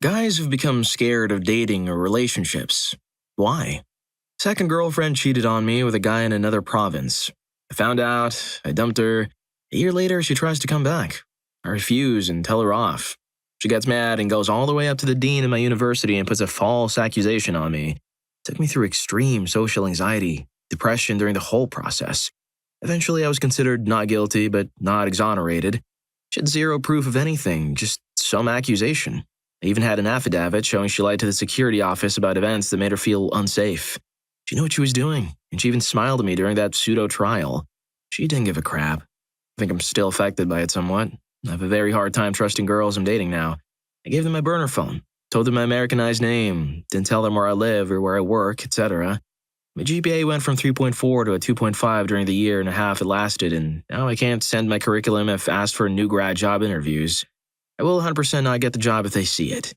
Guys have become scared of dating or relationships. Why? Second girlfriend cheated on me with a guy in another province. I found out, I dumped her. A year later, she tries to come back. I refuse and tell her off. She gets mad and goes all the way up to the dean of my university and puts a false accusation on me. It took me through extreme social anxiety, depression during the whole process. Eventually, I was considered not guilty, but not exonerated. She had zero proof of anything, just some accusation. I even had an affidavit showing she lied to the security office about events that made her feel unsafe. She knew what she was doing, and she even smiled at me during that pseudo-trial. She didn't give a crap. I think I'm still affected by it somewhat. I have a very hard time trusting girls I'm dating now. I gave them my burner phone, told them my Americanized name, didn't tell them where I live or where I work, etc. My GPA went from 3.4 to a 2.5 during the year and a half it lasted, and now I can't send my curriculum if asked for new grad job interviews. I will 100% not get the job if they see it.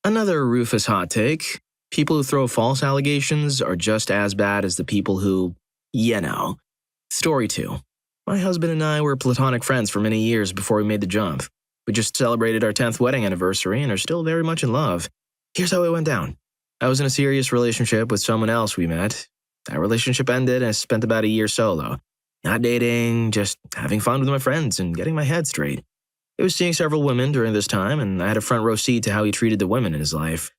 Another Rufus hot take. People who throw false allegations are just as bad as the people who, Story 2. My husband and I were platonic friends for many years before we made the jump. We just celebrated our 10th wedding anniversary and are still very much in love. Here's how it went down. I was in a serious relationship with someone else we met. That relationship ended and I spent about a year solo. Not dating, just having fun with my friends and getting my head straight. He was seeing several women during this time, and I had a front row seat to how he treated the women in his life.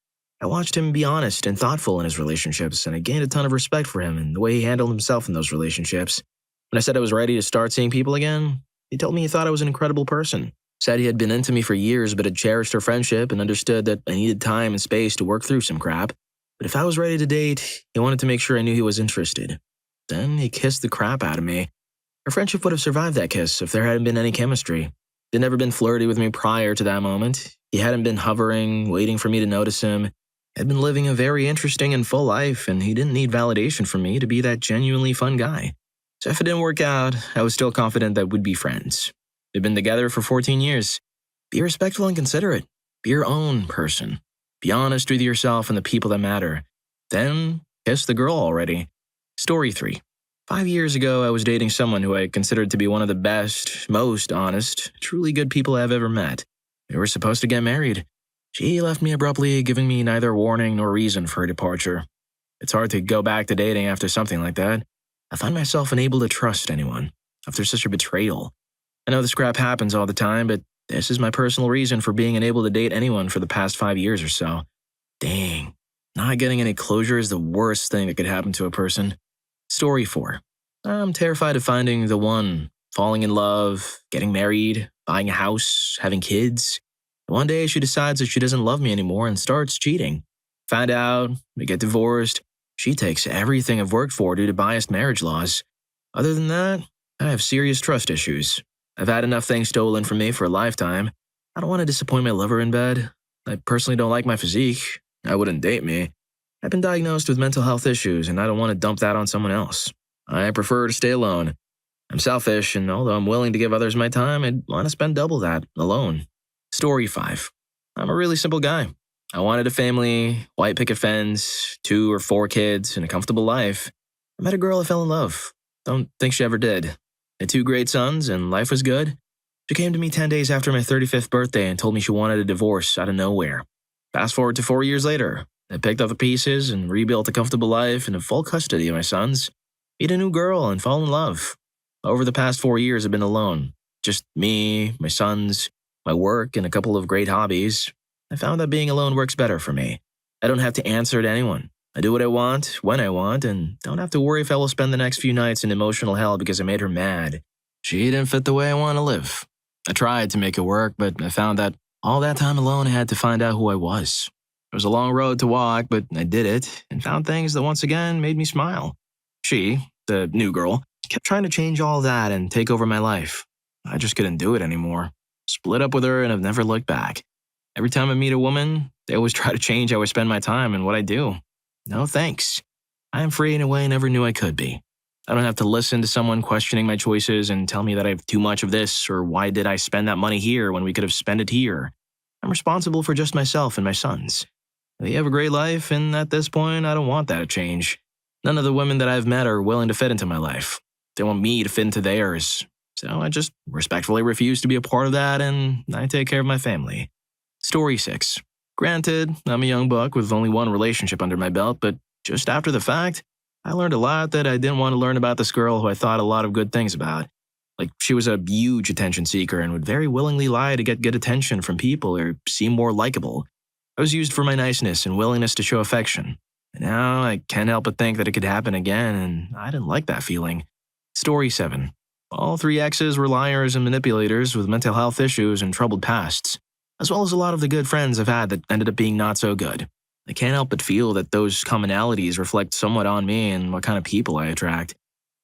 I watched him be honest and thoughtful in his relationships, and I gained a ton of respect for him and the way he handled himself in those relationships. When I said I was ready to start seeing people again, he told me he thought I was an incredible person. Said he had been into me for years but had cherished our friendship and understood that I needed time and space to work through some crap. But if I was ready to date, he wanted to make sure I knew he was interested. Then he kissed the crap out of me. Our friendship would have survived that kiss if there hadn't been any chemistry. He'd never been flirty with me prior to that moment. He hadn't been hovering, waiting for me to notice him. He had been living a very interesting and full life, and he didn't need validation from me to be that genuinely fun guy. So if it didn't work out, I was still confident that we'd be friends. We'd been together for 14 years. Be respectful and considerate. Be your own person. Be honest with yourself and the people that matter. Then, kiss the girl already. Story 3. 5 years ago, I was dating someone who I considered to be one of the best, most honest, truly good people I've ever met. We were supposed to get married. She left me abruptly, giving me neither warning nor reason for her departure. It's hard to go back to dating after something like that. I find myself unable to trust anyone after such a betrayal. I know this crap happens all the time, but this is my personal reason for being unable to date anyone for the past 5 years or so. Dang, not getting any closure is the worst thing that could happen to a person. Story 4. I'm terrified of finding the one, falling in love, getting married, buying a house, having kids. One day she decides that she doesn't love me anymore and starts cheating. Find out, we get divorced. She takes everything I've worked for due to biased marriage laws. Other than that, I have serious trust issues. I've had enough things stolen from me for a lifetime. I don't want to disappoint my lover in bed. I personally don't like my physique. I wouldn't date me. I've been diagnosed with mental health issues, and I don't want to dump that on someone else. I prefer to stay alone. I'm selfish, and although I'm willing to give others my time, I'd want to spend double that alone. Story 5. I'm a really simple guy. I wanted a family, white picket fence, 2 or 4 kids, and a comfortable life. I met a girl I fell in love. Don't think she ever did. I had 2 great sons, and life was good. She came to me 10 days after my 35th birthday and told me she wanted a divorce out of nowhere. Fast forward to 4 years later. I picked up the pieces and rebuilt a comfortable life and have full custody of my sons. Meet a new girl and fall in love. Over the past 4 years, I've been alone. Just me, my sons, my work, and a couple of great hobbies. I found that being alone works better for me. I don't have to answer to anyone. I do what I want, when I want, and don't have to worry if I will spend the next few nights in emotional hell because I made her mad. She didn't fit the way I want to live. I tried to make it work, but I found that all that time alone I had to find out who I was. It was a long road to walk, but I did it and found things that once again made me smile. She, the new girl, kept trying to change all that and take over my life. I just couldn't do it anymore. Split up with her and I've never looked back. Every time I meet a woman, they always try to change how I spend my time and what I do. No thanks. I am free in a way I never knew I could be. I don't have to listen to someone questioning my choices and tell me that I have too much of this or why did I spend that money here when we could have spent it here. I'm responsible for just myself and my sons. They have a great life, and at this point, I don't want that to change. None of the women that I've met are willing to fit into my life. They want me to fit into theirs. So I just respectfully refuse to be a part of that, and I take care of my family. Story 6. Granted, I'm a young buck with only one relationship under my belt, but just after the fact, I learned a lot that I didn't want to learn about this girl who I thought a lot of good things about. Like, she was a huge attention seeker and would very willingly lie to get good attention from people or seem more likable. I was used for my niceness and willingness to show affection. And now I can't help but think that it could happen again, and I didn't like that feeling. Story 7. All three exes were liars and manipulators with mental health issues and troubled pasts, as well as a lot of the good friends I've had that ended up being not so good. I can't help but feel that those commonalities reflect somewhat on me and what kind of people I attract.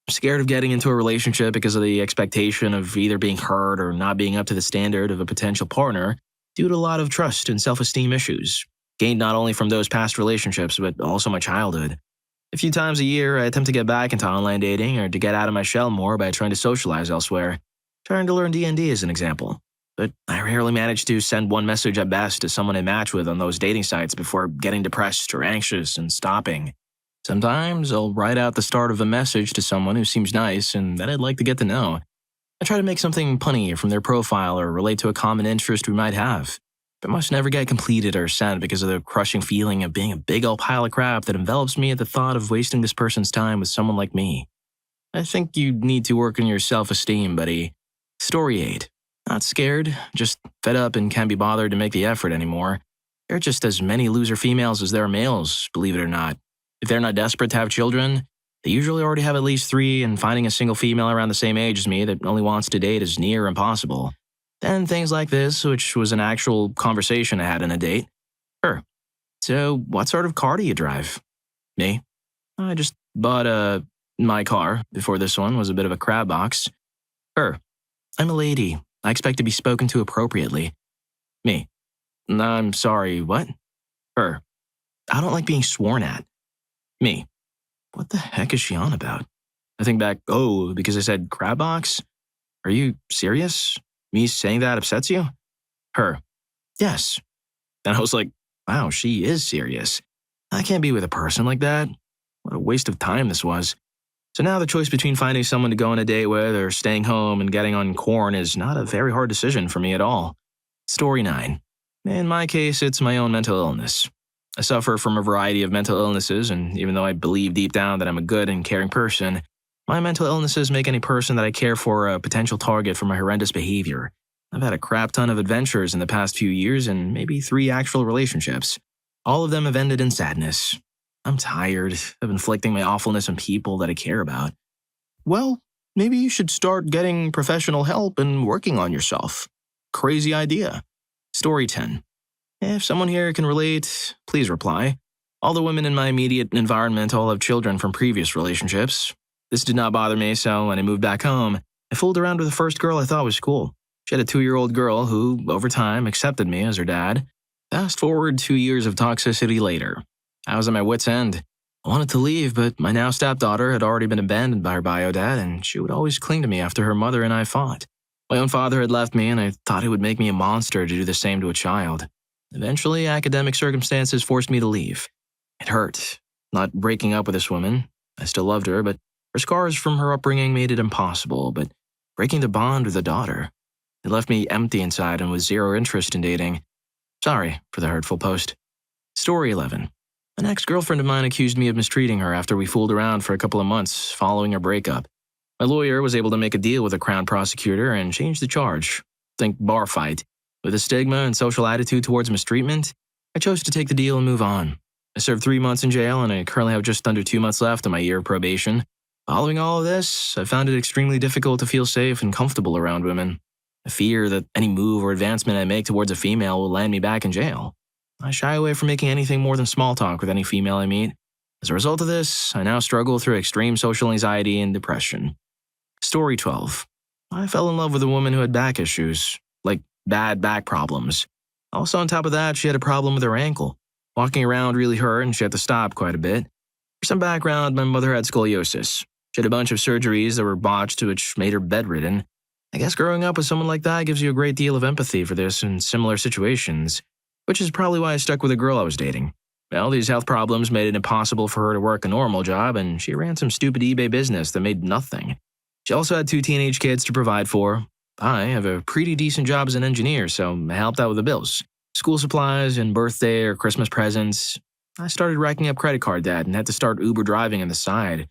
I'm scared of getting into a relationship because of the expectation of either being hurt or not being up to the standard of a potential partner due to a lot of trust and self-esteem issues, gained not only from those past relationships but also my childhood. A few times a year, I attempt to get back into online dating or to get out of my shell more by trying to socialize elsewhere, trying to learn D&D as an example. But I rarely manage to send one message at best to someone I match with on those dating sites before getting depressed or anxious and stopping. Sometimes I'll write out the start of a message to someone who seems nice and that I'd like to get to know. I try to make something punny from their profile or relate to a common interest we might have, but must never get completed or sent because of the crushing feeling of being a big old pile of crap that envelops me at the thought of wasting this person's time with someone like me. I think you need to work on your self-esteem, buddy. Story 8. Not scared, just fed up and can't be bothered to make the effort anymore. There are just as many loser females as there are males, believe it or not. If they're not desperate to have children, they usually already have at least 3, and finding a single female around the same age as me that only wants to date is near impossible. Then things like this, which was an actual conversation I had in a date. Sure. So, what sort of car do you drive? Me. I just bought my car before this one was a bit of a crab box. Her. I'm a lady. I expect to be spoken to appropriately. Me. I'm sorry, what? Her. I don't like being sworn at. Me. What the heck is she on about? I think back, oh, because I said crab box? Are you serious? Me saying that upsets you? Her. Yes. And I was like, wow, she is serious. I can't be with a person like that. What a waste of time this was. So now the choice between finding someone to go on a date with or staying home and getting on corn is not a very hard decision for me at all. Story 9. In my case, it's my own mental illness. I suffer from a variety of mental illnesses, and even though I believe deep down that I'm a good and caring person, my mental illnesses make any person that I care for a potential target for my horrendous behavior. I've had a crap ton of adventures in the past few years and maybe 3 actual relationships. All of them have ended in sadness. I'm tired of inflicting my awfulness on people that I care about. Well, maybe you should start getting professional help and working on yourself. Crazy idea. Story 10. If someone here can relate, please reply. All the women in my immediate environment all have children from previous relationships. This did not bother me, so when I moved back home, I fooled around with the first girl I thought was cool. She had a 2-year-old girl who, over time, accepted me as her dad. Fast forward 2 years of toxicity later. I was at my wit's end. I wanted to leave, but my now stepdaughter had already been abandoned by her bio dad, and she would always cling to me after her mother and I fought. My own father had left me, and I thought it would make me a monster to do the same to a child. Eventually, academic circumstances forced me to leave. It hurt, not breaking up with this woman. I still loved her, but her scars from her upbringing made it impossible, but breaking the bond with a daughter. It left me empty inside and with zero interest in dating. Sorry for the hurtful post. Story 11. An ex-girlfriend of mine accused me of mistreating her after we fooled around for a couple of months following her breakup. My lawyer was able to make a deal with a Crown prosecutor and change the charge. Think bar fight. With a stigma and social attitude towards mistreatment, I chose to take the deal and move on. I served 3 months in jail, and I currently have just under 2 months left on my year of probation. Following all of this, I found it extremely difficult to feel safe and comfortable around women. I fear that any move or advancement I make towards a female will land me back in jail. I shy away from making anything more than small talk with any female I meet. As a result of this, I now struggle through extreme social anxiety and depression. Story 12. I fell in love with a woman who had back issues, like bad back problems. Also on top of that, she had a problem with her ankle. Walking around really hurt and she had to stop quite a bit. For some background, my mother had scoliosis. She had a bunch of surgeries that were botched, which made her bedridden. I guess growing up with someone like that gives you a great deal of empathy for this in similar situations, which is probably why I stuck with a girl I was dating. Well, these health problems made it impossible for her to work a normal job, and she ran some stupid eBay business that made nothing. She also had 2 teenage kids to provide for. I have a pretty decent job as an engineer, so I helped out with the bills. School supplies and birthday or Christmas presents. I started racking up credit card debt and had to start Uber driving on the side.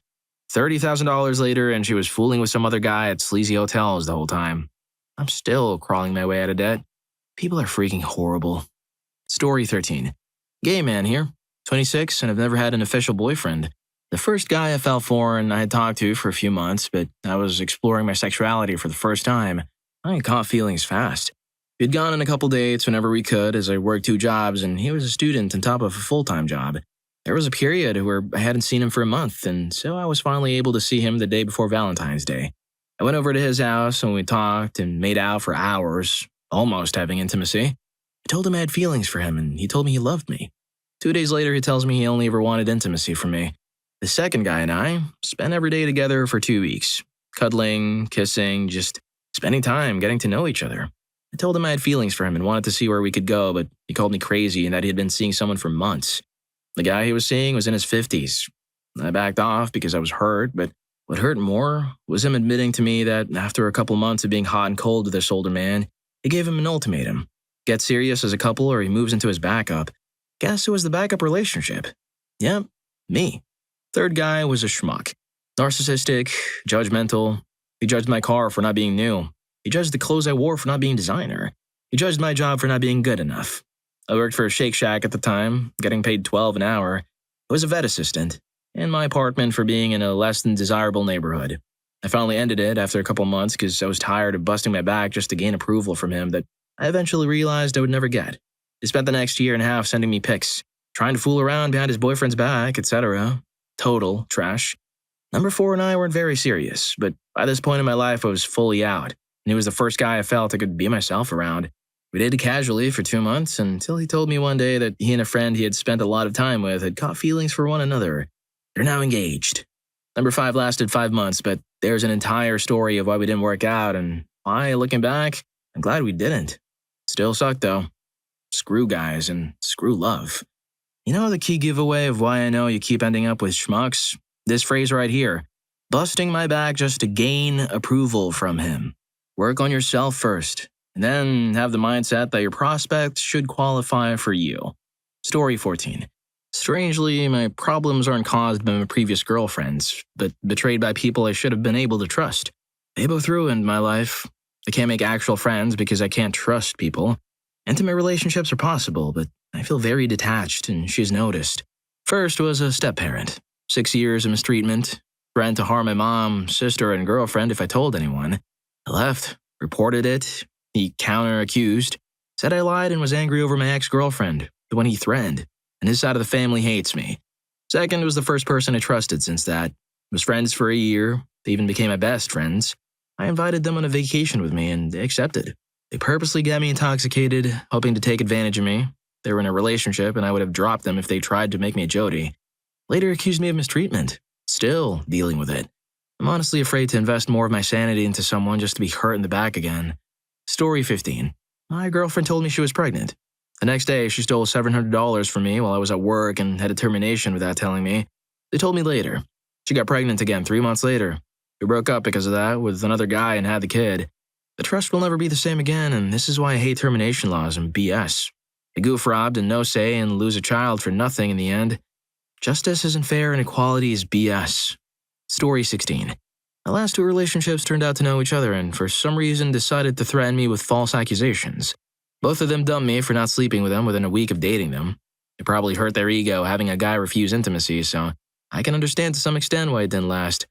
$30,000 later, and she was fooling with some other guy at sleazy hotels the whole time. I'm still crawling my way out of debt. People are freaking horrible. Story 13. Gay man here, 26, and I've never had an official boyfriend. The first guy I fell for and I had talked to for a few months, but I was exploring my sexuality for the first time. I caught feelings fast. We'd gone on a couple dates whenever we could, as I worked 2 jobs and he was a student on top of a full-time job. There was a period where I hadn't seen him for a month, and so I was finally able to see him the day before Valentine's Day. I went over to his house and we talked and made out for hours, almost having intimacy. I told him I had feelings for him and he told me he loved me. 2 days later, he tells me he only ever wanted intimacy from me. The second guy and I spent every day together for 2 weeks, cuddling, kissing, just spending time getting to know each other. I told him I had feelings for him and wanted to see where we could go, but he called me crazy and that he had been seeing someone for months. The guy he was seeing was in his 50s. I backed off because I was hurt, but what hurt more was him admitting to me that after a couple months of being hot and cold with this older man, he gave him an ultimatum. Get serious as a couple or he moves into his backup. Guess who was the backup relationship? Yep, me. Third guy was a schmuck. Narcissistic, judgmental. He judged my car for not being new. He judged the clothes I wore for not being designer. He judged my job for not being good enough. I worked for a Shake Shack at the time, getting paid $12 an hour. I was a vet assistant, in my apartment for being in a less than desirable neighborhood. I finally ended it after a couple months because I was tired of busting my back just to gain approval from him that I eventually realized I would never get. He spent the next year and a half sending me pics, trying to fool around behind his boyfriend's back, etc. Total trash. Number 4 and I weren't very serious, but by this point in my life I was fully out, and he was the first guy I felt I could be myself around. We dated casually for 2 months until he told me one day that he and a friend he had spent a lot of time with had caught feelings for one another. They're now engaged. Number 5 lasted 5 months, but there's an entire story of why we didn't work out, and why, looking back, I'm glad we didn't. Still sucked though. Screw guys and screw love. You know the key giveaway of why I know you keep ending up with schmucks? This phrase right here. Busting my back just to gain approval from him. Work on yourself first, and then have the mindset that your prospect should qualify for you. Story 14. Strangely, my problems aren't caused by my previous girlfriends, but betrayed by people I should have been able to trust. They both ruined my life. I can't make actual friends because I can't trust people. Intimate relationships are possible, but I feel very detached, and she's noticed. First was a step-parent. 6 years of mistreatment. Threatened to harm my mom, sister, and girlfriend if I told anyone. I left, reported it. He counter-accused, said I lied and was angry over my ex-girlfriend, the one he threatened, and his side of the family hates me. Second was the first person I trusted since that. Was friends for a year. They even became my best friends. I invited them on a vacation with me, and they accepted. They purposely got me intoxicated, hoping to take advantage of me. They were in a relationship, and I would have dropped them if they tried to make me a Jody. Later accused me of mistreatment. Still dealing with it. I'm honestly afraid to invest more of my sanity into someone just to be hurt in the back again. Story 15. My girlfriend told me she was pregnant. The next day, she stole $700 from me while I was at work and had a termination without telling me. They told me later. She got pregnant again 3 months later. We broke up because of that with another guy and had the kid. The trust will never be the same again, and this is why I hate termination laws and BS. I goof robbed and no say and lose a child for nothing in the end. Justice isn't fair and equality is BS. Story 16. My last 2 relationships turned out to know each other and for some reason decided to threaten me with false accusations. Both of them dumped me for not sleeping with them within a week of dating them. It probably hurt their ego having a guy refuse intimacy, so I can understand to some extent why it didn't last.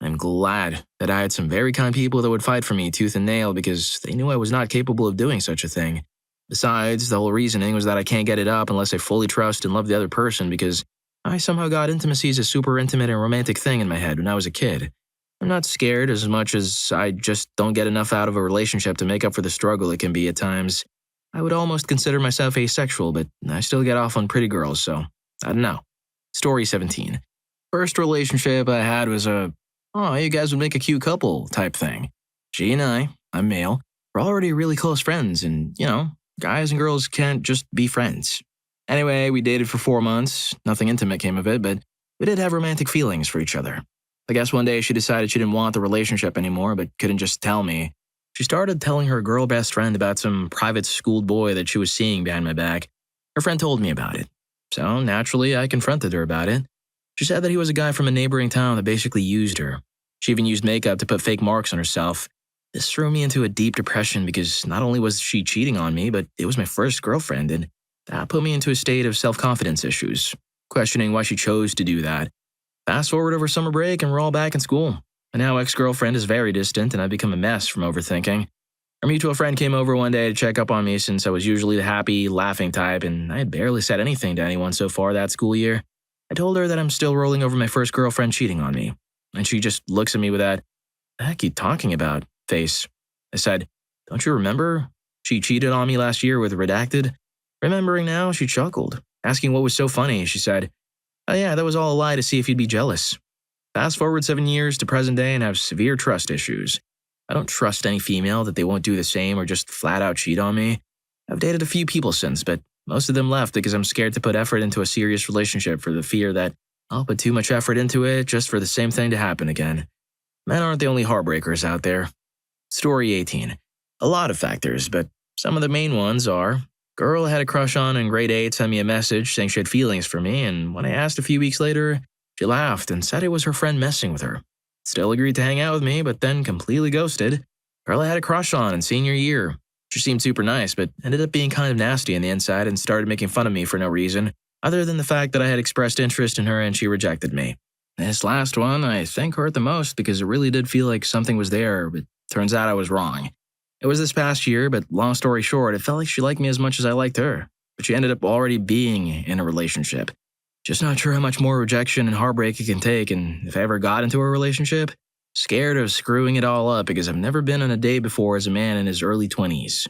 I'm glad that I had some very kind people that would fight for me tooth and nail because they knew I was not capable of doing such a thing. Besides, the whole reasoning was that I can't get it up unless I fully trust and love the other person because I somehow got intimacy as a super intimate and romantic thing in my head when I was a kid. I'm not scared as much as I just don't get enough out of a relationship to make up for the struggle it can be at times. I would almost consider myself asexual, but I still get off on pretty girls, so I don't know. Story 17. First relationship I had was a, oh, you guys would make a cute couple type thing. She and I'm male, we're already really close friends and, guys and girls can't just be friends. Anyway, we dated for 4 months. Nothing intimate came of it, but we did have romantic feelings for each other. I guess one day she decided she didn't want the relationship anymore, but couldn't just tell me. She started telling her girl best friend about some private schooled boy that she was seeing behind my back. Her friend told me about it. So, naturally, I confronted her about it. She said that he was a guy from a neighboring town that basically used her. She even used makeup to put fake marks on herself. This threw me into a deep depression because not only was she cheating on me, but it was my first girlfriend, and that put me into a state of self-confidence issues, questioning why she chose to do that. Fast forward over summer break and we're all back in school. My now ex-girlfriend is very distant and I've become a mess from overthinking. Our mutual friend came over one day to check up on me since I was usually the happy, laughing type and I had barely said anything to anyone so far that school year. I told her that I'm still rolling over my first girlfriend cheating on me. And she just looks at me with that, "The heck are you talking about?" face. I said, "Don't you remember? She cheated on me last year with Redacted." Remembering now, she chuckled. Asking what was so funny, she said, "Oh yeah, that was all a lie to see if you'd be jealous." Fast forward 7 years to present day and have severe trust issues. I don't trust any female that they won't do the same or just flat out cheat on me. I've dated a few people since, but most of them left because I'm scared to put effort into a serious relationship for the fear that I'll put too much effort into it just for the same thing to happen again. Men aren't the only heartbreakers out there. Story 18. A lot of factors, but some of the main ones are: girl I had a crush on in grade 8 sent me a message saying she had feelings for me, and when I asked a few weeks later, she laughed and said it was her friend messing with her. Still agreed to hang out with me, but then completely ghosted. Girl I had a crush on in senior year. She seemed super nice, but ended up being kind of nasty on the inside and started making fun of me for no reason, other than the fact that I had expressed interest in her and she rejected me. This last one I think hurt the most because it really did feel like something was there, but turns out I was wrong. It was this past year, but long story short, it felt like she liked me as much as I liked her, but she ended up already being in a relationship. Just not sure how much more rejection and heartbreak it can take, and if I ever got into a relationship, scared of screwing it all up because I've never been on a date before as a man in his early 20s.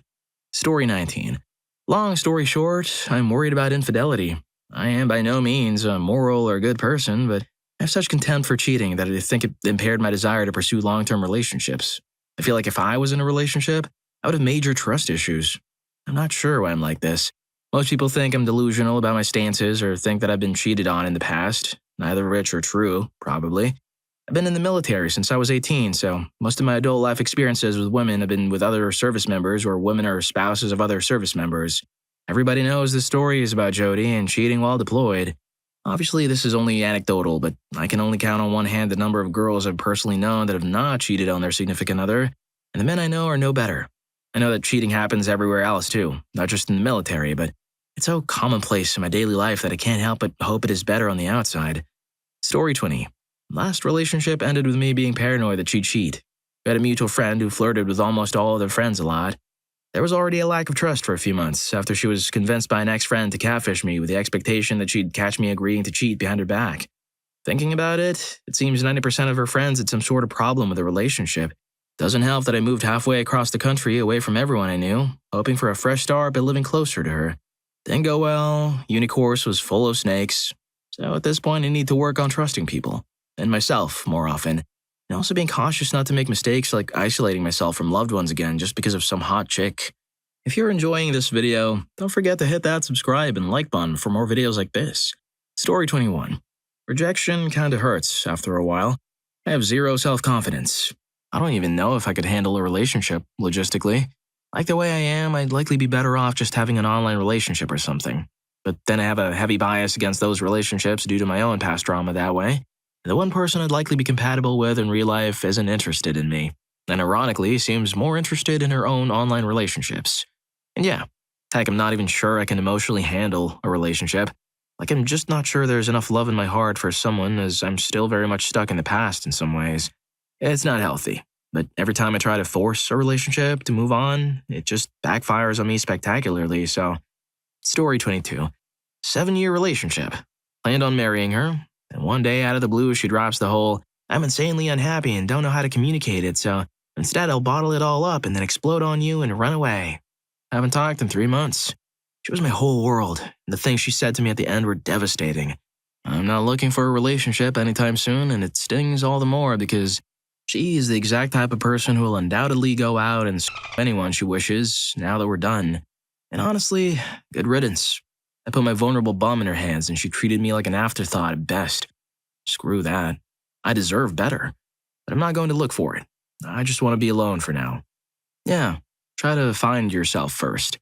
Story 19. Long story short, I'm worried about infidelity. I am by no means a moral or good person, but I have such contempt for cheating that I think it impaired my desire to pursue long-term relationships. I feel like if I was in a relationship, I would have major trust issues. I'm not sure why I'm like this. Most people think I'm delusional about my stances or think that I've been cheated on in the past. Neither which are true, probably. I've been in the military since I was 18, so most of my adult life experiences with women have been with other service members or women or spouses of other service members. Everybody knows the story is about Jody and cheating while deployed. Obviously, this is only anecdotal, but I can only count on one hand the number of girls I've personally known that have not cheated on their significant other, and the men I know are no better. I know that cheating happens everywhere else too, not just in the military, but it's so commonplace in my daily life that I can't help but hope it is better on the outside. Story 20. Last relationship ended with me being paranoid that she'd cheat. We had a mutual friend who flirted with almost all of their friends a lot. There was already a lack of trust for a few months after she was convinced by an ex-friend to catfish me with the expectation that she'd catch me agreeing to cheat behind her back. Thinking about it, it seems 90% of her friends had some sort of problem with the relationship. Doesn't help that I moved halfway across the country away from everyone I knew, hoping for a fresh start but living closer to her. Didn't go well, uni course was full of snakes, so at this point I need to work on trusting people, and myself more often, and also being cautious not to make mistakes like isolating myself from loved ones again just because of some hot chick. If you're enjoying this video, don't forget to hit that subscribe and like button for more videos like this. Story 21. Rejection kinda hurts after a while. I have zero self-confidence. I don't even know if I could handle a relationship, logistically. Like the way I am, I'd likely be better off just having an online relationship or something. But then I have a heavy bias against those relationships due to my own past drama that way. The one person I'd likely be compatible with in real life isn't interested in me, and ironically seems more interested in her own online relationships. And yeah, heck, I'm not even sure I can emotionally handle a relationship. Like I'm just not sure there's enough love in my heart for someone as I'm still very much stuck in the past in some ways. It's not healthy, but every time I try to force a relationship to move on, it just backfires on me spectacularly, so. Story 22. 7-year relationship. Planned on marrying her. And one day, out of the blue, she drops the whole, "I'm insanely unhappy and don't know how to communicate it, so instead I'll bottle it all up and then explode on you and run away." Haven't talked in 3 months. She was my whole world, and the things she said to me at the end were devastating. I'm not looking for a relationship anytime soon, and it stings all the more because she is the exact type of person who will undoubtedly go out and anyone she wishes now that we're done. And honestly, good riddance. I put my vulnerable bum in her hands and she treated me like an afterthought at best. Screw that. I deserve better. But I'm not going to look for it. I just want to be alone for now. Yeah, try to find yourself first.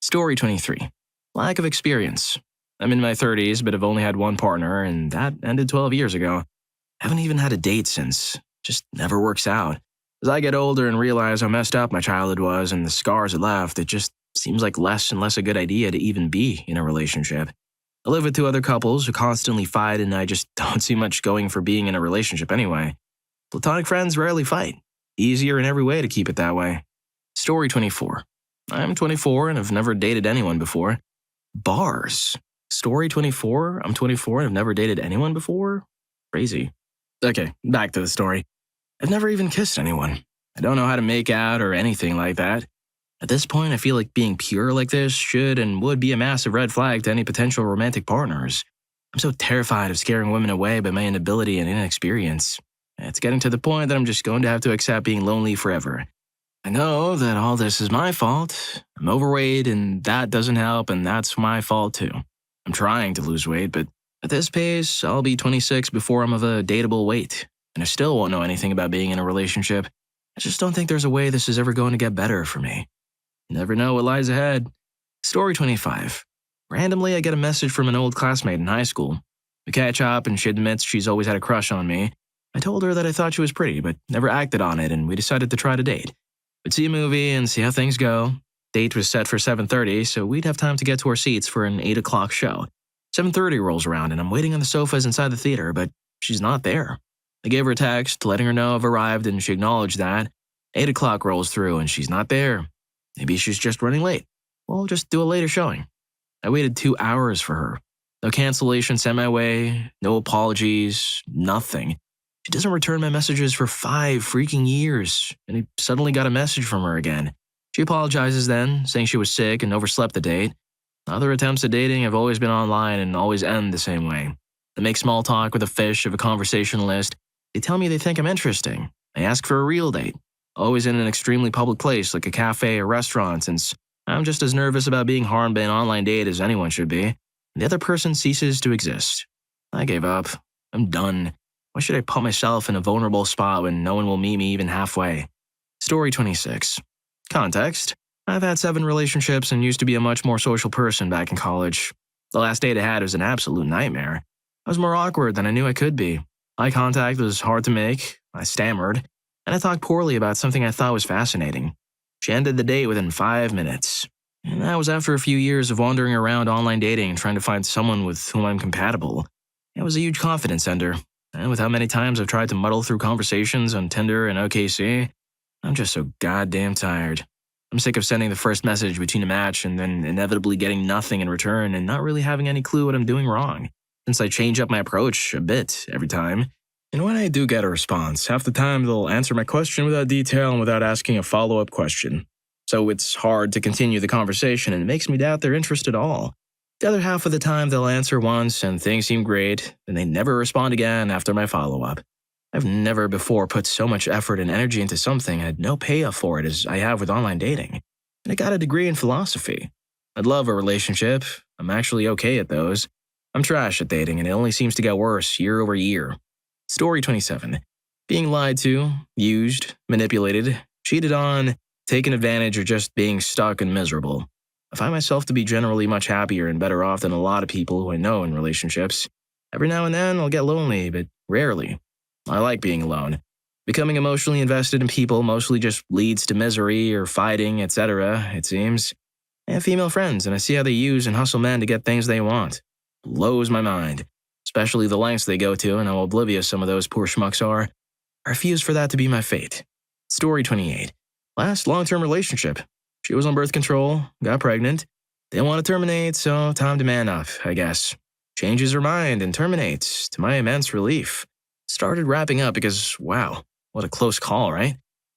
Story 23. Lack of experience. I'm in my 30s, but have only had one partner, and that ended 12 years ago. Haven't even had a date since. Just never works out. As I get older and realize how messed up my childhood was and the scars it left, it just seems like less and less a good idea to even be in a relationship. I live with two other couples who constantly fight, and I just don't see much going for being in a relationship anyway. Platonic friends rarely fight. Easier in every way to keep it that way. Story 24. I'm 24 and have never dated anyone before. Bars. Story 24. I'm 24 and have never dated anyone before? Crazy. Okay, back to the story. I've never even kissed anyone. I don't know how to make out or anything like that. At this point, I feel like being pure like this should and would be a massive red flag to any potential romantic partners. I'm so terrified of scaring women away by my inability and inexperience. It's getting to the point that I'm just going to have to accept being lonely forever. I know that all this is my fault. I'm overweight and that doesn't help, and that's my fault too. I'm trying to lose weight, but at this pace, I'll be 26 before I'm of a dateable weight, and I still won't know anything about being in a relationship. I just don't think there's a way this is ever going to get better for me. You never know what lies ahead. Story 25. Randomly, I get a message from an old classmate in high school. We catch up and she admits she's always had a crush on me. I told her that I thought she was pretty, but never acted on it, and we decided to try to date. We'd see a movie and see how things go. Date was set for 7:30, so we'd have time to get to our seats for an 8 o'clock show. 7:30 rolls around and I'm waiting on the sofas inside the theater, but she's not there. I gave her a text letting her know I've arrived and she acknowledged that. 8 o'clock rolls through and she's not there. Maybe she's just running late. We'll just do a later showing. I waited 2 hours for her. No cancellation sent my way, no apologies, nothing. She doesn't return my messages for 5 freaking years, and I suddenly got a message from her again. She apologizes then, saying she was sick and overslept the date. Other attempts at dating have always been online and always end the same way. They make small talk with a fish of a conversationalist. They tell me they think I'm interesting. I ask for a real date, always in an extremely public place like a cafe or restaurant, since I'm just as nervous about being harmed by an online date as anyone should be. The other person ceases to exist. I gave up. I'm done. Why should I put myself in a vulnerable spot when no one will meet me even halfway? Story 26. Context. I've had 7 relationships and used to be a much more social person back in college. The last date I had was an absolute nightmare. I was more awkward than I knew I could be. Eye contact was hard to make, I stammered, and I talked poorly about something I thought was fascinating. She ended the date within 5 minutes. And that was after a few years of wandering around online dating and trying to find someone with whom I'm compatible. It was a huge confidence ender. And with how many times I've tried to muddle through conversations on Tinder and OKC, I'm just so goddamn tired. I'm sick of sending the first message between a match and then inevitably getting nothing in return and not really having any clue what I'm doing wrong, since I change up my approach a bit every time. And when I do get a response, half the time they'll answer my question without detail and without asking a follow-up question. So it's hard to continue the conversation and it makes me doubt their interest at all. The other half of the time they'll answer once and things seem great, then they never respond again after my follow-up. I've never before put so much effort and energy into something and had no payoff for it as I have with online dating. And I got a degree in philosophy. I'd love a relationship. I'm actually okay at those. I'm trash at dating and it only seems to get worse year over year. Story 27. Being lied to, used, manipulated, cheated on, taken advantage, or just being stuck and miserable. I find myself to be generally much happier and better off than a lot of people who I know in relationships. Every now and then I'll get lonely, but rarely. I like being alone. Becoming emotionally invested in people mostly just leads to misery or fighting, etc., it seems. I have female friends and I see how they use and hustle men to get things they want. Blows my mind. Especially the lengths they go to and how oblivious some of those poor schmucks are. I refuse for that to be my fate. Story 28. Last long-term relationship. She was on birth control, got pregnant. Didn't want to terminate, so time to man up, I guess. Changes her mind and terminates, to my immense relief. Started wrapping up because, wow, what a close call, right?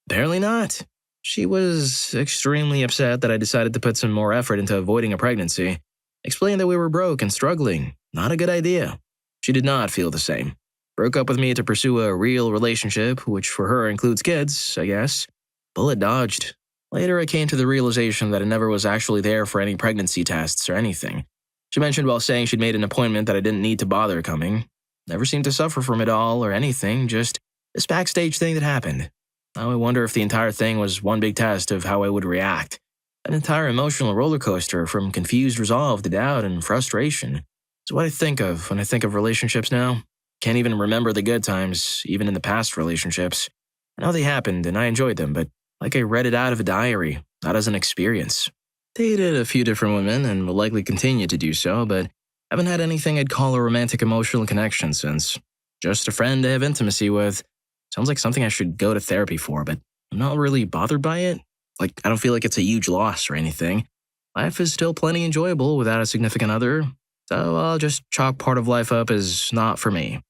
Apparently not. She was extremely upset that I decided to put some more effort into avoiding a pregnancy. Explained that we were broke and struggling. Not a good idea. She did not feel the same. Broke up with me to pursue a real relationship, which for her includes kids, I guess. Bullet dodged. Later, I came to the realization that I never was actually there for any pregnancy tests or anything. She mentioned while saying she'd made an appointment that I didn't need to bother coming. Never seemed to suffer from it all or anything, just this backstage thing that happened. Now I wonder if the entire thing was one big test of how I would react. An entire emotional roller coaster from confused resolve to doubt and frustration. It's what I think of when I think of relationships now. Can't even remember the good times, even in the past relationships. I know they happened and I enjoyed them, but like I read it out of a diary, not as an experience. Dated a few different women and will likely continue to do so, but haven't had anything I'd call a romantic emotional connection since. Just a friend I have intimacy with. Sounds like something I should go to therapy for, but I'm not really bothered by it. Like, I don't feel like it's a huge loss or anything. Life is still plenty enjoyable without a significant other, so I'll just chalk part of life up as not for me.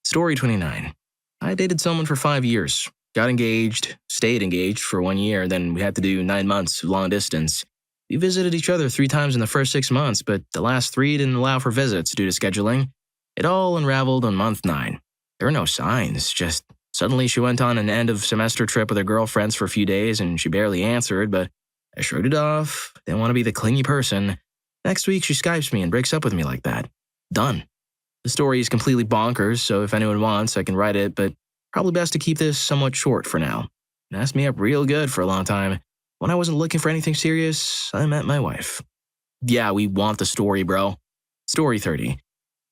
Story 29. I dated someone for 5 years, got engaged, stayed engaged for 1 year, then we had to do 9 months of long distance. We visited each other 3 times in the first 6 months, but the last 3 didn't allow for visits due to scheduling. It all unraveled on month 9. There were no signs, just suddenly she went on an end-of-semester trip with her girlfriends for a few days and she barely answered, but I shrugged it off, didn't want to be the clingy person. Next week she Skypes me and breaks up with me like that. Done. The story is completely bonkers, so if anyone wants, I can write it, but probably best to keep this somewhat short for now. It messed me up real good for a long time. When I wasn't looking for anything serious, I met my wife. Yeah, we want the story, bro. Story 30.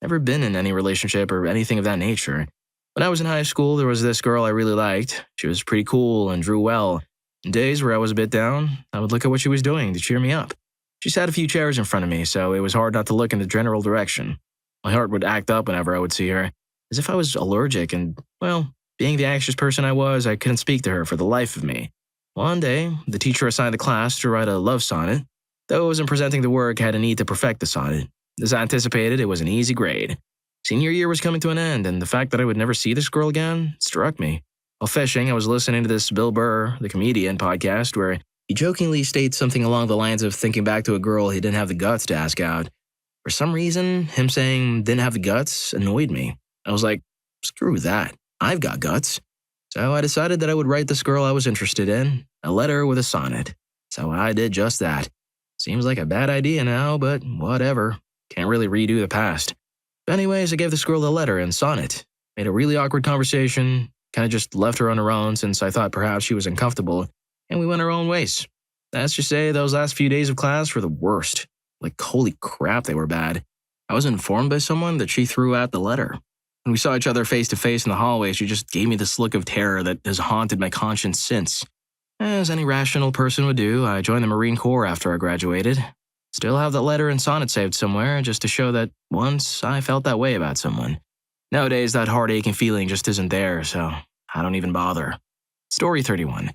Never been in any relationship or anything of that nature. When I was in high school, there was this girl I really liked. She was pretty cool and drew well. In days where I was a bit down, I would look at what she was doing to cheer me up. She sat a few chairs in front of me, so it was hard not to look in the general direction. My heart would act up whenever I would see her, as if I was allergic and, well, being the anxious person I was, I couldn't speak to her for the life of me. One day, the teacher assigned the class to write a love sonnet. Though I wasn't presenting the work, I had a need to perfect the sonnet. As I anticipated, it was an easy grade. Senior year was coming to an end, and the fact that I would never see this girl again struck me. While fishing, I was listening to this Bill Burr, the comedian, podcast where he jokingly states something along the lines of thinking back to a girl he didn't have the guts to ask out. For some reason, him saying didn't have the guts annoyed me. I was like, screw that. I've got guts. So I decided that I would write this girl I was interested in a letter with a sonnet. So I did just that. Seems like a bad idea now, but whatever. Can't really redo the past. But anyways, I gave this girl a letter and sonnet. Made a really awkward conversation. Kind of just left her on her own since I thought perhaps she was uncomfortable. And we went our own ways. Let's just say those last few days of class were the worst. Like, holy crap, they were bad. I was informed by someone that she threw out the letter. When we saw each other face to face in the hallway, she just gave me this look of terror that has haunted my conscience since. As any rational person would do, I joined the Marine Corps after I graduated. Still have that letter and sonnet saved somewhere just to show that once I felt that way about someone. Nowadays, that heart-aching feeling just isn't there, so I don't even bother. Story 31.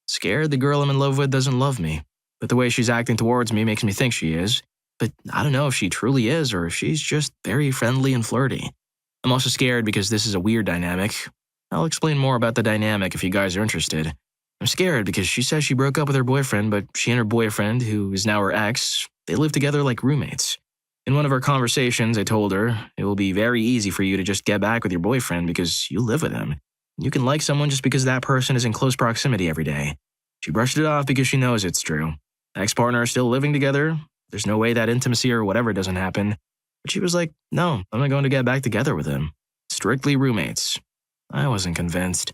Scared the girl I'm in love with doesn't love me, but the way she's acting towards me makes me think she is. But I don't know if she truly is or if she's just very friendly and flirty. I'm also scared because this is a weird dynamic. I'll explain more about the dynamic if you guys are interested. I'm scared because she says she broke up with her boyfriend, but she and her boyfriend, who is now her ex, they live together like roommates. In one of our conversations, I told her, it will be very easy for you to just get back with your boyfriend because you live with him. You can like someone just because that person is in close proximity every day. She brushed it off because she knows it's true. Ex-partner are still living together. There's no way that intimacy or whatever doesn't happen. But she was like, no, I'm not going to get back together with him. Strictly roommates. I wasn't convinced.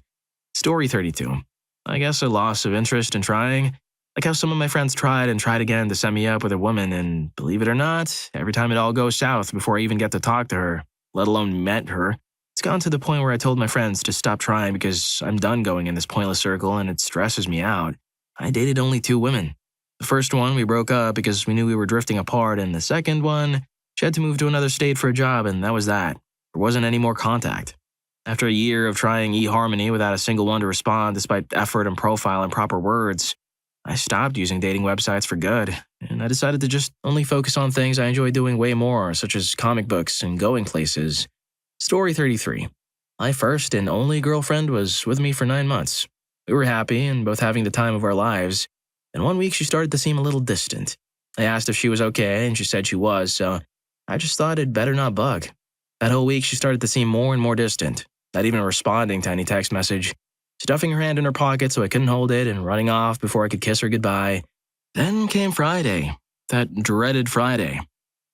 Story 32. I guess a loss of interest in trying. Like how some of my friends tried and tried again to set me up with a woman, and believe it or not, every time it all goes south before I even get to talk to her, let alone met her. It's gone to the point where I told my friends to stop trying because I'm done going in this pointless circle and it stresses me out. I dated only 2 women. The first one, we broke up because we knew we were drifting apart, and the second one, she had to move to another state for a job, and that was that. There wasn't any more contact. After a year of trying eHarmony without a single one to respond despite effort and profile and proper words, I stopped using dating websites for good, and I decided to just only focus on things I enjoy doing way more, such as comic books and going places. Story 33. My first and only girlfriend was with me for 9 months. We were happy and both having the time of our lives. And one week she started to seem a little distant. I asked if she was okay, and she said she was, so I just thought it'd better not bug. That whole week she started to seem more and more distant, not even responding to any text message, stuffing her hand in her pocket so I couldn't hold it and running off before I could kiss her goodbye. Then came Friday, that dreaded Friday.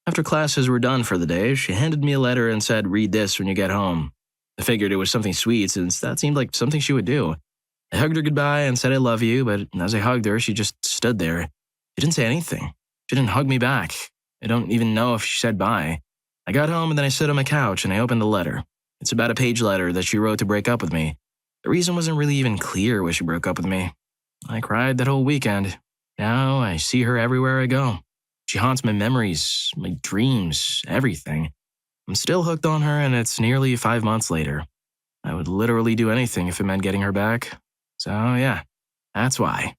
After classes were done for the day, she handed me a letter and said, read this when you get home. I figured it was something sweet since that seemed like something she would do. I hugged her goodbye and said I love you, but as I hugged her, she just stood there. She didn't say anything. She didn't hug me back. I don't even know if she said bye. I got home and then I sat on my couch and I opened the letter. It's about a page letter that she wrote to break up with me. The reason wasn't really even clear why she broke up with me. I cried that whole weekend. Now I see her everywhere I go. She haunts my memories, my dreams, everything. I'm still hooked on her and it's nearly 5 months later. I would literally do anything if it meant getting her back. So yeah, that's why.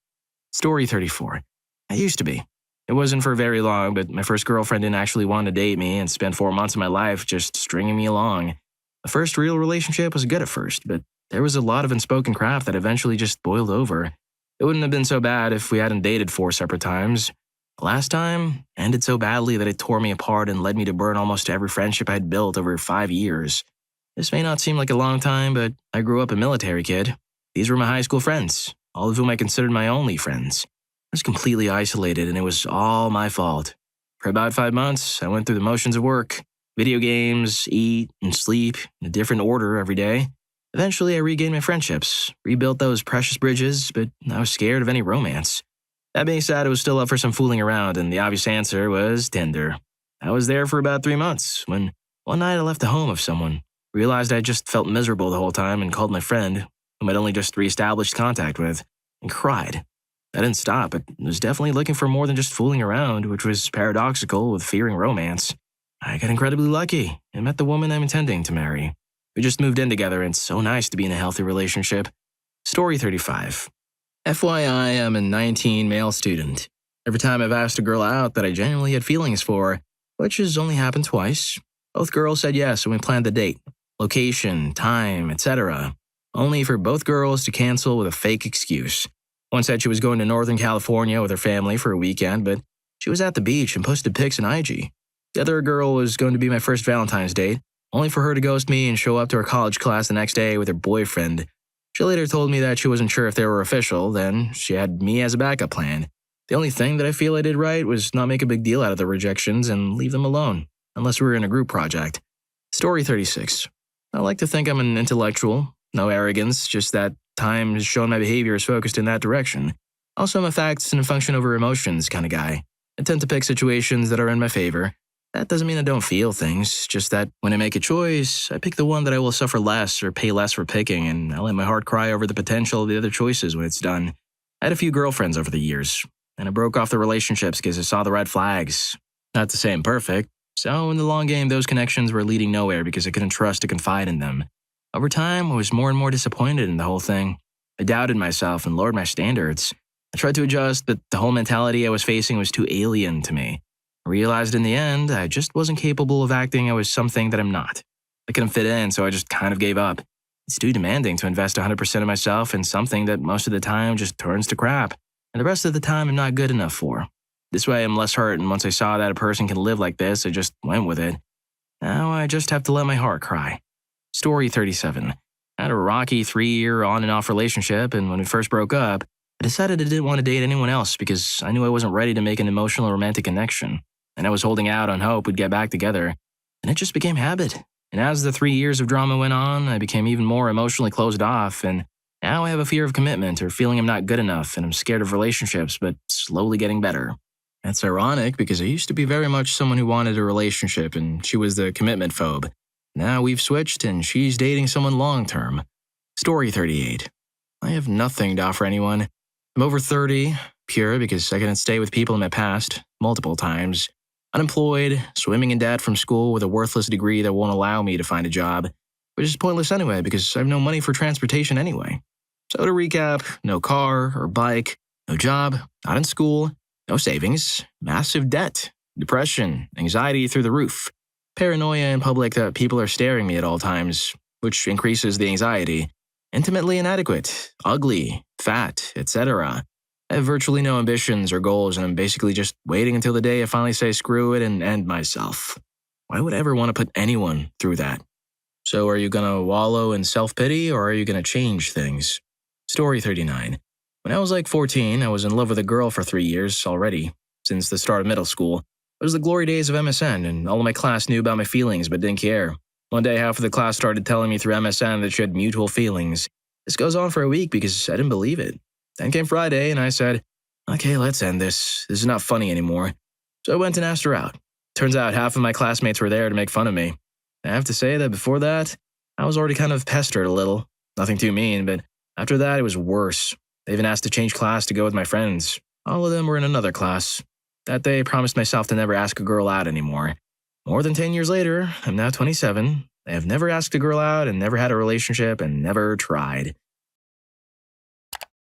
Story 34. I used to be. It wasn't for very long, but my first girlfriend didn't actually want to date me and spent 4 months of my life just stringing me along. The first real relationship was good at first, but there was a lot of unspoken crap that eventually just boiled over. It wouldn't have been so bad if we hadn't dated 4 separate times. The last time ended so badly that it tore me apart and led me to burn almost every friendship I'd built over 5 years. This may not seem like a long time, but I grew up a military kid. These were my high school friends, all of whom I considered my only friends. I was completely isolated, and it was all my fault. For about 5 months, I went through the motions of work, video games, eat, and sleep in a different order every day. Eventually, I regained my friendships, rebuilt those precious bridges, but I was scared of any romance. That being said, I was still up for some fooling around, and the obvious answer was Tinder. I was there for about 3 months, when one night I left the home of someone, realized I just felt miserable the whole time, and called my friend, whom I'd only just reestablished contact with, and cried. I didn't stop, but was definitely looking for more than just fooling around, which was paradoxical with fearing romance. I got incredibly lucky and met the woman I'm intending to marry. We just moved in together, and it's so nice to be in a healthy relationship. Story 35. FYI, I'm a 19 male student. Every time I've asked a girl out that I genuinely had feelings for, which has only happened twice, both girls said yes and we planned the date, location, time, etc. Only for both girls to cancel with a fake excuse. One said she was going to Northern California with her family for a weekend, but she was at the beach and posted pics on IG. The other girl was going to be my first Valentine's date, only for her to ghost me and show up to her college class the next day with her boyfriend. She later told me that she wasn't sure if they were official, then she had me as a backup plan. The only thing that I feel I did right was not make a big deal out of the rejections and leave them alone, unless we were in a group project. Story 36. I like to think I'm an intellectual, no arrogance, just that time has shown my behavior is focused in that direction. Also, I'm a facts and function over emotions kind of guy. I tend to pick situations that are in my favor. That doesn't mean I don't feel things, just that when I make a choice, I pick the one that I will suffer less or pay less for picking, and I let my heart cry over the potential of the other choices when it's done. I had a few girlfriends over the years, and I broke off the relationships because I saw the red flags. Not to say I'm perfect, so in the long game, those connections were leading nowhere because I couldn't trust to confide in them. Over time, I was more and more disappointed in the whole thing. I doubted myself and lowered my standards. I tried to adjust, but the whole mentality I was facing was too alien to me. I realized in the end, I just wasn't capable of acting I was something that I'm not. I couldn't fit in, so I just kind of gave up. It's too demanding to invest 100% of myself in something that most of the time just turns to crap, and the rest of the time I'm not good enough for. This way I'm less hurt, and once I saw that a person can live like this, I just went with it. Now I just have to let my heart cry. Story 37. I had a rocky 3-year on and off relationship, and when we first broke up, I decided I didn't want to date anyone else because I knew I wasn't ready to make an emotional or romantic connection, and I was holding out on hope we'd get back together, and it just became habit. And as the 3 years of drama went on, I became even more emotionally closed off, and now I have a fear of commitment or feeling I'm not good enough, and I'm scared of relationships, but slowly getting better. That's ironic because I used to be very much someone who wanted a relationship, and she was the commitment phobe. Now we've switched, and she's dating someone long-term. Story 38. I have nothing to offer anyone. I'm over 30, pure because I couldn't stay with people in my past, multiple times. Unemployed, swimming in debt from school with a worthless degree that won't allow me to find a job, which is pointless anyway because I have no money for transportation anyway. So to recap, no car or bike, no job, not in school, no savings, massive debt, depression, anxiety through the roof, paranoia in public that people are staring me at all times, which increases the anxiety, intimately inadequate, ugly, fat, etc. I have virtually no ambitions or goals, and I'm basically just waiting until the day I finally say screw it and end myself. Why would I ever want to put anyone through that? So are you gonna wallow in self-pity, or are you gonna change things? Story 39. When I was like 14, I was in love with a girl for 3 years already, since the start of middle school. It was the glory days of MSN, and all of my class knew about my feelings but didn't care. One day, half of the class started telling me through MSN that she had mutual feelings. This goes on for a week because I didn't believe it. Then came Friday, and I said, okay, let's end this. This is not funny anymore. So I went and asked her out. Turns out half of my classmates were there to make fun of me. I have to say that before that, I was already kind of pestered a little. Nothing too mean, but after that, it was worse. They even asked to change class to go with my friends. All of them were in another class. That day, I promised myself to never ask a girl out anymore. More than 10 years later, I'm now 27. I have never asked a girl out and never had a relationship and never tried.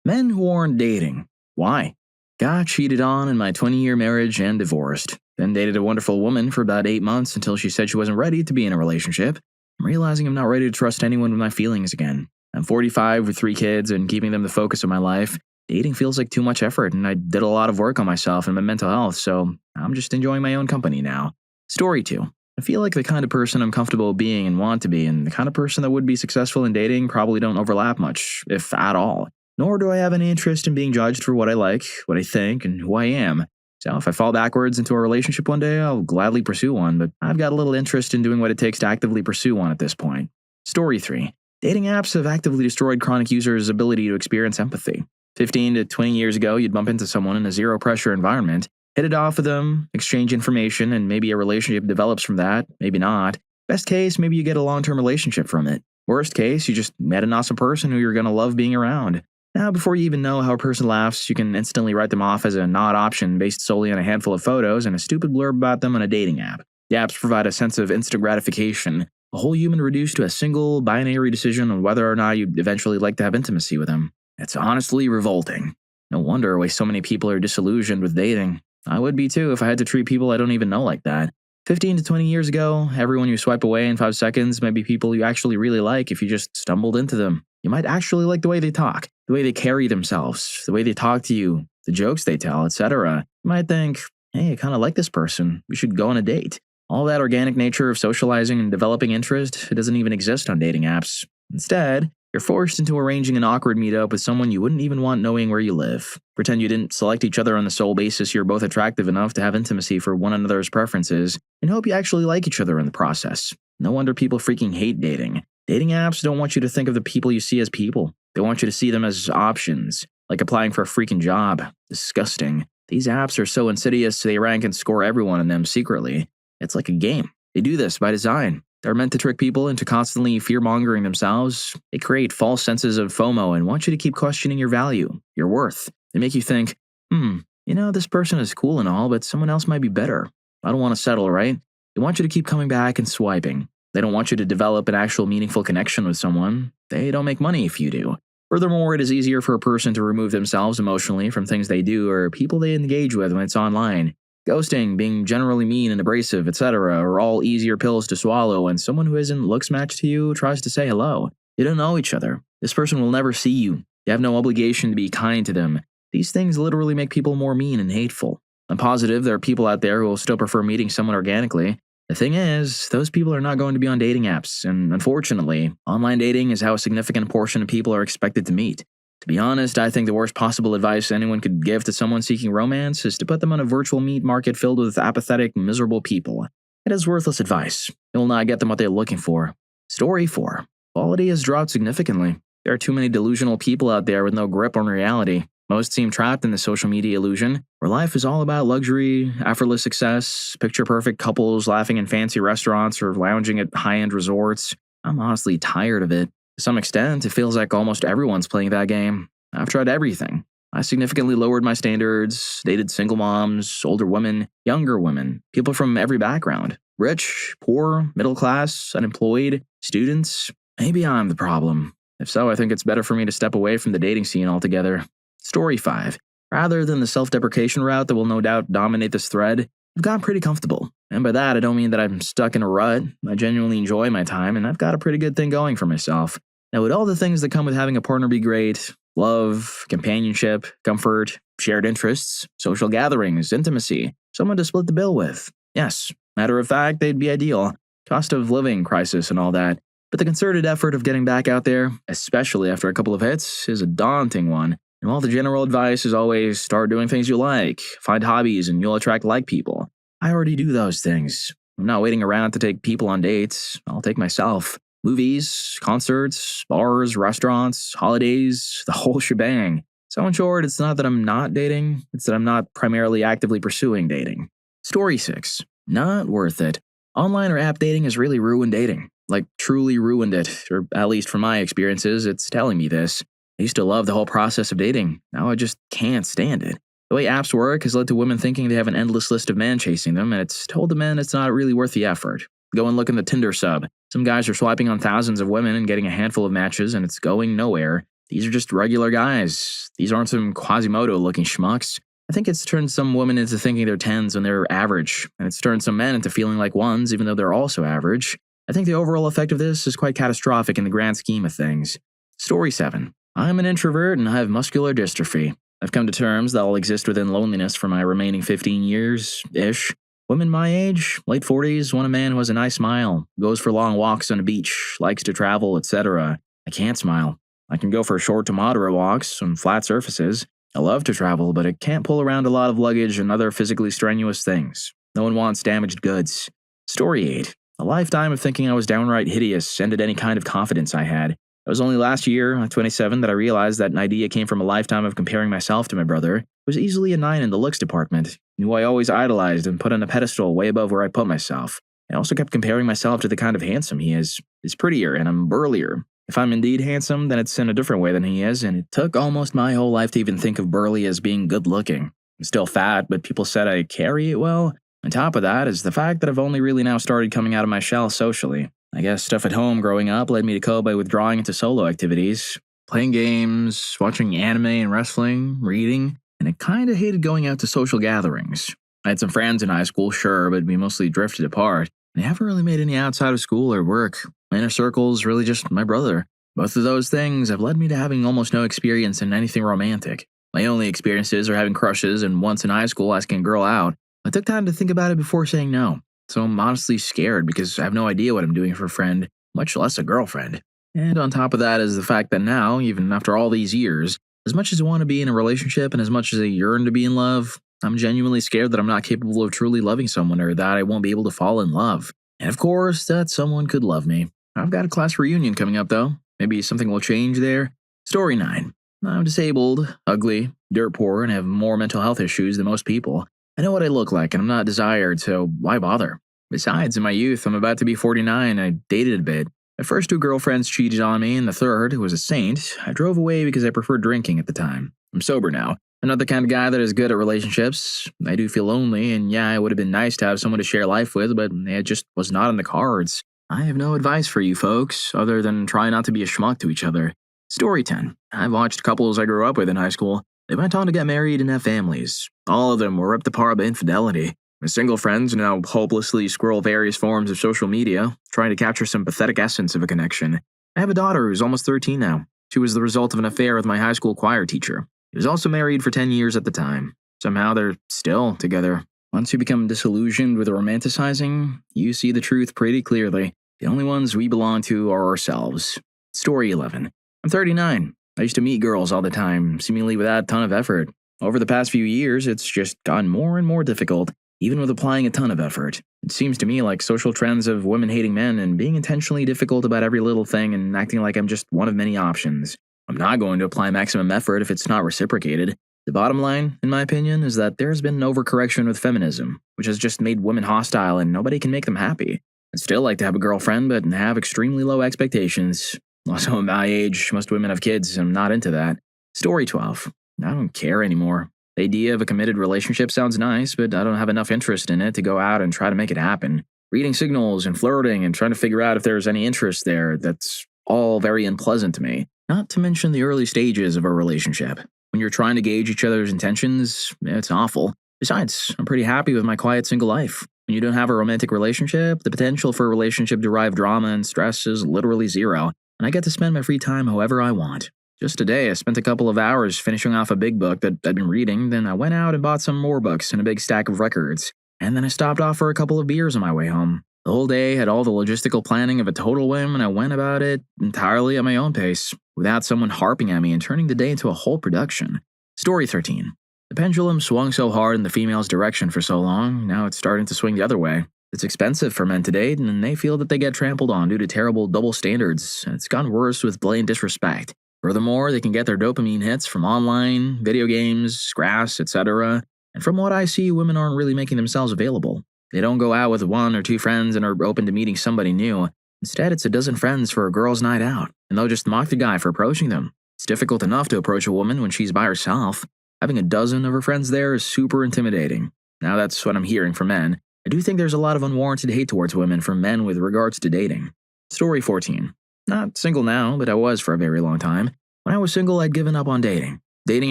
Men who aren't dating. Why? Got cheated on in my 20-year marriage and divorced. Then dated a wonderful woman for about 8 months until she said she wasn't ready to be in a relationship. I'm realizing I'm not ready to trust anyone with my feelings again. I'm 45 with 3 kids and keeping them the focus of my life. Dating feels like too much effort, and I did a lot of work on myself and my mental health, so I'm just enjoying my own company now. Story 2. I feel like the kind of person I'm comfortable being and want to be, and the kind of person that would be successful in dating probably don't overlap much, if at all. Nor do I have any interest in being judged for what I like, what I think, and who I am. So if I fall backwards into a relationship one day, I'll gladly pursue one, but I've got a little interest in doing what it takes to actively pursue one at this point. Story 3. Dating apps have actively destroyed chronic users' ability to experience empathy. 15 to 20 years ago, you'd bump into someone in a zero-pressure environment, hit it off with them, exchange information, and maybe a relationship develops from that, maybe not. Best case, maybe you get a long-term relationship from it. Worst case, you just met an awesome person who you're going to love being around. Now, before you even know how a person laughs, you can instantly write them off as a not option based solely on a handful of photos and a stupid blurb about them on a dating app. The apps provide a sense of instant gratification, a whole human reduced to a single binary decision on whether or not you'd eventually like to have intimacy with them. It's honestly revolting. No wonder why so many people are disillusioned with dating. I would be too if I had to treat people I don't even know like that. 15 to 20 years ago, everyone you swipe away in 5 seconds might be people you actually really like if you just stumbled into them. You might actually like the way they talk, the way they carry themselves, the way they talk to you, the jokes they tell, etc. You might think, hey, I kind of like this person. We should go on a date. All that organic nature of socializing and developing interest, it doesn't even exist on dating apps. Instead, you're forced into arranging an awkward meetup with someone you wouldn't even want knowing where you live. Pretend you didn't select each other on the sole basis you're both attractive enough to have intimacy for one another's preferences, and hope you actually like each other in the process. No wonder people freaking hate dating. Dating apps don't want you to think of the people you see as people. They want you to see them as options, like applying for a freaking job. Disgusting. These apps are so insidious they rank and score everyone in them secretly. It's like a game. They do this by design. They're meant to trick people into constantly fear-mongering themselves. They create false senses of FOMO and want you to keep questioning your value, your worth. They make you think, this person is cool and all, but someone else might be better. I don't want to settle, right? They want you to keep coming back and swiping. They don't want you to develop an actual meaningful connection with someone. They don't make money if you do. Furthermore, it is easier for a person to remove themselves emotionally from things they do or people they engage with when it's online. Ghosting, being generally mean and abrasive, etc. are all easier pills to swallow when someone who isn't looks matched to you tries to say hello. You don't know each other. This person will never see you. You have no obligation to be kind to them. These things literally make people more mean and hateful. I'm positive there are people out there who will still prefer meeting someone organically. The thing is, those people are not going to be on dating apps, and unfortunately, online dating is how a significant portion of people are expected to meet. To be honest, I think the worst possible advice anyone could give to someone seeking romance is to put them on a virtual meat market filled with apathetic, miserable people. It is worthless advice. It will not get them what they're looking for. Story 4. Quality has dropped significantly. There are too many delusional people out there with no grip on reality. Most seem trapped in the social media illusion, where life is all about luxury, effortless success, picture-perfect couples laughing in fancy restaurants or lounging at high-end resorts. I'm honestly tired of it. To some extent, it feels like almost everyone's playing that game. I've tried everything. I significantly lowered my standards, dated single moms, older women, younger women, people from every background. Rich, poor, middle class, unemployed, students. Maybe I'm the problem. If so, I think it's better for me to step away from the dating scene altogether. Story 5. Rather than the self-deprecation route that will no doubt dominate this thread, I've gotten pretty comfortable. And by that, I don't mean that I'm stuck in a rut. I genuinely enjoy my time, and I've got a pretty good thing going for myself. Now, would all the things that come with having a partner be great? Love, companionship, comfort, shared interests, social gatherings, intimacy, someone to split the bill with. Yes, matter of fact, they'd be ideal. Cost of living crisis and all that. But the concerted effort of getting back out there, especially after a couple of hits, is a daunting one. And while the general advice is always start doing things you like, find hobbies, and you'll attract like people, I already do those things. I'm not waiting around to take people on dates. I'll take myself. Movies, concerts, bars, restaurants, holidays, the whole shebang. So in short, it's not that I'm not dating, it's that I'm not primarily actively pursuing dating. Story 6. Not worth it. Online or app dating has really ruined dating. Like, truly ruined it, or at least from my experiences, it's telling me this. I used to love the whole process of dating. Now I just can't stand it. The way apps work has led to women thinking they have an endless list of men chasing them, and it's told the men it's not really worth the effort. Go and look in the Tinder sub. Some guys are swiping on thousands of women and getting a handful of matches, and it's going nowhere. These are just regular guys. These aren't some Quasimodo-looking schmucks. I think it's turned some women into thinking they're 10s when they're average, and it's turned some men into feeling like 1s even though they're also average. I think the overall effect of this is quite catastrophic in the grand scheme of things. Story 7. I'm an introvert and I have muscular dystrophy. I've come to terms that I'll exist within loneliness for my remaining 15 years-ish. Women my age, late 40s, want a man who has a nice smile, goes for long walks on a beach, likes to travel, etc. I can't smile. I can go for short to moderate walks on flat surfaces. I love to travel, but I can't pull around a lot of luggage and other physically strenuous things. No one wants damaged goods. Story 8. A lifetime of thinking I was downright hideous ended any kind of confidence I had. It was only last year, at 27, that I realized that an idea came from a lifetime of comparing myself to my brother, who was easily a 9 in the looks department, and who I always idolized and put on a pedestal way above where I put myself. I also kept comparing myself to the kind of handsome he is. He's prettier and I'm burlier. If I'm indeed handsome, then it's in a different way than he is, and it took almost my whole life to even think of burly as being good-looking. I'm still fat, but people said I carry it well. On top of that is the fact that I've only really now started coming out of my shell socially. I guess stuff at home growing up led me to cope by withdrawing into solo activities, playing games, watching anime and wrestling, reading, and I kinda hated going out to social gatherings. I had some friends in high school, sure, but we mostly drifted apart, and I haven't really made any outside of school or work. My inner circle's really just my brother. Both of those things have led me to having almost no experience in anything romantic. My only experiences are having crushes and once in high school asking a girl out. I took time to think about it before saying no, so I'm honestly scared because I have no idea what I'm doing for a friend, much less a girlfriend. And on top of that is the fact that now, even after all these years, as much as I want to be in a relationship and as much as I yearn to be in love, I'm genuinely scared that I'm not capable of truly loving someone or that I won't be able to fall in love. And of course, that someone could love me. I've got a class reunion coming up though. Maybe something will change there. Story 9. I'm disabled, ugly, dirt poor, and have more mental health issues than most people. I know what I look like and I'm not desired, so why bother? Besides, in my youth, I'm about to be 49 and I dated a bit. My first 2 girlfriends cheated on me, and the third, who was a saint, I drove away because I preferred drinking at the time. I'm sober now. I'm not the kind of guy that is good at relationships. I do feel lonely, and yeah, it would have been nice to have someone to share life with, but it just was not in the cards. I have no advice for you folks, other than try not to be a schmuck to each other. Story 10. I've watched couples I grew up with in high school. They went on to get married and have families. All of them were up to par by infidelity. My single friends now hopelessly scroll various forms of social media, trying to capture some pathetic essence of a connection. I have a daughter who's almost 13 now. She was the result of an affair with my high school choir teacher. He was also married for 10 years at the time. Somehow they're still together. Once you become disillusioned with romanticizing, you see the truth pretty clearly. The only ones we belong to are ourselves. Story 11. I'm 39. I used to meet girls all the time, seemingly without a ton of effort. Over the past few years, it's just gotten more and more difficult, even with applying a ton of effort. It seems to me like social trends of women hating men and being intentionally difficult about every little thing and acting like I'm just one of many options. I'm not going to apply maximum effort if it's not reciprocated. The bottom line, in my opinion, is that there's been an overcorrection with feminism, which has just made women hostile and nobody can make them happy. I'd still like to have a girlfriend, but have extremely low expectations. Also, at my age, most women have kids, and I'm not into that. Story 12. I don't care anymore. The idea of a committed relationship sounds nice, but I don't have enough interest in it to go out and try to make it happen. Reading signals and flirting and trying to figure out if there's any interest there, that's all very unpleasant to me. Not to mention the early stages of a relationship. When you're trying to gauge each other's intentions, it's awful. Besides, I'm pretty happy with my quiet single life. When you don't have a romantic relationship, the potential for relationship-derived drama and stress is literally zero, and I get to spend my free time however I want. Just today, I spent a couple of hours finishing off a big book that I'd been reading, then I went out and bought some more books and a big stack of records, and then I stopped off for a couple of beers on my way home. The whole day had all the logistical planning of a total whim, and I went about it entirely at my own pace, without someone harping at me and turning the day into a whole production. Story 13. The pendulum swung so hard in the female's direction for so long, now it's starting to swing the other way. It's expensive for men to date, and they feel that they get trampled on due to terrible double standards, and it's gotten worse with blatant disrespect. Furthermore, they can get their dopamine hits from online, video games, grass, etc. And from what I see, women aren't really making themselves available. They don't go out with one or two friends and are open to meeting somebody new. Instead, it's a dozen friends for a girl's night out, and they'll just mock the guy for approaching them. It's difficult enough to approach a woman when she's by herself. Having a dozen of her friends there is super intimidating. Now that's what I'm hearing from men. I do think there's a lot of unwarranted hate towards women from men with regards to dating. Story 14. Not single now, but I was for a very long time. When I was single, I'd given up on dating. Dating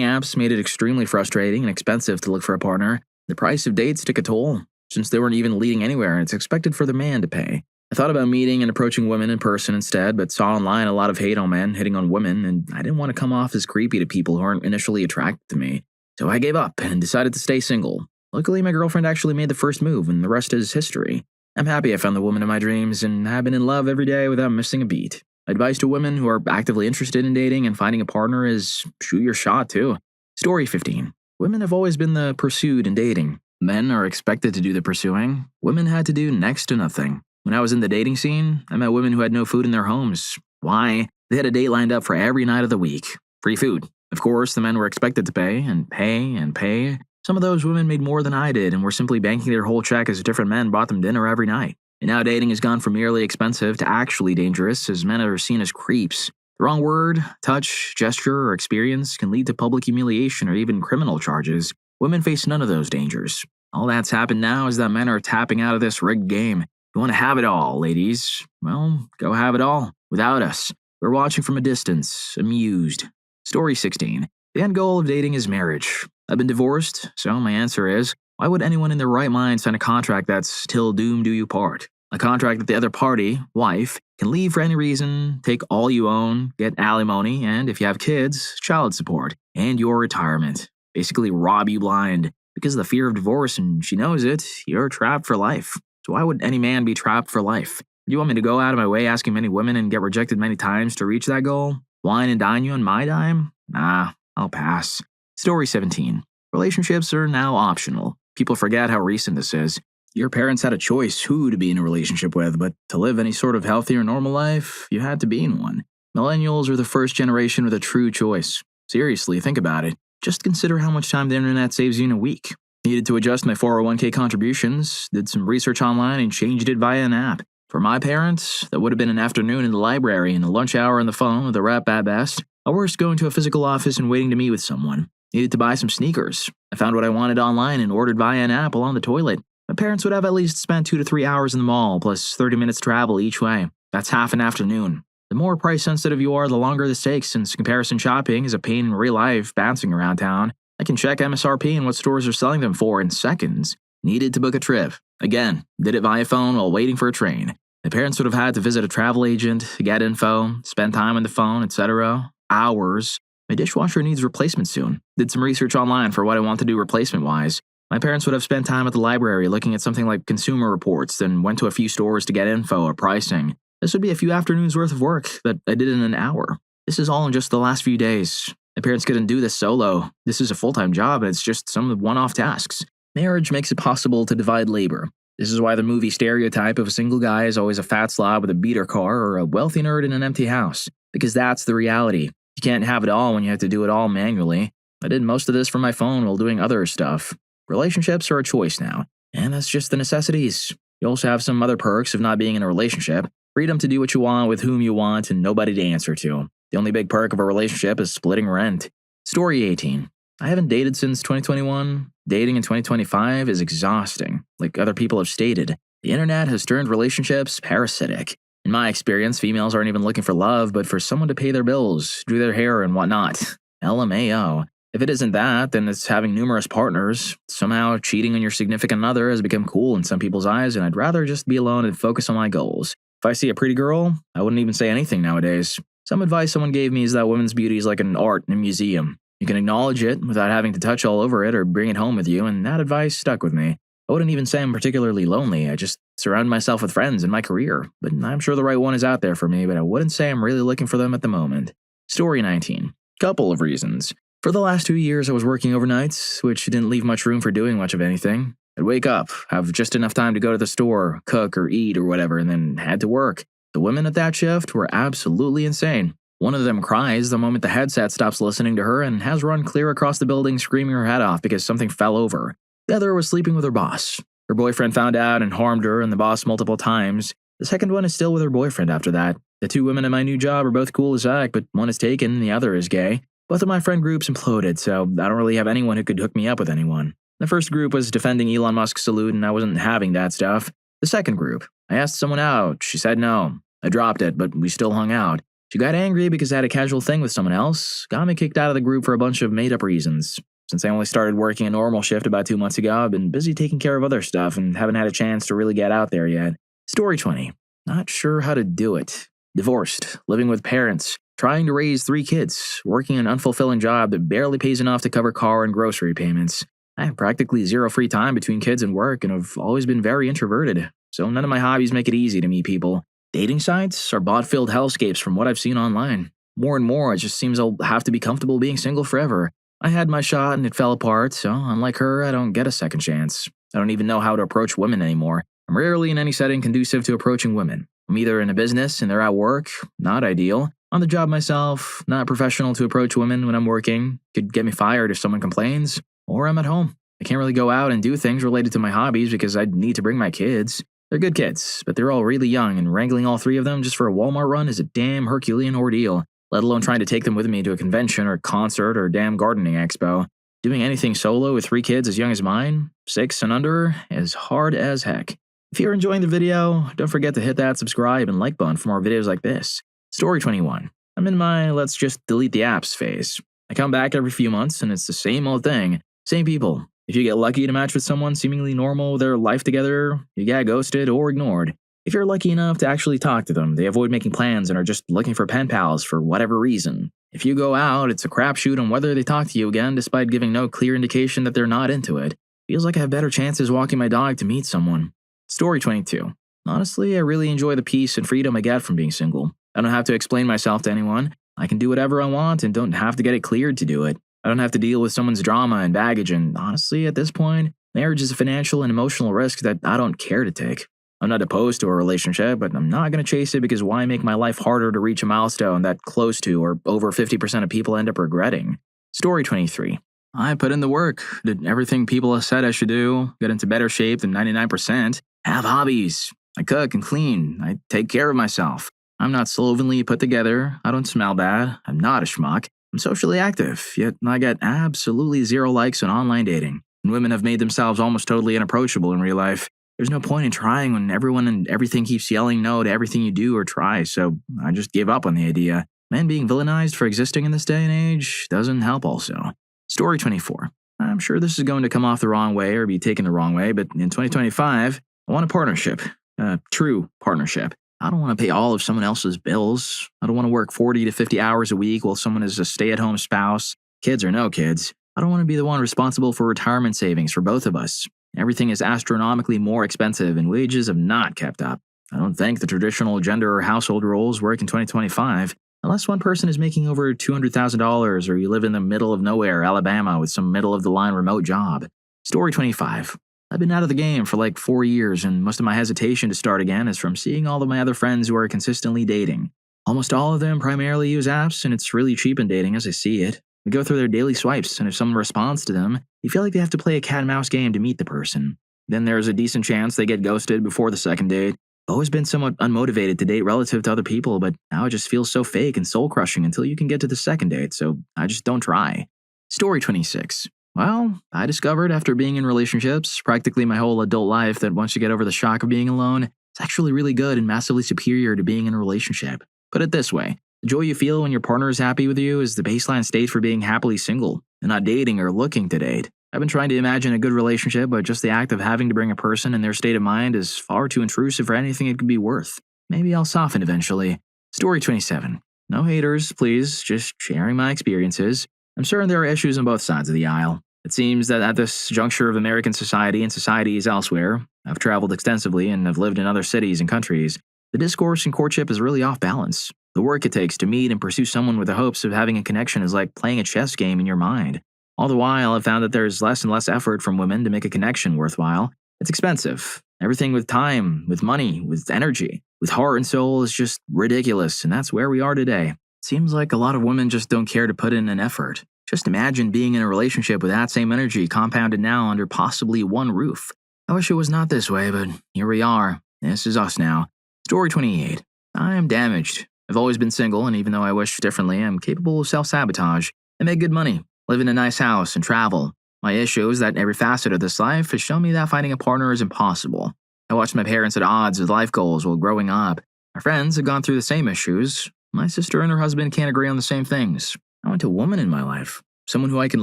apps made it extremely frustrating and expensive to look for a partner. The price of dates took a toll, since they weren't even leading anywhere and it's expected for the man to pay. I thought about meeting and approaching women in person instead, but saw online a lot of hate on men hitting on women, and I didn't want to come off as creepy to people who aren't initially attracted to me. So I gave up and decided to stay single. Luckily, my girlfriend actually made the first move, and the rest is history. I'm happy I found the woman of my dreams and have been in love every day without missing a beat. Advice to women who are actively interested in dating and finding a partner is shoot your shot too. Story 15. Women have always been the pursued in dating. Men are expected to do the pursuing. Women had to do next to nothing. When I was in the dating scene, I met women who had no food in their homes. Why? They had a date lined up for every night of the week. Free food. Of course, the men were expected to pay and pay and pay. Some of those women made more than I did and were simply banking their whole check as different men bought them dinner every night. And now dating has gone from merely expensive to actually dangerous, as men are seen as creeps. The wrong word, touch, gesture, or experience can lead to public humiliation or even criminal charges. Women face none of those dangers. All that's happened now is that men are tapping out of this rigged game. You want to have it all, ladies? Well, go have it all. Without us. We're watching from a distance, amused. Story 16. The end goal of dating is marriage. I've been divorced, so my answer is, why would anyone in their right mind sign a contract that's till doom do you part? A contract that the other party, wife, can leave for any reason, take all you own, get alimony, and if you have kids, child support, and your retirement. Basically rob you blind. Because of the fear of divorce and she knows it, you're trapped for life. So why would any man be trapped for life? Do you want me to go out of my way asking many women and get rejected many times to reach that goal? Wine and dine you on my dime? Nah, I'll pass. Story 17. Relationships are now optional. People forget how recent this is. Your parents had a choice who to be in a relationship with, but to live any sort of healthy or normal life, you had to be in one. Millennials are the first generation with a true choice. Seriously, think about it. Just consider how much time the internet saves you in a week. Needed to adjust my 401k contributions, did some research online and changed it via an app. For my parents, that would have been an afternoon in the library and a lunch hour on the phone with a rep at best. Or worse, going to a physical office and waiting to meet with someone. Needed to buy some sneakers. I found what I wanted online and ordered via an app while on the toilet. My parents would have at least spent 2 to 3 hours in the mall, plus 30 minutes travel each way. That's half an afternoon. The more price sensitive you are, the longer this takes, since comparison shopping is a pain in real life bouncing around town. I can check MSRP and what stores are selling them for in seconds. Needed to book a trip. Again, did it via phone while waiting for a train. My parents would have had to visit a travel agent, get info, spend time on the phone, etc. Hours. My dishwasher needs replacement soon. Did some research online for what I want to do replacement-wise. My parents would have spent time at the library looking at something like consumer reports, then went to a few stores to get info or pricing. This would be a few afternoons worth of work that I did in an hour. This is all in just the last few days. My parents couldn't do this solo. This is a full-time job and it's just some of the one-off tasks. Marriage makes it possible to divide labor. This is why the movie stereotype of a single guy is always a fat slob with a beater car or a wealthy nerd in an empty house. Because that's the reality. You can't have it all when you have to do it all manually. I did most of this from my phone while doing other stuff. Relationships are a choice now, and that's just the necessities. You also have some other perks of not being in a relationship. Freedom to do what you want with whom you want and nobody to answer to. The only big perk of a relationship is splitting rent. Story 18. I haven't dated since 2021. Dating in 2025 is exhausting. Like other people have stated, the internet has turned relationships parasitic. In my experience, females aren't even looking for love, but for someone to pay their bills, do their hair, and whatnot. LMAO. If it isn't that, then it's having numerous partners. Somehow, cheating on your significant other has become cool in some people's eyes, and I'd rather just be alone and focus on my goals. If I see a pretty girl, I wouldn't even say anything nowadays. Some advice someone gave me is that women's beauty is like an art in a museum. You can acknowledge it without having to touch all over it or bring it home with you, and that advice stuck with me. I wouldn't even say I'm particularly lonely. I just surround myself with friends in my career. But I'm sure the right one is out there for me, but I wouldn't say I'm really looking for them at the moment. Story 19. Couple of reasons. For the last 2 years, I was working overnights, which didn't leave much room for doing much of anything. I'd wake up, have just enough time to go to the store, cook or eat or whatever, and then head to work. The women at that shift were absolutely insane. One of them cries the moment the headset stops listening to her and has run clear across the building screaming her head off because something fell over. The other was sleeping with her boss. Her boyfriend found out and harmed her and the boss multiple times. The second one is still with her boyfriend after that. The two women in my new job are both cool as heck, but one is taken and the other is gay. Both of my friend groups imploded, so I don't really have anyone who could hook me up with anyone. The first group was defending Elon Musk's salute and I wasn't having that stuff. The second group, I asked someone out, she said no. I dropped it, but we still hung out. She got angry because I had a casual thing with someone else, got me kicked out of the group for a bunch of made-up reasons. Since I only started working a normal shift about 2 months ago, I've been busy taking care of other stuff and haven't had a chance to really get out there yet. Story 20. Not sure how to do it. Divorced, living with parents, trying to raise 3 kids, working an unfulfilling job that barely pays enough to cover car and grocery payments. I have practically zero free time between kids and work and have always been very introverted, so none of my hobbies make it easy to meet people. Dating sites are bot-filled hellscapes from what I've seen online. More and more, it just seems I'll have to be comfortable being single forever. I had my shot and it fell apart, so unlike her, I don't get a second chance. I don't even know how to approach women anymore. I'm rarely in any setting conducive to approaching women. I'm either in a business and they're at work, not ideal. On the job myself, not professional to approach women when I'm working, could get me fired if someone complains. Or I'm at home. I can't really go out and do things related to my hobbies because I'd need to bring my kids. They're good kids, but they're all really young, and wrangling all 3 of them just for a Walmart run is a damn Herculean ordeal, let alone trying to take them with me to a convention or concert or damn gardening expo. Doing anything solo with 3 kids as young as mine, 6 and under, is hard as heck. If you're enjoying the video, don't forget to hit that subscribe and like button for more videos like this. Story 21. I'm in my let's just delete the apps phase. I come back every few months and it's the same old thing. Same people. If you get lucky to match with someone seemingly normal with their life together, you get ghosted or ignored. If you're lucky enough to actually talk to them, they avoid making plans and are just looking for pen pals for whatever reason. If you go out, it's a crapshoot on whether they talk to you again despite giving no clear indication that they're not into it. Feels like I have better chances walking my dog to meet someone. Story 22. Honestly, I really enjoy the peace and freedom I get from being single. I don't have to explain myself to anyone. I can do whatever I want and don't have to get it cleared to do it. I don't have to deal with someone's drama and baggage, and honestly, at this point, marriage is a financial and emotional risk that I don't care to take. I'm not opposed to a relationship, but I'm not going to chase it because why make my life harder to reach a milestone that close to or over 50% of people end up regretting? Story 23. I put in the work, did everything people have said I should do, get into better shape than 99%, have hobbies. I cook and clean. I take care of myself. I'm not slovenly put together. I don't smell bad. I'm not a schmuck. I'm socially active, yet I get absolutely 0 likes on online dating. And women have made themselves almost totally unapproachable in real life. There's no point in trying when everyone and everything keeps yelling no to everything you do or try, so I just gave up on the idea. Men being villainized for existing in this day and age doesn't help also. Story 24. I'm sure this is going to come off the wrong way or be taken the wrong way, but in 2025, I want a partnership. A true partnership. I don't want to pay all of someone else's bills. I don't want to work 40 to 50 hours a week while someone is a stay-at-home spouse, kids or no kids. I don't want to be the one responsible for retirement savings for both of us. Everything is astronomically more expensive and wages have not kept up. I don't think the traditional gender or household roles work in 2025, unless one person is making over $200,000 or you live in the middle of nowhere, Alabama, with some middle-of-the-line remote job. Story 25. I've been out of the game for like 4 years, and most of my hesitation to start again is from seeing all of my other friends who are consistently dating. Almost all of them primarily use apps, and it's really cheap in dating as I see it. We go through their daily swipes, and if someone responds to them, they feel like they have to play a cat-and-mouse game to meet the person. Then there's a decent chance they get ghosted before the second date. I've always been somewhat unmotivated to date relative to other people, but now it just feels so fake and soul-crushing until you can get to the second date, so I just don't try. Story 26. Well, I discovered after being in relationships practically my whole adult life that once you get over the shock of being alone, it's actually really good and massively superior to being in a relationship. Put it this way, the joy you feel when your partner is happy with you is the baseline state for being happily single and not dating or looking to date. I've been trying to imagine a good relationship, but just the act of having to bring a person in their state of mind is far too intrusive for anything it could be worth. Maybe I'll soften eventually. Story 27. No haters, please, just sharing my experiences. I'm certain there are issues on both sides of the aisle. It seems that at this juncture of American society and societies elsewhere, I've traveled extensively and have lived in other cities and countries, the discourse in courtship is really off balance. The work it takes to meet and pursue someone with the hopes of having a connection is like playing a chess game in your mind. All the while, I've found that there's less and less effort from women to make a connection worthwhile. It's expensive. Everything with time, with money, with energy, with heart and soul is just ridiculous, and that's where we are today. Seems like a lot of women just don't care to put in an effort. Just imagine being in a relationship with that same energy compounded now under possibly one roof. I wish it was not this way, but here we are. This is us now. Story 28. I am damaged. I've always been single, and even though I wish differently, I'm capable of self-sabotage. I make good money, live in a nice house, and travel. My issue is that every facet of this life has shown me that finding a partner is impossible. I watched my parents at odds with life goals while growing up. My friends have gone through the same issues. My sister and her husband can't agree on the same things. I want a woman in my life, someone who I can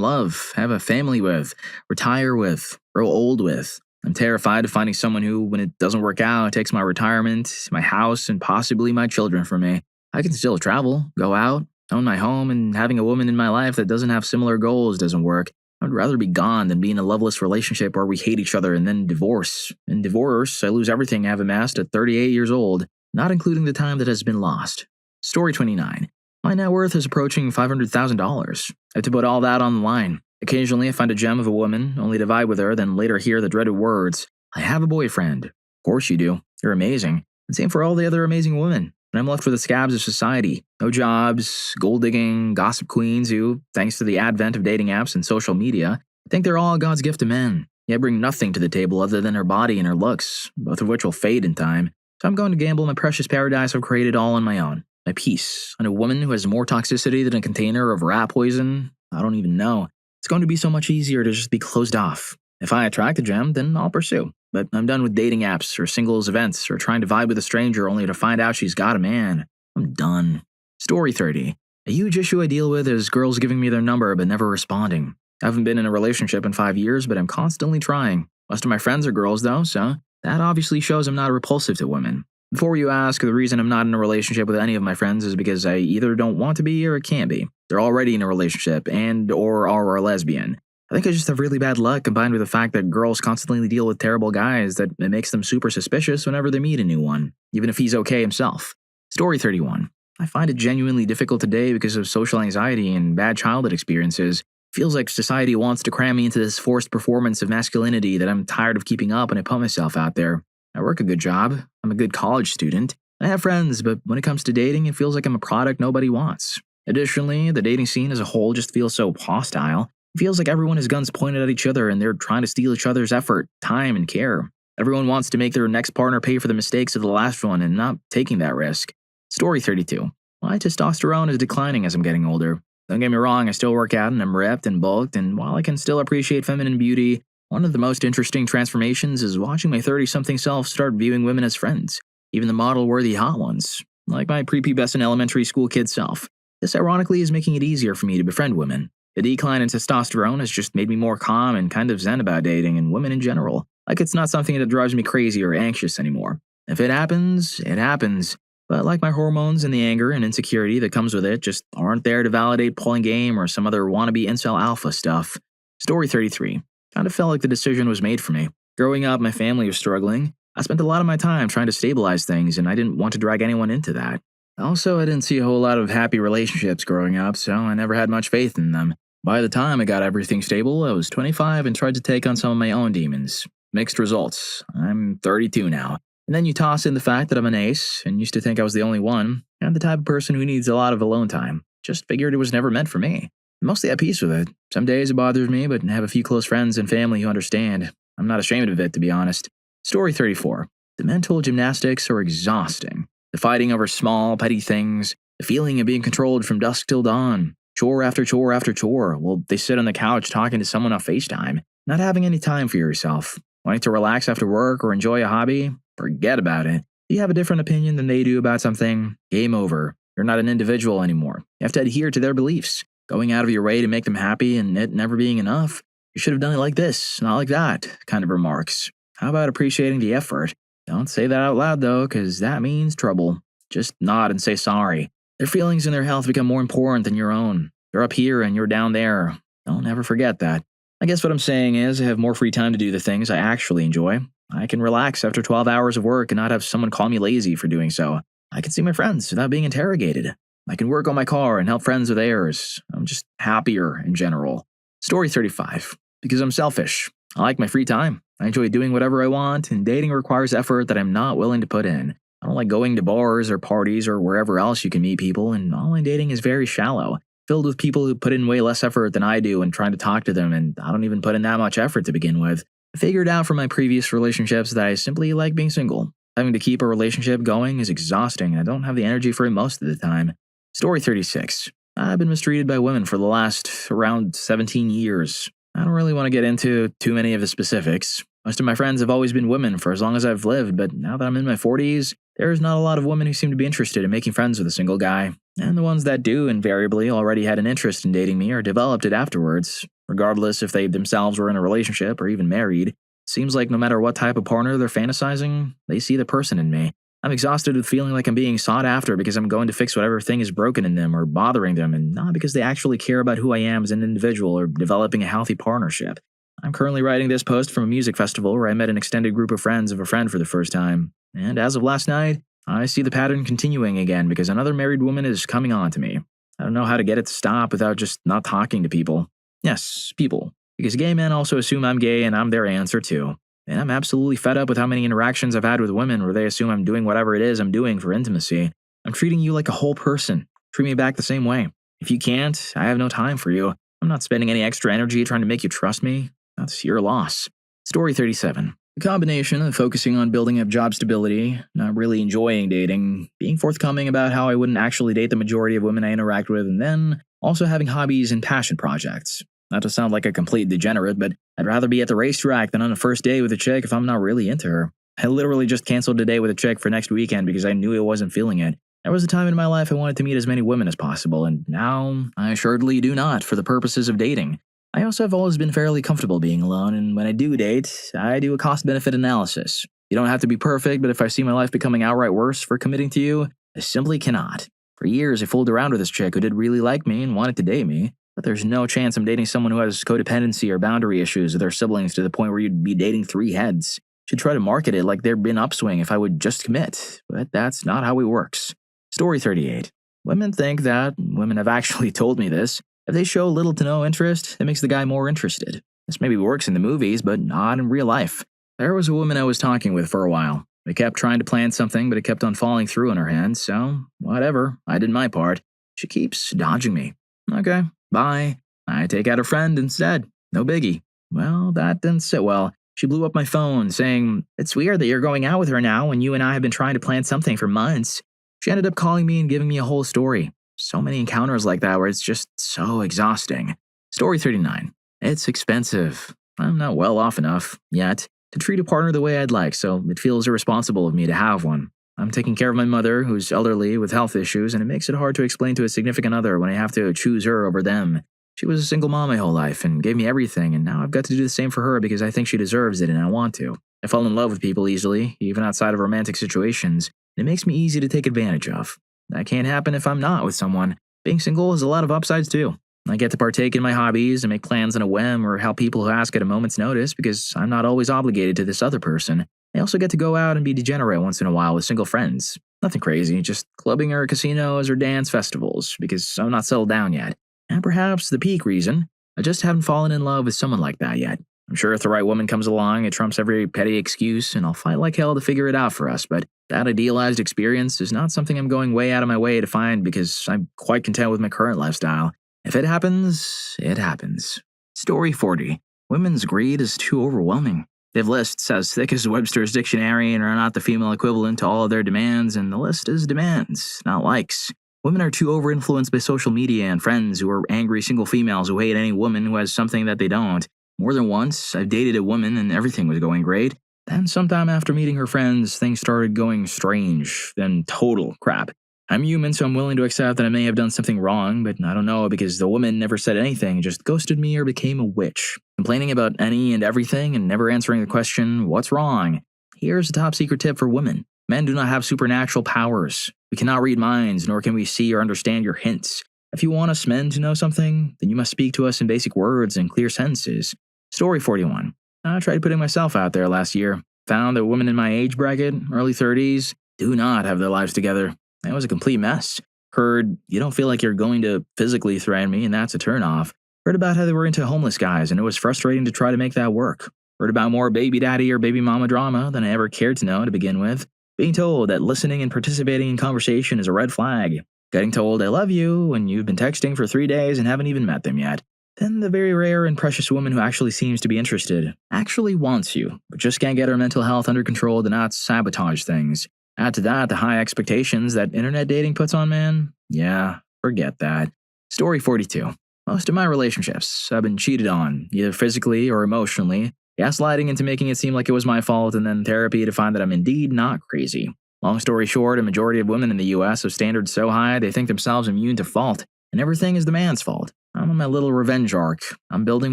love, have a family with, retire with, grow old with. I'm terrified of finding someone who, when it doesn't work out, takes my retirement, my house, and possibly my children from me. I can still travel, go out, own my home, and having a woman in my life that doesn't have similar goals doesn't work. I'd rather be gone than be in a loveless relationship where we hate each other and then divorce. In divorce, I lose everything I have amassed at 38 years old, not including the time that has been lost. Story 29. My net worth is approaching $500,000. I have to put all that on the line. Occasionally, I find a gem of a woman, only to vibe with her, then later hear the dreaded words, I have a boyfriend. Of course you do. You're amazing. And same for all the other amazing women. And I'm left with the scabs of society. No jobs, gold-digging, gossip queens who, thanks to the advent of dating apps and social media, think they're all God's gift to men. Yet bring nothing to the table other than her body and her looks, both of which will fade in time. So I'm going to gamble my precious paradise I've created all on my own. My peace on a woman who has more toxicity than a container of rat poison? I don't even know. It's going to be so much easier to just be closed off. If I attract a gem, then I'll pursue. But I'm done with dating apps or singles events or trying to vibe with a stranger only to find out she's got a man. I'm done. Story 30. A huge issue I deal with is girls giving me their number but never responding. I haven't been in a relationship in 5 years, but I'm constantly trying. Most of my friends are girls though, so that obviously shows I'm not repulsive to women. Before you ask, the reason I'm not in a relationship with any of my friends is because I either don't want to be or can't be. They're already in a relationship and or are a lesbian. I think I just have really bad luck combined with the fact that girls constantly deal with terrible guys that it makes them super suspicious whenever they meet a new one, even if he's okay himself. Story 31. I find it genuinely difficult today because of social anxiety and bad childhood experiences. Feels like society wants to cram me into this forced performance of masculinity that I'm tired of keeping up and I put myself out there. I work a good job, I'm a good college student, I have friends, but when it comes to dating, it feels like I'm a product nobody wants. Additionally, the dating scene as a whole just feels so hostile. It feels like everyone has guns pointed at each other and they're trying to steal each other's effort, time, and care. Everyone wants to make their next partner pay for the mistakes of the last one and not taking that risk. Story 32. My testosterone is declining as I'm getting older. Don't get me wrong, I still work out and I'm ripped and bulked, and while I can still appreciate feminine beauty, one of the most interesting transformations is watching my 30-something self start viewing women as friends, even the model-worthy hot ones, like my prepubescent elementary school kid self. This ironically is making it easier for me to befriend women. The decline in testosterone has just made me more calm and kind of zen about dating and women in general. Like it's not something that drives me crazy or anxious anymore. If it happens, it happens. But like my hormones and the anger and insecurity that comes with it just aren't there to validate pulling game or some other wannabe incel alpha stuff. Story 33. Kind of felt like the decision was made for me. Growing up, my family was struggling. I spent a lot of my time trying to stabilize things, and I didn't want to drag anyone into that. Also, I didn't see a whole lot of happy relationships growing up, so I never had much faith in them. By the time I got everything stable, I was 25 and tried to take on some of my own demons. Mixed results. I'm 32 now. And then you toss in the fact that I'm an ace, and used to think I was the only one, and the type of person who needs a lot of alone time. Just figured it was never meant for me. I'm mostly at peace with it. Some days it bothers me, but I have a few close friends and family who understand. I'm not ashamed of it, to be honest. Story 34. The mental gymnastics are exhausting. The fighting over small, petty things. The feeling of being controlled from dusk till dawn. Chore after chore after chore, while they sit on the couch talking to someone on FaceTime. Not having any time for yourself. Wanting to relax after work or enjoy a hobby? Forget about it. If you have a different opinion than they do about something, game over. You're not an individual anymore. You have to adhere to their beliefs. Going out of your way to make them happy and it never being enough. You should have done it like this, not like that, kind of remarks. How about appreciating the effort? Don't say that out loud though, because that means trouble. Just nod and say sorry. Their feelings and their health become more important than your own. They're up here and you're down there. Don't ever forget that. I guess what I'm saying is I have more free time to do the things I actually enjoy. I can relax after 12 hours of work and not have someone call me lazy for doing so. I can see my friends without being interrogated. I can work on my car and help friends with theirs. I'm just happier in general. Story 35. Because I'm selfish. I like my free time. I enjoy doing whatever I want, and dating requires effort that I'm not willing to put in. I don't like going to bars or parties or wherever else you can meet people, and online dating is very shallow, filled with people who put in way less effort than I do in trying to talk to them, and I don't even put in that much effort to begin with. I figured out from my previous relationships that I simply like being single. Having to keep a relationship going is exhausting, and I don't have the energy for it most of the time. Story 36. I've been mistreated by women for the last around 17 years. I don't really want to get into too many of the specifics. Most of my friends have always been women for as long as I've lived, but now that I'm in my 40s, there's not a lot of women who seem to be interested in making friends with a single guy. And the ones that do invariably already had an interest in dating me or developed it afterwards, regardless if they themselves were in a relationship or even married. It seems like no matter what type of partner they're fantasizing, they see the person in me. I'm exhausted with feeling like I'm being sought after because I'm going to fix whatever thing is broken in them or bothering them, and not because they actually care about who I am as an individual or developing a healthy partnership. I'm currently writing this post from a music festival where I met an extended group of friends of a friend for the first time, and as of last night, I see the pattern continuing again because another married woman is coming on to me. I don't know how to get it to stop without just not talking to people. Yes, people. Because gay men also assume I'm gay and I'm their answer too. And I'm absolutely fed up with how many interactions I've had with women where they assume I'm doing whatever it is I'm doing for intimacy. I'm treating you like a whole person. Treat me back the same way. If you can't, I have no time for you. I'm not spending any extra energy trying to make you trust me. That's your loss. Story 37. The combination of focusing on building up job stability, not really enjoying dating, being forthcoming about how I wouldn't actually date the majority of women I interact with, and then also having hobbies and passion projects. Not to sound like a complete degenerate, but I'd rather be at the racetrack than on a first date with a chick if I'm not really into her. I literally just canceled a date with a chick for next weekend because I knew I wasn't feeling it. There was a time in my life I wanted to meet as many women as possible, and now I assuredly do not for the purposes of dating. I also have always been fairly comfortable being alone, and when I do date, I do a cost-benefit analysis. You don't have to be perfect, but if I see my life becoming outright worse for committing to you, I simply cannot. For years, I fooled around with this chick who did really like me and wanted to date me, but there's no chance I'm dating someone who has codependency or boundary issues with their siblings to the point where you'd be dating three heads. Should try to market it like there'd been upswing if I would just commit, but that's not how it works. Story 38. Women think that, women have actually told me this, if they show little to no interest, it makes the guy more interested. This maybe works in the movies, but not in real life. There was a woman I was talking with for a while. We kept trying to plan something, but it kept on falling through in her hands, so whatever, I did my part. She keeps dodging me. Okay, bye. I take out her friend instead. No biggie. Well, that didn't sit well. She blew up my phone, saying, "It's weird that you're going out with her now when you and I have been trying to plan something for months." She ended up calling me and giving me a whole story. So many encounters like that where it's just so exhausting. Story 39. It's expensive. I'm not well off enough, yet, to treat a partner the way I'd like, so it feels irresponsible of me to have one. I'm taking care of my mother, who's elderly with health issues, and it makes it hard to explain to a significant other when I have to choose her over them. She was a single mom my whole life and gave me everything, and now I've got to do the same for her because I think she deserves it and I want to. I fall in love with people easily, even outside of romantic situations, and it makes me easy to take advantage of. That can't happen if I'm not with someone. Being single has a lot of upsides too. I get to partake in my hobbies and make plans on a whim or help people who ask at a moment's notice because I'm not always obligated to this other person. I also get to go out and be degenerate once in a while with single friends. Nothing crazy, just clubbing or casinos or dance festivals because I'm not settled down yet. And perhaps the peak reason, I just haven't fallen in love with someone like that yet. I'm sure if the right woman comes along, it trumps every petty excuse, and I'll fight like hell to figure it out for us, but that idealized experience is not something I'm going way out of my way to find because I'm quite content with my current lifestyle. If it happens, it happens. Story 40. Women's greed is too overwhelming. They have lists as thick as Webster's dictionary and are not the female equivalent to all of their demands, and the list is demands, not likes. Women are too over-influenced by social media and friends who are angry single females who hate any woman who has something that they don't. More than once, I've dated a woman and everything was going great. Then sometime after meeting her friends, things started going strange, then total crap. I'm human, so I'm willing to accept that I may have done something wrong, but I don't know because the woman never said anything, just ghosted me or became a witch, complaining about any and everything and never answering the question, what's wrong? Here's a top secret tip for women. Men do not have supernatural powers. We cannot read minds, nor can we see or understand your hints. If you want us men to know something, then you must speak to us in basic words and clear sentences. Story 41. I tried putting myself out there last year. Found that women in my age bracket, early 30s, do not have their lives together. It was a complete mess. Heard, you don't feel like you're going to physically threaten me, and that's a turnoff. Read about how they were into homeless guys and it was frustrating to try to make that work. Heard about more baby daddy or baby mama drama than I ever cared to know to begin with. Being told that listening and participating in conversation is a red flag. Getting told I love you when you've been texting for 3 days and haven't even met them yet. Then the very rare and precious woman who actually seems to be interested, actually wants you, but just can't get her mental health under control to not sabotage things. Add to that the high expectations that internet dating puts on men. Yeah, forget that. Story 42. Most of my relationships, I've been cheated on, either physically or emotionally, gaslighting into making it seem like it was my fault, and then therapy to find that I'm indeed not crazy. Long story short, a majority of women in the US have standards so high they think themselves immune to fault, and everything is the man's fault. I'm on my little revenge arc. I'm building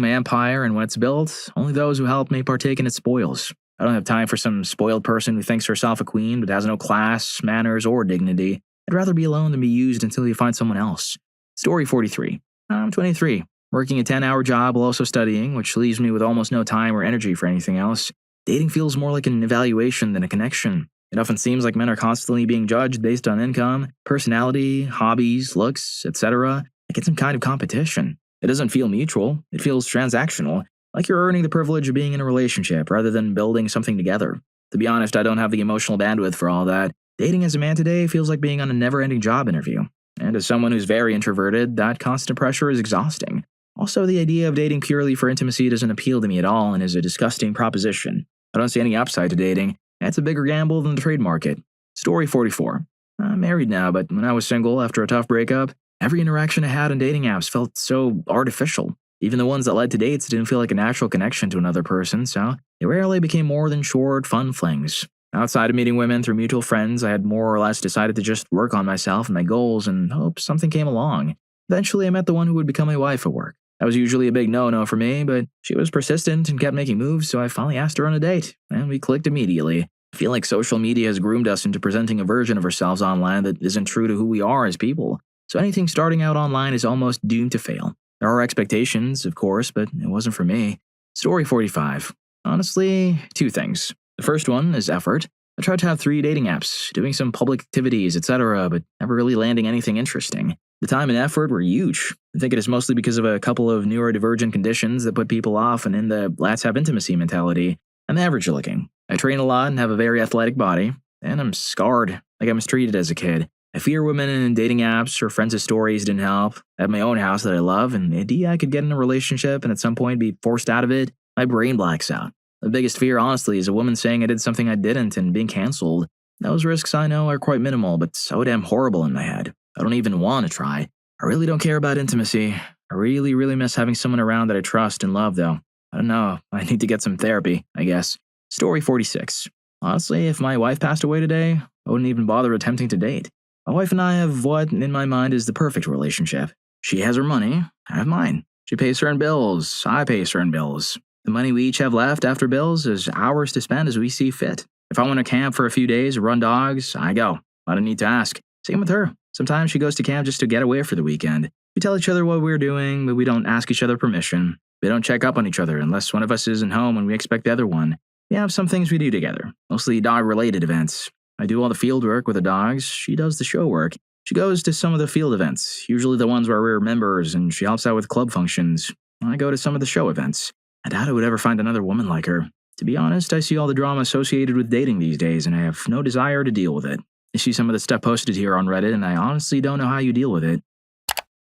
my empire, and when it's built, only those who help may partake in its spoils. I don't have time for some spoiled person who thinks herself a queen but has no class, manners, or dignity. I'd rather be alone than be used until you find someone else. Story 43. I'm 23, working a 10-hour job while also studying, which leaves me with almost no time or energy for anything else. Dating feels more like an evaluation than a connection. It often seems like men are constantly being judged based on income, personality, hobbies, looks, etc. Like it's some kind of competition. It doesn't feel mutual, it feels transactional, like you're earning the privilege of being in a relationship rather than building something together. To be honest, I don't have the emotional bandwidth for all that. Dating as a man today feels like being on a never-ending job interview. And as someone who's very introverted, that constant pressure is exhausting. Also, the idea of dating purely for intimacy doesn't appeal to me at all and is a disgusting proposition. I don't see any upside to dating. It's a bigger gamble than the trade market. Story 44. I'm married now, but when I was single after a tough breakup, every interaction I had on dating apps felt so artificial. Even the ones that led to dates didn't feel like a natural connection to another person, so they rarely became more than short, fun flings. Outside of meeting women through mutual friends, I had more or less decided to just work on myself and my goals and hope something came along. Eventually, I met the one who would become my wife at work. That was usually a big no-no for me, but she was persistent and kept making moves, so I finally asked her on a date, and we clicked immediately. I feel like social media has groomed us into presenting a version of ourselves online that isn't true to who we are as people, so anything starting out online is almost doomed to fail. There are expectations, of course, but it wasn't for me. Story 45. Honestly, 2 things. The first one is effort. I tried to have 3 dating apps, doing some public activities, etc., but never really landing anything interesting. The time and effort were huge. I think it is mostly because of a couple of neurodivergent conditions that put people off and in the let's have intimacy mentality. I'm average looking. I train a lot and have a very athletic body, and I'm scarred, like I mistreated as a kid. I fear women in dating apps or friends' stories didn't help. I have my own house that I love, and the idea I could get in a relationship and at some point be forced out of it, my brain blacks out. The biggest fear, honestly, is a woman saying I did something I didn't and being canceled. Those risks I know are quite minimal, but so damn horrible in my head. I don't even want to try. I really don't care about intimacy. I really, really miss having someone around that I trust and love, though. I don't know. I need to get some therapy, I guess. Story 46. Honestly, if my wife passed away today, I wouldn't even bother attempting to date. My wife and I have what, in my mind, is the perfect relationship. She has her money, I have mine. She pays certain bills, I pay certain bills. The money we each have left after bills is ours to spend as we see fit. If I want to camp for a few days or run dogs, I go. I don't need to ask. Same with her. Sometimes she goes to camp just to get away for the weekend. We tell each other what we're doing, but we don't ask each other permission. We don't check up on each other unless one of us isn't home and we expect the other one. We have some things we do together, mostly dog-related events. I do all the field work with the dogs. She does the show work. She goes to some of the field events, usually the ones where we're members, and she helps out with club functions. I go to some of the show events. I doubt I would ever find another woman like her. To be honest, I see all the drama associated with dating these days, and I have no desire to deal with it. I see some of the stuff posted here on Reddit, and I honestly don't know how you deal with it.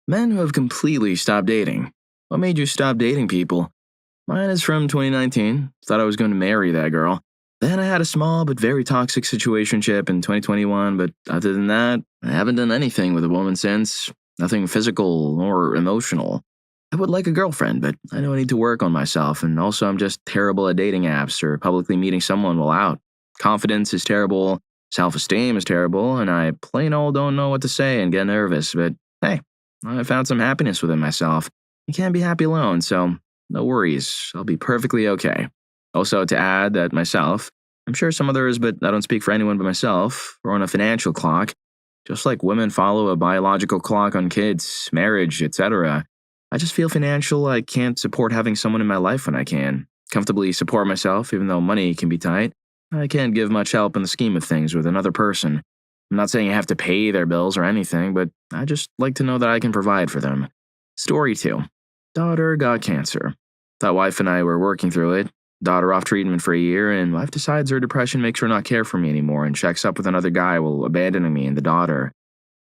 Men who have completely stopped dating. What made you stop dating people? Mine is from 2019. Thought I was going to marry that girl. Then I had a small but very toxic situationship in 2021, but other than that, I haven't done anything with a woman since. Nothing physical or emotional. I would like a girlfriend, but I know I need to work on myself, and also I'm just terrible at dating apps or publicly meeting someone while out. Confidence is terrible, self-esteem is terrible, and I plain old don't know what to say and get nervous, but hey, I found some happiness within myself. I can't be happy alone, so no worries, I'll be perfectly okay. Also, to add that myself, I'm sure some others, but I don't speak for anyone but myself, are on a financial clock. Just like women follow a biological clock on kids, marriage, etc. I just feel financial I can't support having someone in my life when I can. Comfortably support myself, even though money can be tight. I can't give much help in the scheme of things with another person. I'm not saying I have to pay their bills or anything, but I just like to know that I can provide for them. Story 2. Daughter got cancer. Thought wife and I were working through it. Daughter off treatment for a year, and wife decides her depression makes her not care for me anymore and checks up with another guy while abandoning me and the daughter.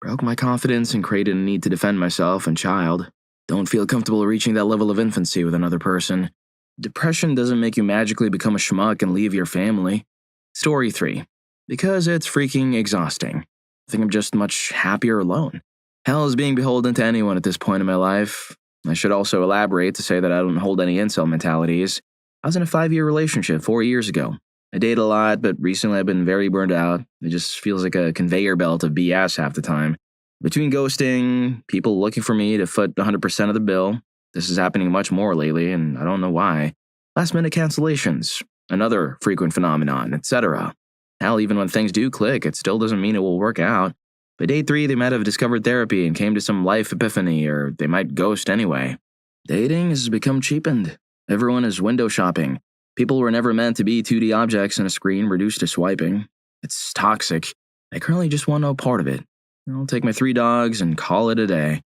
Broke my confidence and created a need to defend myself and child. Don't feel comfortable reaching that level of infancy with another person. Depression doesn't make you magically become a schmuck and leave your family. Story 3. Because it's freaking exhausting. I think I'm just much happier alone. Hell is being beholden to anyone at this point in my life. I should also elaborate to say that I don't hold any incel mentalities. I was in a 5-year relationship 4 years ago. I date a lot, but recently I've been very burned out. It just feels like a conveyor belt of BS half the time. Between ghosting, people looking for me to foot 100% of the bill, this is happening much more lately, and I don't know why. Last-minute cancellations, another frequent phenomenon, etc. Hell, even when things do click, it still doesn't mean it will work out. By day 3, they might have discovered therapy and came to some life epiphany, or they might ghost anyway. Dating has become cheapened. Everyone is window shopping. People were never meant to be 2D objects on a screen reduced to swiping. It's toxic. I currently just want no part of it. I'll take my 3 dogs and call it a day.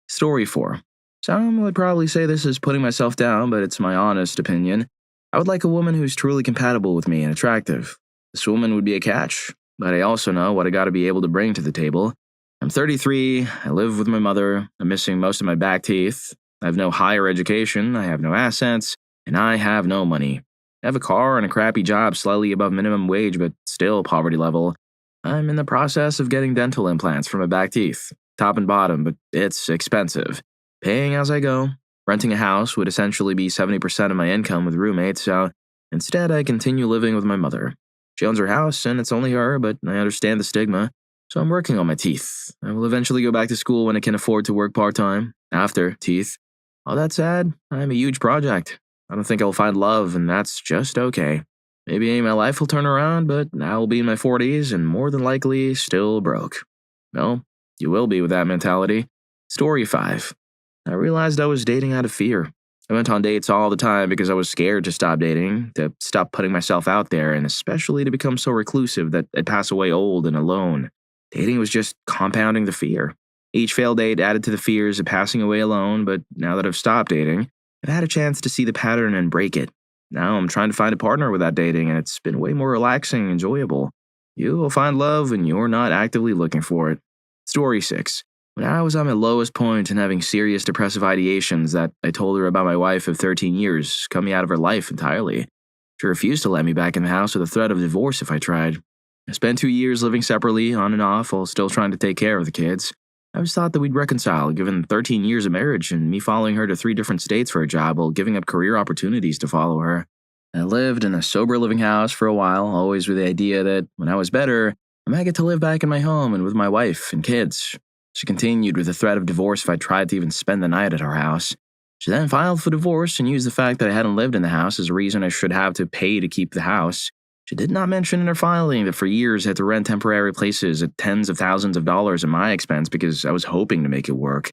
Story 4. Some would probably say this is putting myself down, but it's my honest opinion. I would like a woman who's truly compatible with me and attractive. This woman would be a catch, but I also know what I gotta be able to bring to the table. I'm 33, I live with my mother, I'm missing most of my back teeth, I have no higher education, I have no assets, and I have no money. I have a car and a crappy job slightly above minimum wage, but still poverty level. I'm in the process of getting dental implants for my back teeth, top and bottom, but it's expensive. Paying as I go. Renting a house would essentially be 70% of my income with roommates, so instead I continue living with my mother. She owns her house, and it's only her, but I understand the stigma, so I'm working on my teeth. I will eventually go back to school when I can afford to work part-time, after teeth. All that said, I'm a huge project. I don't think I'll find love, and that's just okay. Maybe my life will turn around, but I'll be in my 40s and more than likely still broke. Well, you will be with that mentality. Story 5. I realized I was dating out of fear. I went on dates all the time because I was scared to stop dating, to stop putting myself out there, and especially to become so reclusive that I'd pass away old and alone. Dating was just compounding the fear. Each failed date added to the fears of passing away alone, but now that I've stopped dating, I've had a chance to see the pattern and break it. Now I'm trying to find a partner without dating, and it's been way more relaxing and enjoyable. You will find love when you're not actively looking for it. Story 6. When I was at my lowest point and having serious depressive ideations that I told her about my wife of 13 years cut me out of her life entirely. She refused to let me back in the house with a threat of divorce if I tried. I spent 2 years living separately, on and off, while still trying to take care of the kids. I always thought that we'd reconcile, given 13 years of marriage and me following her to 3 different states for a job while giving up career opportunities to follow her. I lived in a sober living house for a while, always with the idea that when I was better, I might get to live back in my home and with my wife and kids. She continued with the threat of divorce if I tried to even spend the night at our house. She then filed for divorce and used the fact that I hadn't lived in the house as a reason I should have to pay to keep the house. She did not mention in her filing that for years I had to rent temporary places at tens of thousands of dollars at my expense because I was hoping to make it work.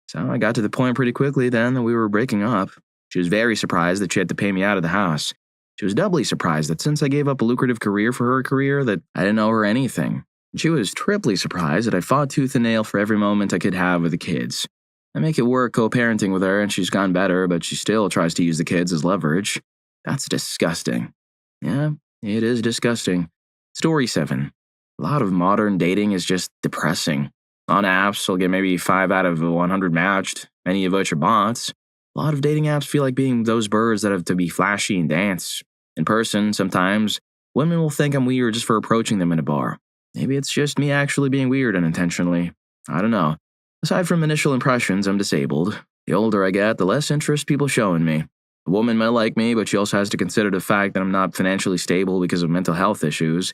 So I got to the point pretty quickly then that we were breaking up. She was very surprised that she had to pay me out of the house. She was doubly surprised that since I gave up a lucrative career for her career that I didn't owe her anything. She was triply surprised that I fought tooth and nail for every moment I could have with the kids. I make it work co-parenting with her and she's gone better, but she still tries to use the kids as leverage. That's disgusting. Yeah, it is disgusting. Story 7. A lot of modern dating is just depressing. On apps, I'll get maybe 5 out of 100 matched, many of which are bots. A lot of dating apps feel like being those birds that have to be flashy and dance. In person, sometimes, women will think I'm weird just for approaching them in a bar. Maybe it's just me actually being weird unintentionally. I don't know. Aside from initial impressions, I'm disabled. The older I get, the less interest people show in me. A woman might like me, but she also has to consider the fact that I'm not financially stable because of mental health issues.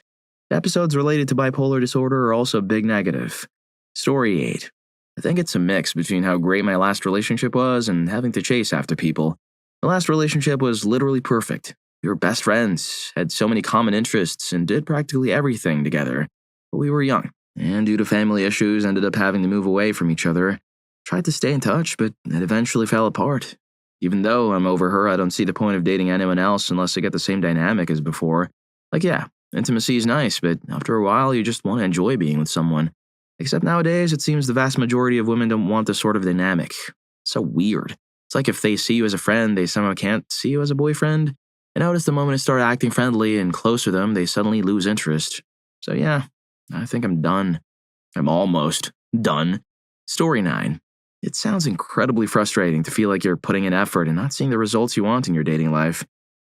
Episodes related to bipolar disorder are also a big negative. Story 8. I think it's a mix between how great my last relationship was and having to chase after people. My last relationship was literally perfect. We were best friends, had so many common interests, and did practically everything together. But we were young, and due to family issues, ended up having to move away from each other. Tried to stay in touch, but it eventually fell apart. Even though I'm over her, I don't see the point of dating anyone else unless I get the same dynamic as before. Like, yeah, intimacy is nice, but after a while, you just want to enjoy being with someone. Except nowadays, it seems the vast majority of women don't want this sort of dynamic. So weird. It's It's like if they see you as a friend, they somehow can't see you as a boyfriend. I notice the moment I start acting friendly and close to them, they suddenly lose interest. So yeah, I think I'm done. I'm almost done. Story 9. It sounds incredibly frustrating to feel like you're putting in effort and not seeing the results you want in your dating life.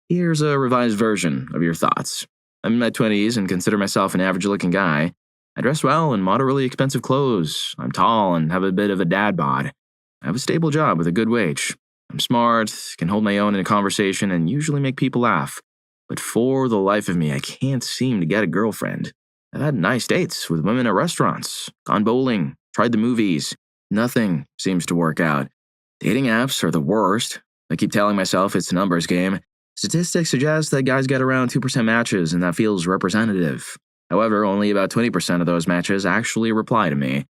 Here's a revised version of your thoughts. I'm in my 20s and consider myself an average-looking guy. I dress well in moderately expensive clothes. I'm tall and have a bit of a dad bod. I have a stable job with a good wage. I'm smart, can hold my own in a conversation, and usually make people laugh. But for the life of me, I can't seem to get a girlfriend. I've had nice dates with women at restaurants, gone bowling, tried the movies. Nothing seems to work out. Dating apps are the worst. I keep telling myself it's a numbers game. Statistics suggest that guys get around 2% matches, and that feels representative. However, only about 20% of those matches actually reply to me.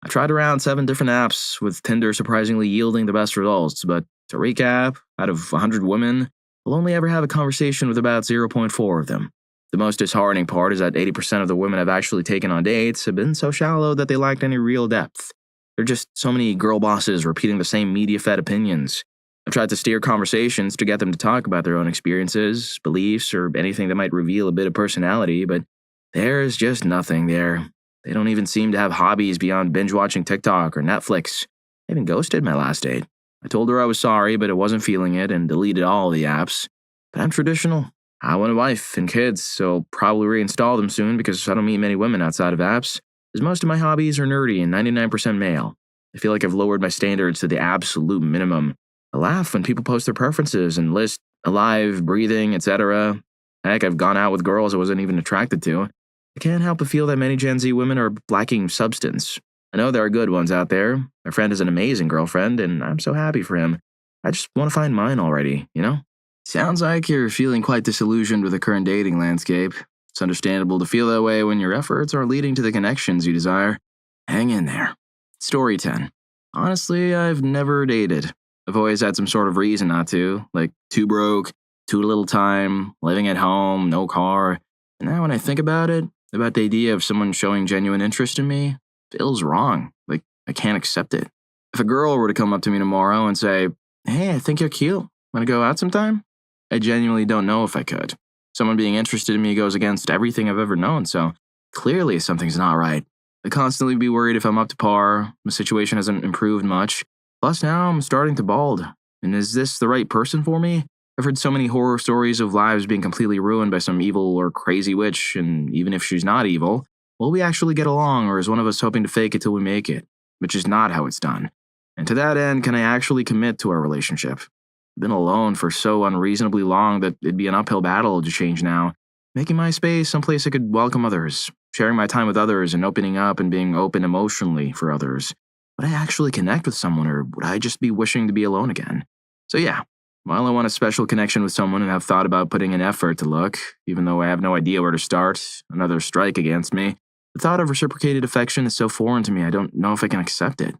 I've tried around 7 different apps, with Tinder surprisingly yielding the best results, but to recap, out of 100 women, I'll only ever have a conversation with about 0.4 of them. The most disheartening part is that 80% of the women I've actually taken on dates have been so shallow that they lacked any real depth. There are just so many girl bosses repeating the same media-fed opinions. I've tried to steer conversations to get them to talk about their own experiences, beliefs, or anything that might reveal a bit of personality, but there's just nothing there. They don't even seem to have hobbies beyond binge-watching TikTok or Netflix. I even ghosted my last date. I told her I was sorry, but I wasn't feeling it and deleted all the apps. But I'm traditional. I want a wife and kids, so I'll probably reinstall them soon because I don't meet many women outside of apps, as most of my hobbies are nerdy and 99% male. I feel like I've lowered my standards to the absolute minimum. I laugh when people post their preferences and list alive, breathing, etc. Heck, I've gone out with girls I wasn't even attracted to. I can't help but feel that many Gen Z women are lacking substance. I know there are good ones out there. My friend has an amazing girlfriend, and I'm so happy for him. I just want to find mine already, you know? Sounds like you're feeling quite disillusioned with the current dating landscape. It's understandable to feel that way when your efforts are leading to the connections you desire. Hang in there. Story 10. Honestly, I've never dated. I've always had some sort of reason not to, like too broke, too little time, living at home, no car. And now when I think about it, about the idea of someone showing genuine interest in me, it feels wrong. Like, I can't accept it. If a girl were to come up to me tomorrow and say, "Hey, I think you're cute. Want to go out sometime?" I genuinely don't know if I could. Someone being interested in me goes against everything I've ever known, so clearly something's not right. I constantly be worried if I'm up to par, my situation hasn't improved much. Plus now I'm starting to bald. And is this the right person for me? I've heard so many horror stories of lives being completely ruined by some evil or crazy witch, and even if she's not evil, will we actually get along, or is one of us hoping to fake it till we make it? Which is not how it's done. And to that end, can I actually commit to our relationship? I've been alone for so unreasonably long that it'd be an uphill battle to change now. Making my space someplace I could welcome others, sharing my time with others and opening up and being open emotionally for others. Would I actually connect with someone, or would I just be wishing to be alone again? So yeah, while I want a special connection with someone and have thought about putting in effort to look, even though I have no idea where to start, another strike against me, the thought of reciprocated affection is so foreign to me I don't know if I can accept it.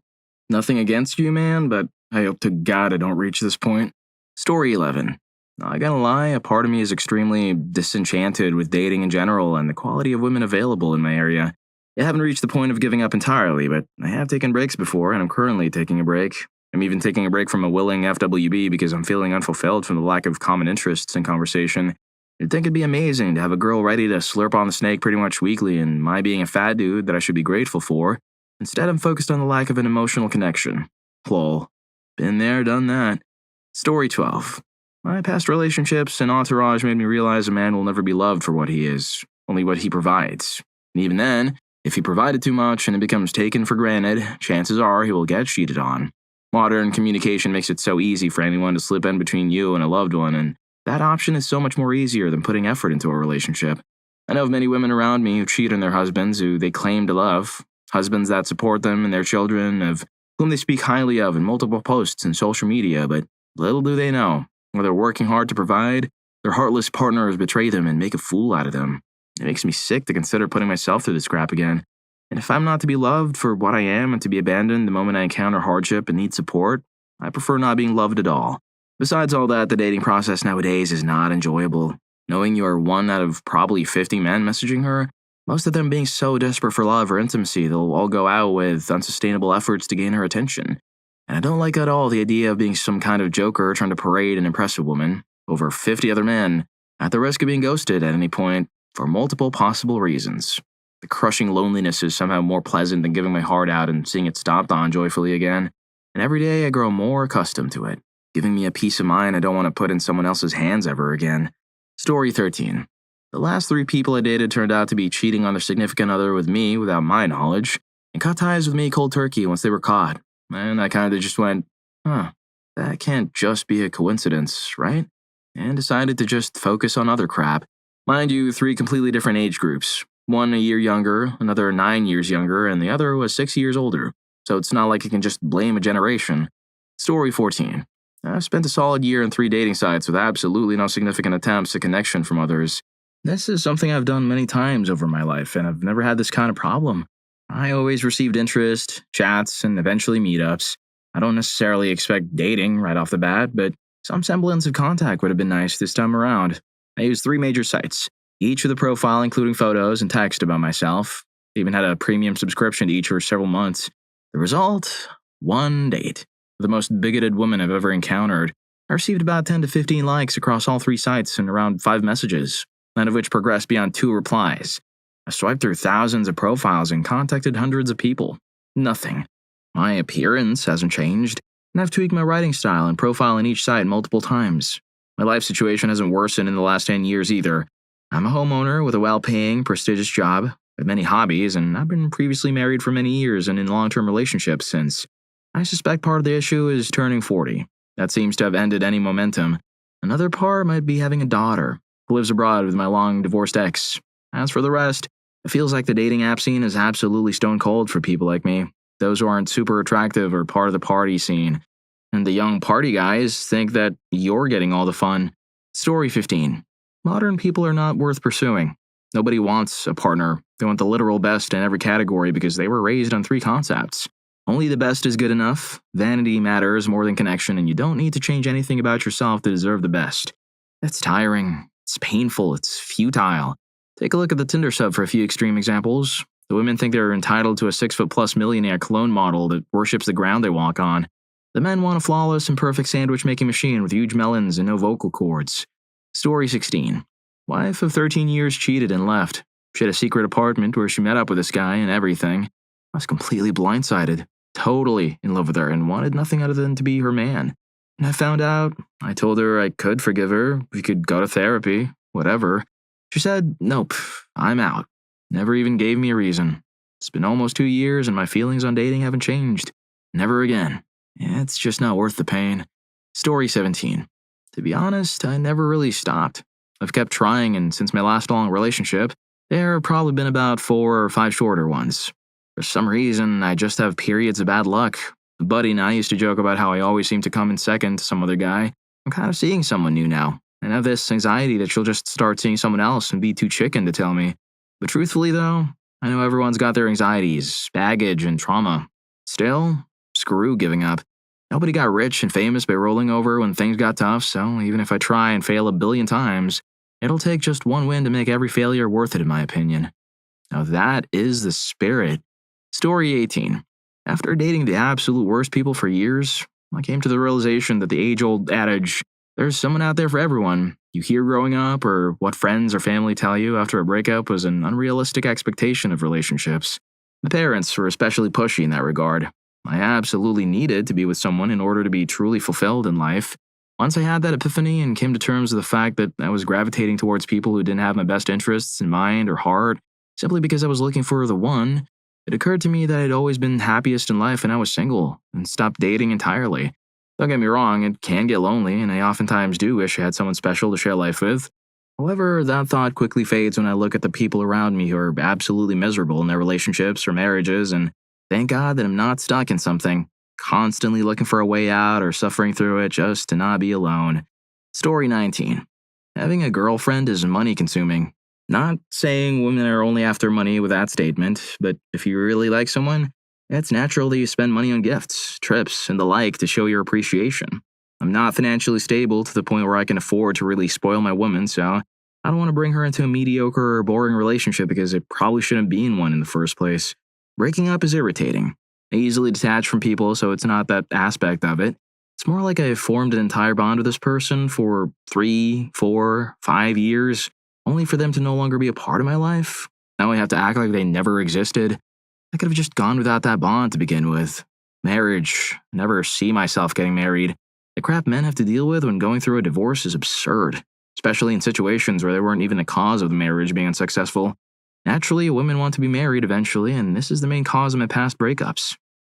Nothing against you, man, but I hope to God I don't reach this point. Story 11. Not gonna lie, a part of me is extremely disenchanted with dating in general and the quality of women available in my area. I haven't reached the point of giving up entirely, but I have taken breaks before, and I'm currently taking a break. I'm even taking a break from a willing FWB because I'm feeling unfulfilled from the lack of common interests in conversation. You'd think it'd be amazing to have a girl ready to slurp on the snake pretty much weekly, and my being a fat dude that I should be grateful for. Instead, I'm focused on the lack of an emotional connection. Lol. Been there, done that. Story 12. My past relationships and entourage made me realize a man will never be loved for what he is, only what he provides. And even then, if he provided too much and it becomes taken for granted, chances are he will get cheated on. Modern communication makes it so easy for anyone to slip in between you and a loved one, and that option is so much more easier than putting effort into a relationship. I know of many women around me who cheat on their husbands who they claim to love, husbands that support them and their children, of whom they speak highly of in multiple posts and social media, but little do they know, while they're working hard to provide, their heartless partners betray them and make a fool out of them. It makes me sick to consider putting myself through this crap again. And if I'm not to be loved for what I am and to be abandoned the moment I encounter hardship and need support, I prefer not being loved at all. Besides all that, the dating process nowadays is not enjoyable. Knowing you are one out of probably 50 men messaging her, most of them being so desperate for love or intimacy, they'll all go out with unsustainable efforts to gain her attention. And I don't like at all the idea of being some kind of joker trying to parade and impress a woman over 50 other men at the risk of being ghosted at any point for multiple possible reasons. The crushing loneliness is somehow more pleasant than giving my heart out and seeing it stomped on joyfully again. And every day I grow more accustomed to it, giving me a peace of mind I don't want to put in someone else's hands ever again. Story 13. The last 3 people I dated turned out to be cheating on their significant other with me without my knowledge, and cut ties with me cold turkey once they were caught. And I kind of just went, that can't just be a coincidence, right? And decided to just focus on other crap. Mind you, 3 completely different age groups. One a year younger, another 9 years younger, and the other was 6 years older. So it's not like I can just blame a generation. Story 14. I've spent a solid year in 3 dating sites with absolutely no significant attempts at connection from others. This is something I've done many times over my life, and I've never had this kind of problem. I always received interest, chats, and eventually meetups. I don't necessarily expect dating right off the bat, but some semblance of contact would have been nice this time around. I used 3 major sites, each with a profile including photos and text about myself. I even had a premium subscription to each for several months. The result? 1 date. The most bigoted woman I've ever encountered. I received about 10 to 15 likes across all 3 sites and around 5 messages, none of which progressed beyond 2 replies. I swiped through thousands of profiles and contacted hundreds of people. Nothing. My appearance hasn't changed, and I've tweaked my writing style and profile on each site multiple times. My life situation hasn't worsened in the last 10 years either. I'm a homeowner with a well-paying, prestigious job, with many hobbies, and I've been previously married for many years and in long-term relationships since. I suspect part of the issue is turning 40. That seems to have ended any momentum. Another part might be having a daughter who lives abroad with my long-divorced ex. As for the rest, it feels like the dating app scene is absolutely stone cold for people like me, those who aren't super attractive or part of the party scene. And the young party guys think that you're getting all the fun. Story 15. Modern people are not worth pursuing. Nobody wants a partner. They want the literal best in every category because they were raised on 3 concepts. Only the best is good enough, vanity matters more than connection, and you don't need to change anything about yourself to deserve the best. It's tiring, it's painful, it's futile. Take a look at the Tinder sub for a few extreme examples. The women think they're entitled to a 6-foot-plus millionaire clone model that worships the ground they walk on. The men want a flawless and perfect sandwich-making machine with huge melons and no vocal cords. Story 16. Wife of 13 years cheated and left. She had a secret apartment where she met up with this guy and everything. I was completely blindsided, totally in love with her, and wanted nothing other than to be her man. And I found out, I told her I could forgive her, we could go to therapy, whatever. She said, nope, I'm out. Never even gave me a reason. It's been almost 2 years and my feelings on dating haven't changed. Never again. It's just not worth the pain. Story 17. To be honest, I never really stopped. I've kept trying, and since my last long relationship, there have probably been about 4 or 5 shorter ones. For some reason, I just have periods of bad luck. A buddy and I used to joke about how I always seem to come in second to some other guy. I'm kind of seeing someone new now, and I have this anxiety that she'll just start seeing someone else and be too chicken to tell me. But truthfully though, I know everyone's got their anxieties, baggage, and trauma. Still, screw giving up. Nobody got rich and famous by rolling over when things got tough, so even if I try and fail a billion times, it'll take just 1 win to make every failure worth it in my opinion. Now that is the spirit. Story 18. After dating the absolute worst people for years, I came to the realization that the age-old adage, there's someone out there for everyone, you hear growing up or what friends or family tell you after a breakup was an unrealistic expectation of relationships. My parents were especially pushy in that regard. I absolutely needed to be with someone in order to be truly fulfilled in life. Once I had that epiphany and came to terms with the fact that I was gravitating towards people who didn't have my best interests in mind or heart, simply because I was looking for the one, it occurred to me that I'd always been happiest in life when I was single, and stopped dating entirely. Don't get me wrong, it can get lonely, and I oftentimes do wish I had someone special to share life with. However, that thought quickly fades when I look at the people around me who are absolutely miserable in their relationships or marriages, and thank God that I'm not stuck in something, constantly looking for a way out or suffering through it just to not be alone. Story 19. Having a girlfriend is money-consuming. Not saying women are only after money with that statement, but if you really like someone, it's natural that you spend money on gifts, trips, and the like to show your appreciation. I'm not financially stable to the point where I can afford to really spoil my woman, so I don't want to bring her into a mediocre or boring relationship because it probably shouldn't be in one in the first place. Breaking up is irritating. easily detached from people, so it's not that aspect of it. It's more like I formed an entire bond with this person for 3, 4, 5 years, only for them to no longer be a part of my life. Now I have to act like they never existed. I could have just gone without that bond to begin with. Marriage. I never see myself getting married. The crap men have to deal with when going through a divorce is absurd, especially in situations where they weren't even the cause of the marriage being unsuccessful. Naturally, women want to be married eventually, and this is the main cause of my past breakups.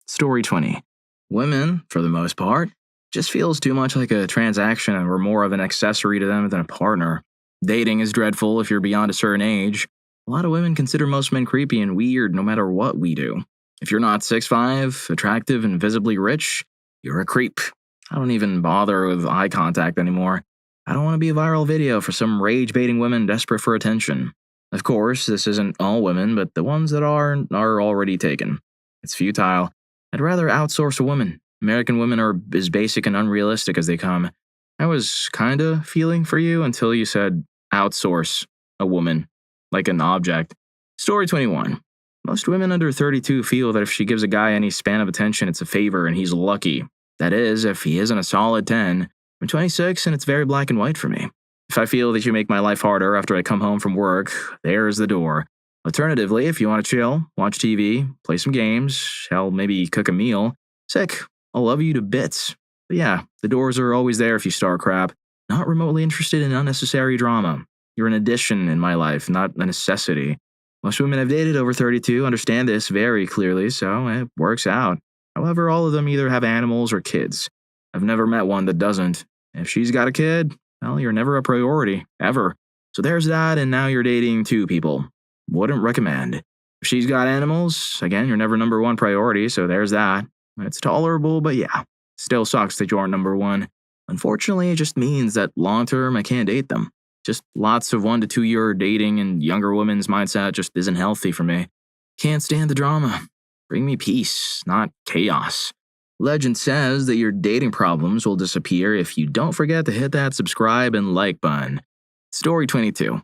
Story 20. Women, for the most part, just feels too much like a transaction and we're more of an accessory to them than a partner. Dating is dreadful if you're beyond a certain age. A lot of women consider most men creepy and weird no matter what we do. If you're not 6'5", attractive, and visibly rich, you're a creep. I don't even bother with eye contact anymore. I don't want to be a viral video for some rage-baiting women desperate for attention. Of course, this isn't all women, but the ones that are already taken. It's futile. I'd rather outsource a woman. American women are as basic and unrealistic as they come. I was kinda feeling for you until you said outsource a woman, like an object. Story 21. Most women under 32 feel that if she gives a guy any span of attention, it's a favor and he's lucky. That is, if he isn't a solid 10. I'm 26 and it's very black and white for me. If I feel that you make my life harder after I come home from work, there's the door. Alternatively, if you want to chill, watch TV, play some games, hell, maybe cook a meal, sick, I'll love you to bits. But yeah, the doors are always there if you start crap. Not remotely interested in unnecessary drama. You're an addition in my life, not a necessity. Most women I've dated over 32 understand this very clearly, so it works out. However, all of them either have animals or kids. I've never met one that doesn't. If she's got a kid, well, you're never a priority, ever. So there's that, and now you're dating 2 people. Wouldn't recommend. If she's got animals, again, you're never number 1 priority, so there's that. It's tolerable, but yeah, still sucks that you aren't number 1. Unfortunately, it just means that long-term, I can't date them. Just lots of 1 to 2 year dating and younger women's mindset just isn't healthy for me. Can't stand the drama. Bring me peace, not chaos. Legend says that your dating problems will disappear if you don't forget to hit that subscribe and like button. Story 22.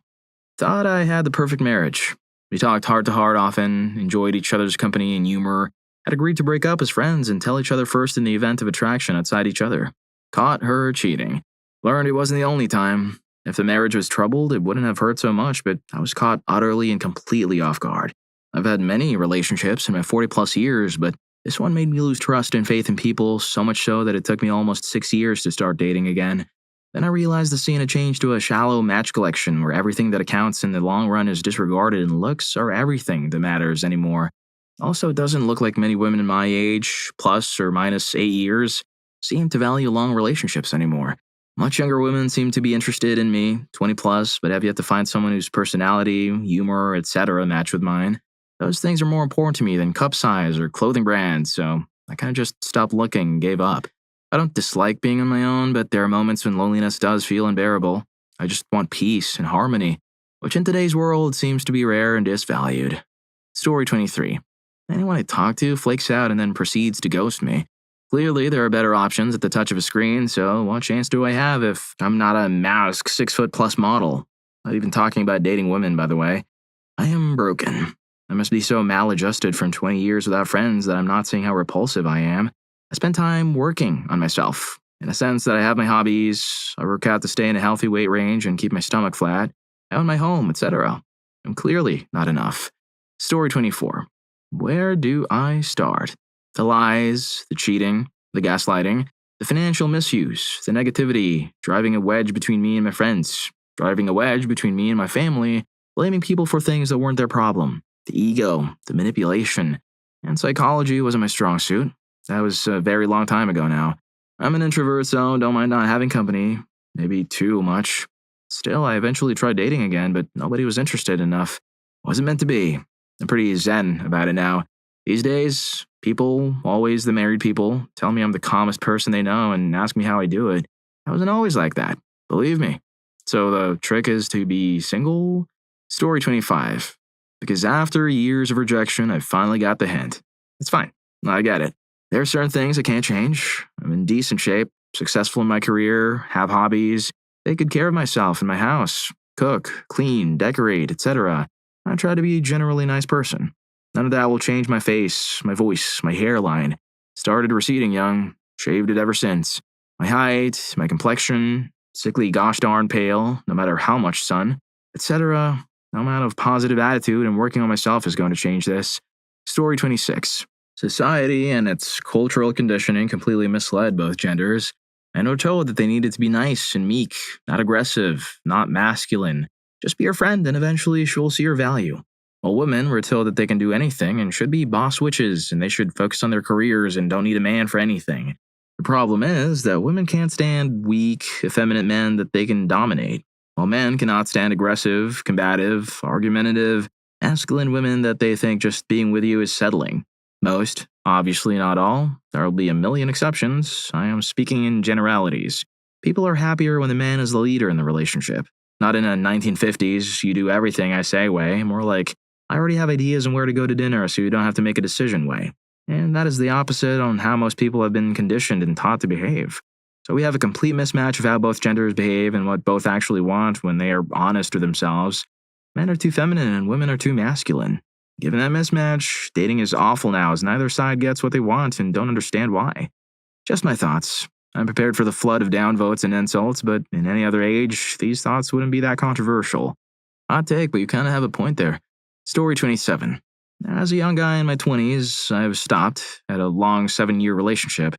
Thought I had the perfect marriage. We talked heart to heart often, enjoyed each other's company and humor, had agreed to break up as friends and tell each other first in the event of attraction outside each other. Caught her cheating. Learned it wasn't the only time. If the marriage was troubled, it wouldn't have hurt so much, but I was caught utterly and completely off guard. I've had many relationships in my 40-plus years, but this one made me lose trust and faith in people, so much so that it took me almost 6 years to start dating again. Then I realized the scene had changed to a shallow match collection where everything that accounts in the long run is disregarded and looks are everything that matters anymore. Also, it doesn't look like many women in my age, plus or minus 8 years, seem to value long relationships anymore. Much younger women seem to be interested in me, 20 plus, but have yet to find someone whose personality, humor, etc. match with mine. Those things are more important to me than cup size or clothing brands, so I kind of just stopped looking and gave up. I don't dislike being on my own, but there are moments when loneliness does feel unbearable. I just want peace and harmony, which in today's world seems to be rare and disvalued. Story 23. Anyone I talk to flakes out and then proceeds to ghost me. Clearly, there are better options at the touch of a screen, so what chance do I have if I'm not a mask 6-foot-plus model? Not even talking about dating women, by the way. I am broken. I must be so maladjusted from 20 years without friends that I'm not seeing how repulsive I am. I spend time working on myself, in a sense that I have my hobbies, I work out to stay in a healthy weight range and keep my stomach flat, I own my home, etc. I'm clearly not enough. Story 24. Where do I start? The lies, the cheating, the gaslighting, the financial misuse, the negativity, driving a wedge between me and my friends, driving a wedge between me and my family, blaming people for things that weren't their problem, the ego, the manipulation, and psychology wasn't my strong suit. That was a very long time ago now. I'm an introvert, so don't mind not having company, maybe too much. Still, I eventually tried dating again, but nobody was interested enough. Wasn't meant to be. I'm pretty zen about it now. These days, people, always the married people, tell me I'm the calmest person they know and ask me how I do it. I wasn't always like that, believe me. So the trick is to be single? Story 25. Because after years of rejection, I finally got the hint. It's fine. I get it. There are certain things I can't change. I'm in decent shape, successful in my career, have hobbies, take good care of myself in my house, cook, clean, decorate, etc. I try to be a generally nice person. None of that will change my face, my voice, my hairline. Started receding young, shaved it ever since. My height, my complexion, sickly gosh darn pale, no matter how much sun, etc. No amount of positive attitude and working on myself is going to change this. Story 26. Society and its cultural conditioning completely misled both genders, and were told that they needed to be nice and meek, not aggressive, not masculine. Just be your friend and eventually she'll see your value. While women were told that they can do anything and should be boss witches and they should focus on their careers and don't need a man for anything. The problem is that women can't stand weak, effeminate men that they can dominate, while men cannot stand aggressive, combative, argumentative, masculine women that they think just being with you is settling. Most, obviously not all, there will be a million exceptions. I am speaking in generalities. People are happier when the man is the leader in the relationship. Not in a 1950s, you do everything I say way, more like, I already have ideas on where to go to dinner so you don't have to make a decision way. And that is the opposite on how most people have been conditioned and taught to behave. So we have a complete mismatch of how both genders behave and what both actually want when they are honest with themselves. Men are too feminine and women are too masculine. Given that mismatch, dating is awful now as neither side gets what they want and don't understand why. Just my thoughts. I'm prepared for the flood of downvotes and insults, but in any other age, these thoughts wouldn't be that controversial. Hot take, but you kind of have a point there. Story 27. As a young guy in my 20s, I've stopped at a long 7-year relationship.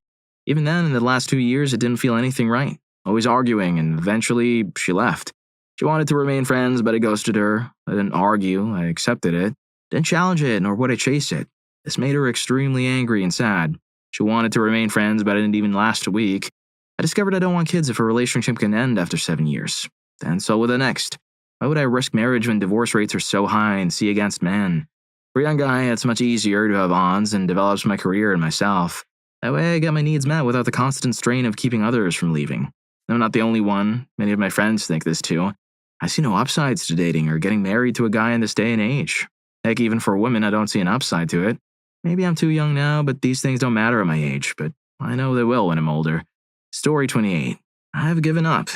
Even then, in the last 2 years, it didn't feel anything right. Always arguing, and eventually, she left. She wanted to remain friends, but I ghosted her. I didn't argue, I accepted it. Didn't challenge it, nor would I chase it. This made her extremely angry and sad. She wanted to remain friends, but it didn't even last a week. I discovered I don't want kids if a relationship can end after 7 years. Then so will the next. Why would I risk marriage when divorce rates are so high and see against men? For a young guy, it's much easier to have bonds and develops my career and myself. That way I get my needs met without the constant strain of keeping others from leaving. I'm not the only one. Many of my friends think this too. I see no upsides to dating or getting married to a guy in this day and age. Heck, even for women, I don't see an upside to it. Maybe I'm too young now, but these things don't matter at my age, but I know they will when I'm older. Story 28. I've given up.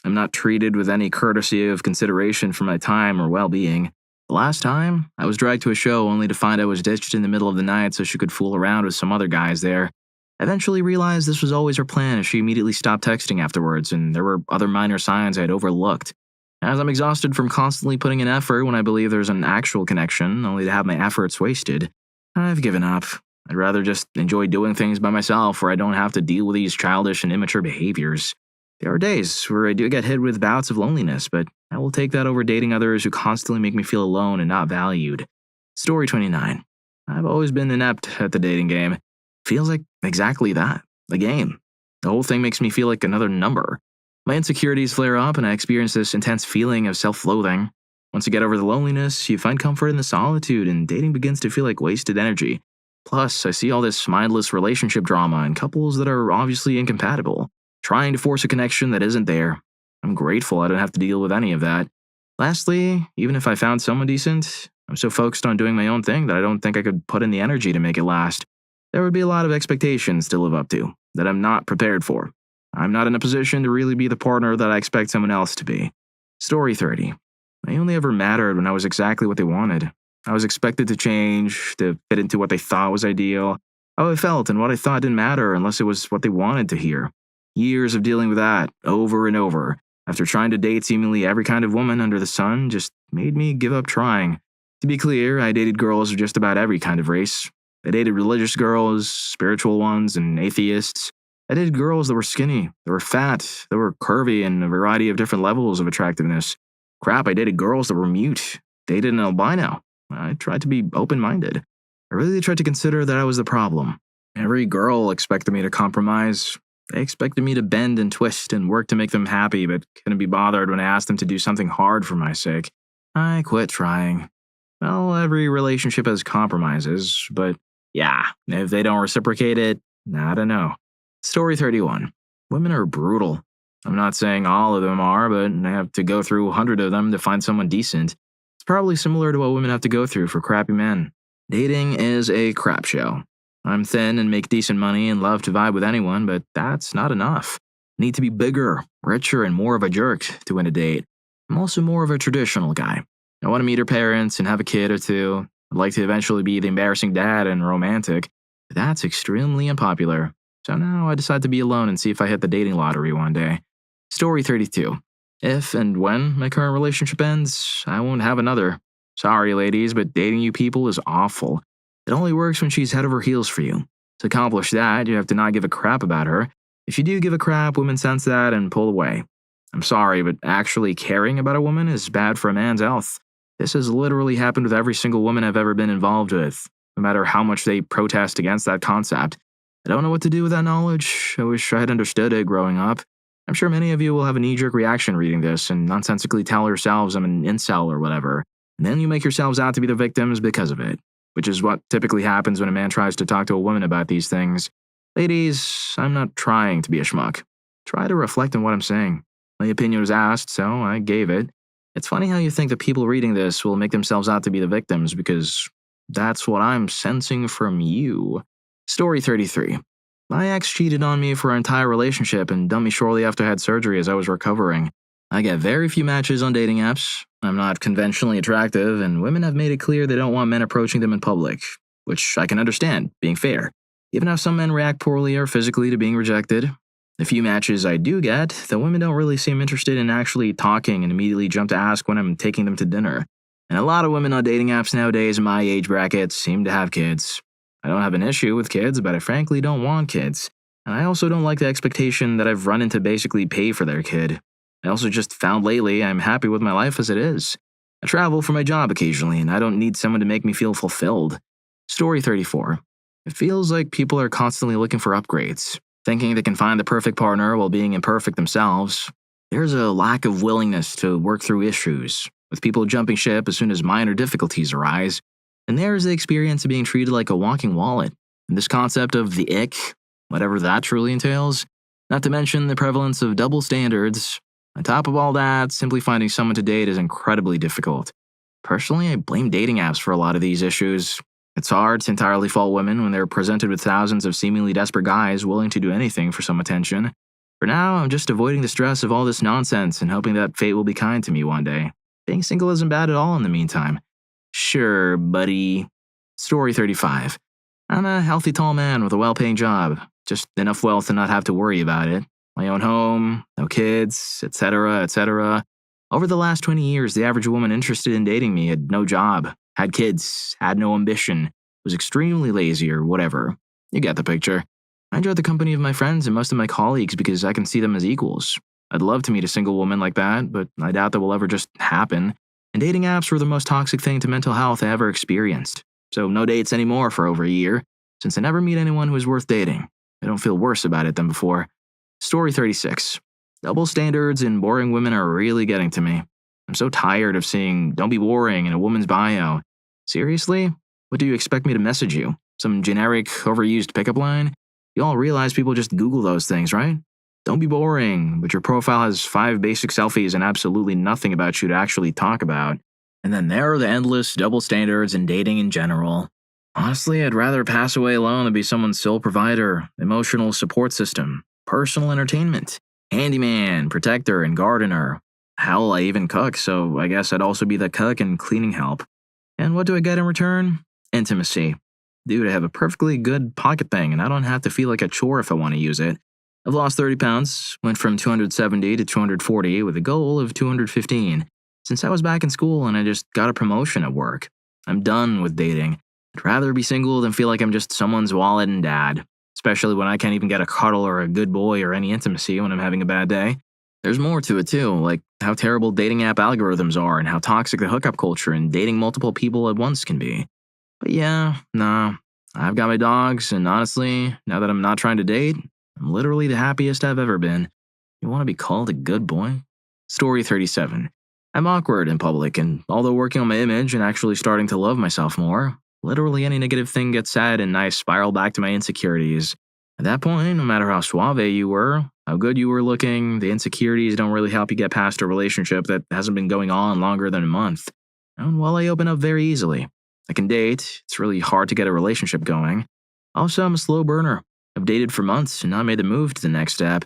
I'm not treated with any courtesy of consideration for my time or well-being. The last time, I was dragged to a show only to find I was ditched in the middle of the night so she could fool around with some other guys there. I eventually realized this was always her plan as she immediately stopped texting afterwards, and there were other minor signs I had overlooked. As I'm exhausted from constantly putting in effort when I believe there's an actual connection, only to have my efforts wasted, I've given up. I'd rather just enjoy doing things by myself where I don't have to deal with these childish and immature behaviors. There are days where I do get hit with bouts of loneliness, but I will take that over dating others who constantly make me feel alone and not valued. Story 29. I've always been inept at the dating game. Feels like exactly that. The game. The whole thing makes me feel like another number. My insecurities flare up and I experience this intense feeling of self-loathing. Once you get over the loneliness, you find comfort in the solitude and dating begins to feel like wasted energy. Plus, I see all this mindless relationship drama and couples that are obviously incompatible, trying to force a connection that isn't there. I'm grateful I don't have to deal with any of that. Lastly, even if I found someone decent, I'm so focused on doing my own thing that I don't think I could put in the energy to make it last. There would be a lot of expectations to live up to that I'm not prepared for. I'm not in a position to really be the partner that I expect someone else to be. Story 30. I only ever mattered when I was exactly what they wanted. I was expected to change, to fit into what they thought was ideal, how I felt and what I thought didn't matter unless it was what they wanted to hear. Years of dealing with that, over and over, after trying to date seemingly every kind of woman under the sun, just made me give up trying. To be clear, I dated girls of just about every kind of race. I dated religious girls, spiritual ones, and atheists. I dated girls that were skinny, that were fat, that were curvy, and a variety of different levels of attractiveness. Crap, I dated girls that were mute, dated an albino. I tried to be open-minded. I really tried to consider that I was the problem. Every girl expected me to compromise. They expected me to bend and twist and work to make them happy, but couldn't be bothered when I asked them to do something hard for my sake. I quit trying. Well, every relationship has compromises, but yeah, if they don't reciprocate it, I don't know. Story 31. Women are brutal. I'm not saying all of them are, but I have to go through 100 of them to find someone decent. It's probably similar to what women have to go through for crappy men. Dating is a crap show. I'm thin and make decent money and love to vibe with anyone, but that's not enough. I need to be bigger, richer, and more of a jerk to win a date. I'm also more of a traditional guy. I want to meet her parents and have a kid or two. I'd like to eventually be the embarrassing dad and romantic, but that's extremely unpopular. So now I decide to be alone and see if I hit the dating lottery one day. Story 32. If and when my current relationship ends, I won't have another. Sorry, ladies, but dating you people is awful. It only works when she's head over heels for you. To accomplish that, you have to not give a crap about her. If you do give a crap, women sense that and pull away. I'm sorry, but actually caring about a woman is bad for a man's health. This has literally happened with every single woman I've ever been involved with, no matter how much they protest against that concept. I don't know what to do with that knowledge. I wish I had understood it growing up. I'm sure many of you will have a knee-jerk reaction reading this and nonsensically tell yourselves I'm an incel or whatever, and then you make yourselves out to be the victims because of it, which is what typically happens when a man tries to talk to a woman about these things. Ladies, I'm not trying to be a schmuck. Try to reflect on what I'm saying. My opinion was asked, so I gave it. It's funny how you think that people reading this will make themselves out to be the victims, because that's what I'm sensing from you. Story 33. My ex cheated on me for our entire relationship and dumped me shortly after I had surgery as I was recovering. I get very few matches on dating apps. I'm not conventionally attractive, and women have made it clear they don't want men approaching them in public, which I can understand, being fair. Even how some men react poorly or physically to being rejected. The few matches I do get, the women don't really seem interested in actually talking and immediately jump to ask when I'm taking them to dinner. And a lot of women on dating apps nowadays in my age bracket seem to have kids. I don't have an issue with kids, but I frankly don't want kids. And I also don't like the expectation that I've run in to basically pay for their kid. I also just found lately I'm happy with my life as it is. I travel for my job occasionally, and I don't need someone to make me feel fulfilled. Story 34. It feels like people are constantly looking for upgrades, thinking they can find the perfect partner while being imperfect themselves. There's a lack of willingness to work through issues, with people jumping ship as soon as minor difficulties arise. And there's the experience of being treated like a walking wallet, and this concept of the ick, whatever that truly entails, not to mention the prevalence of double standards. On top of all that, simply finding someone to date is incredibly difficult. Personally, I blame dating apps for a lot of these issues. It's hard to entirely fault women when they're presented with thousands of seemingly desperate guys willing to do anything for some attention. For now, I'm just avoiding the stress of all this nonsense and hoping that fate will be kind to me one day. Being single isn't bad at all in the meantime. Sure, buddy. Story 35. I'm a healthy tall man with a well-paying job, just enough wealth to not have to worry about it. My own home, no kids, etc., etc. Over the last 20 years, the average woman interested in dating me had no job, had kids, had no ambition, was extremely lazy or whatever. You get the picture. I enjoy the company of my friends and most of my colleagues because I can see them as equals. I'd love to meet a single woman like that, but I doubt that will ever just happen. And dating apps were the most toxic thing to mental health I ever experienced. So no dates anymore for over a year, since I never meet anyone who is worth dating. I don't feel worse about it than before. Story 36. Double standards and boring women are really getting to me. I'm so tired of seeing "don't be boring" in a woman's bio. Seriously? What do you expect me to message you? Some generic, overused pickup line? You all realize people just Google those things, right? Don't be boring, but your profile has 5 basic selfies and absolutely nothing about you to actually talk about. And then there are the endless double standards in dating in general. Honestly, I'd rather pass away alone than be someone's sole provider, emotional support system, personal entertainment, handyman, protector, and gardener. Hell, I even cook, so I guess I'd also be the cook and cleaning help. And what do I get in return? Intimacy. Dude, I have a perfectly good pocket thing, and I don't have to feel like a chore if I want to use it. I've lost 30 pounds, went from 270 to 240 with a goal of 215. Since I was back in school and I just got a promotion at work. I'm done with dating. I'd rather be single than feel like I'm just someone's wallet and dad, especially when I can't even get a cuddle or a good boy or any intimacy when I'm having a bad day. There's more to it too, like how terrible dating app algorithms are and how toxic the hookup culture and dating multiple people at once can be. But yeah, nah, I've got my dogs, and honestly, now that I'm not trying to date, I'm literally the happiest I've ever been. You want to be called a good boy? Story 37. I'm awkward in public, and although working on my image and actually starting to love myself more, literally any negative thing gets said and I spiral back to my insecurities. At that point, no matter how suave you were, how good you were looking, the insecurities don't really help you get past a relationship that hasn't been going on longer than a month. And while I open up very easily, I can date, it's really hard to get a relationship going. Also, I'm a slow burner. I've dated for months and not made the move to the next step.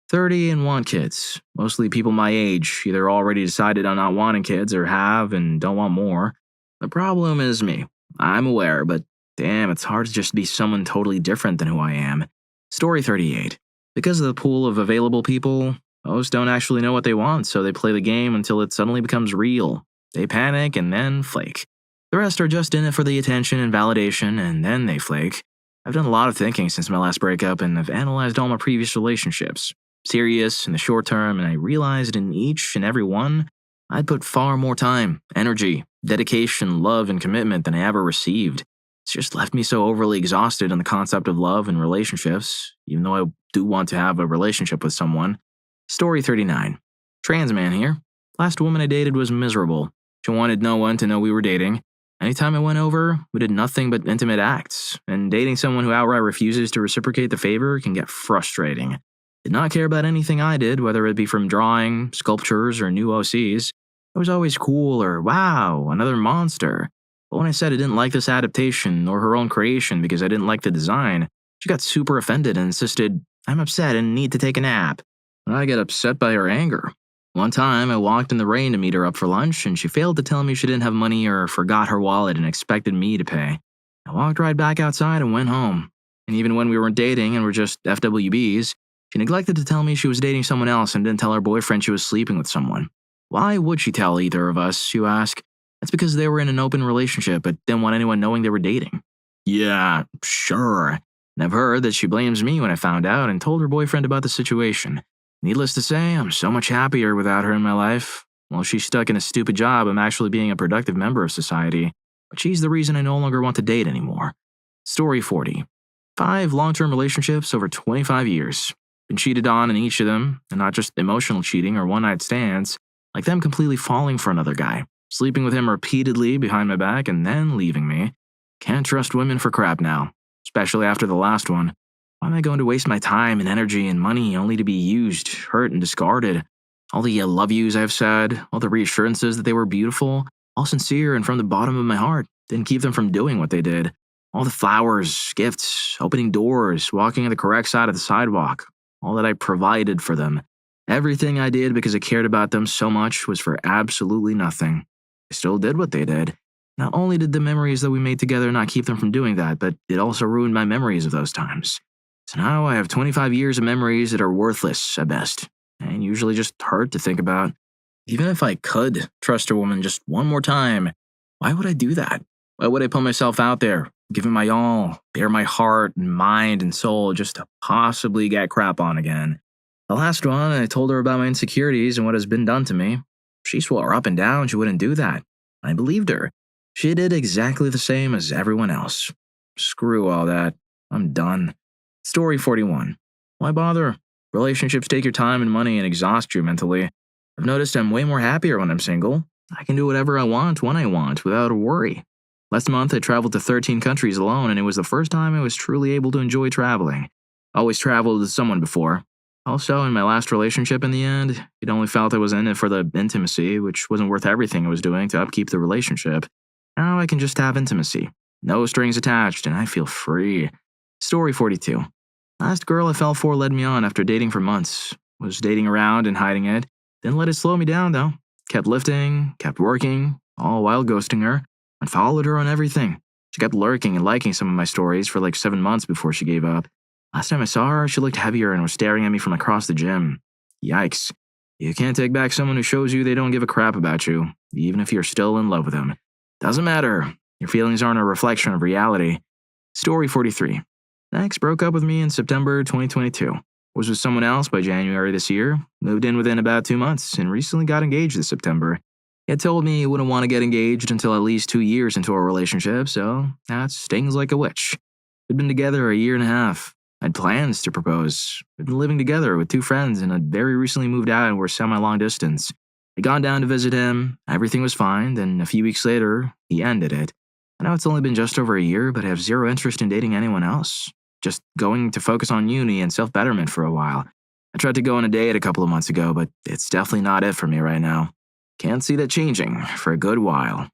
30 and want kids. Mostly people my age, either already decided on not wanting kids or have and don't want more. The problem is me. I'm aware, but damn, it's hard to just be someone totally different than who I am. Story 38. Because of the pool of available people, most don't actually know what they want, so they play the game until it suddenly becomes real. They panic and then flake. The rest are just in it for the attention and validation, and then they flake. I've done a lot of thinking since my last breakup, and I've analyzed all my previous relationships. Serious in the short term, and I realized in each and every one, I'd put far more time, energy, dedication, love, and commitment than I ever received. It's just left me so overly exhausted on the concept of love and relationships, even though I do want to have a relationship with someone. Story 39. Trans man here. Last woman I dated was miserable. She wanted no one to know we were dating. Anytime I went over, we did nothing but intimate acts, and dating someone who outright refuses to reciprocate the favor can get frustrating. Did not care about anything I did, whether it be from drawing, sculptures, or new OCs. It was always cool or, wow, another monster. But when I said I didn't like this adaptation or her own creation because I didn't like the design, she got super offended and insisted, I'm upset and need to take a nap. And I get upset by her anger. One time, I walked in the rain to meet her up for lunch, and she failed to tell me she didn't have money or forgot her wallet and expected me to pay. I walked right back outside and went home. And even when we weren't dating and were just FWBs, she neglected to tell me she was dating someone else and didn't tell her boyfriend she was sleeping with someone. Why would she tell either of us, you ask? That's because they were in an open relationship but didn't want anyone knowing they were dating. Yeah, sure. And I've heard that she blames me when I found out and told her boyfriend about the situation. Needless to say, I'm so much happier without her in my life. While she's stuck in a stupid job, I'm actually being a productive member of society. But she's the reason I no longer want to date anymore. Story 40. 5 long-term relationships over 25 years. Been cheated on in each of them, and not just emotional cheating or one-night stands, like them completely falling for another guy, sleeping with him repeatedly behind my back and then leaving me. Can't trust women for crap now, especially after the last one. Why am I going to waste my time and energy and money only to be used, hurt, and discarded? All the love yous I've said, all the reassurances that they were beautiful, all sincere and from the bottom of my heart, didn't keep them from doing what they did. All the flowers, gifts, opening doors, walking on the correct side of the sidewalk, all that I provided for them. Everything I did because I cared about them so much was for absolutely nothing. I still did what they did. Not only did the memories that we made together not keep them from doing that, but it also ruined my memories of those times. So now I have 25 years of memories that are worthless at best, and usually just hard to think about. Even if I could trust a woman just one more time, why would I do that? Why would I put myself out there, give it my all, bare my heart and mind and soul just to possibly get crap on again? The last one, I told her about my insecurities and what has been done to me. She swore up and down she wouldn't do that. I believed her. She did exactly the same as everyone else. Screw all that. I'm done. Story 41. Why bother? Relationships take your time and money and exhaust you mentally. I've noticed I'm way more happier when I'm single. I can do whatever I want when I want without a worry. Last month, I traveled to 13 countries alone, and it was the first time I was truly able to enjoy traveling. I always traveled with someone before. Also, in my last relationship in the end, it only felt I was in it for the intimacy, which wasn't worth everything I was doing to upkeep the relationship. Now I can just have intimacy. No strings attached, and I feel free. Story 42. Last girl I fell for led me on after dating for months. Was dating around and hiding it. Didn't let it slow me down, though. Kept lifting, kept working, all while ghosting her. Unfollowed her on everything. She kept lurking and liking some of my stories for like 7 months before she gave up. Last time I saw her, she looked heavier and was staring at me from across the gym. Yikes. You can't take back someone who shows you they don't give a crap about you, even if you're still in love with them. Doesn't matter. Your feelings aren't a reflection of reality. Story 43. Next broke up with me in September 2022. Was with someone else by January this year. Moved in within about 2 months and recently got engaged this September. He had told me he wouldn't want to get engaged until at least 2 years into our relationship, so that stings like a witch. We'd been together a year and a half. I had plans to propose. We'd been living together with 2 friends and had very recently moved out and were semi-long distance. I'd gone down to visit him. Everything was fine. Then a few weeks later, he ended it. I know it's only been just over a year, but I have zero interest in dating anyone else. Just going to focus on uni and self-betterment for a while. I tried to go on a date a couple of months ago, but it's definitely not it for me right now. Can't see that changing for a good while.